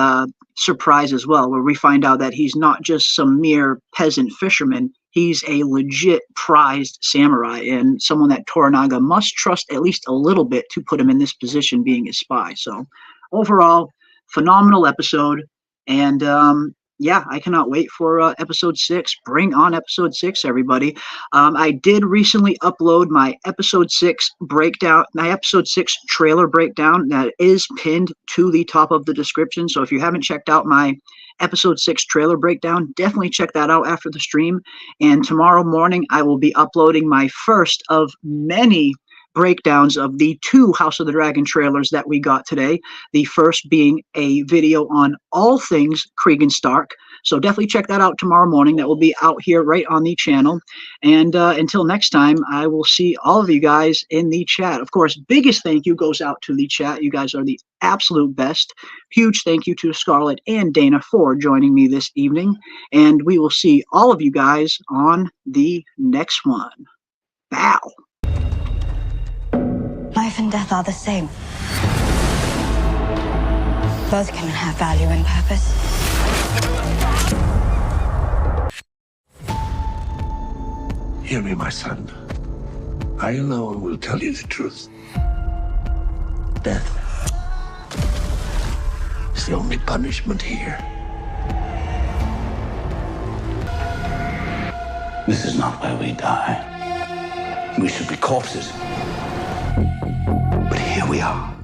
surprise as well, where we find out that he's not just some mere peasant fisherman. He's a legit prized samurai and someone that Toranaga must trust at least a little bit to put him in this position being his spy. So overall, phenomenal episode. And I cannot wait for episode 6. Bring on episode 6, everybody. I did recently upload my episode 6 breakdown, my episode 6 trailer breakdown that is pinned to the top of the description. So if you haven't checked out my episode 6 trailer breakdown, definitely check that out after the stream. And tomorrow morning, I will be uploading my first of many breakdowns of the 2 House of the Dragon trailers that we got today. The first being a video on all things Cregan Stark. So definitely check that out tomorrow morning. That will be out here right on the channel. And until next time, I will see all of you guys in the chat. Of course, biggest thank you goes out to the chat. You guys are the absolute best. Huge thank you to Scarlett and Dana for joining me this evening. And we will see all of you guys on the next one. Bow. Life and death are the same. Both can have value and purpose. Hear me, my son. I alone will tell you the truth. Death is the only punishment here. This is not where we die. We should be corpses. But here we are.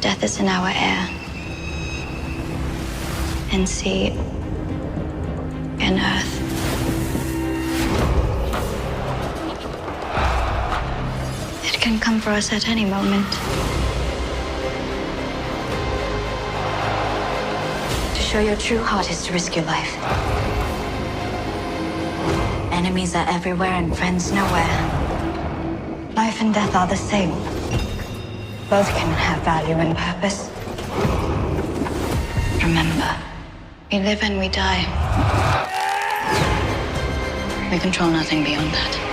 Death is in our air, in sea, in earth. It can come for us at any moment. To show your true heart is to risk your life. Enemies are everywhere and friends nowhere. Life and death are the same. Both can have value and purpose. Remember, we live and we die. We control nothing beyond that.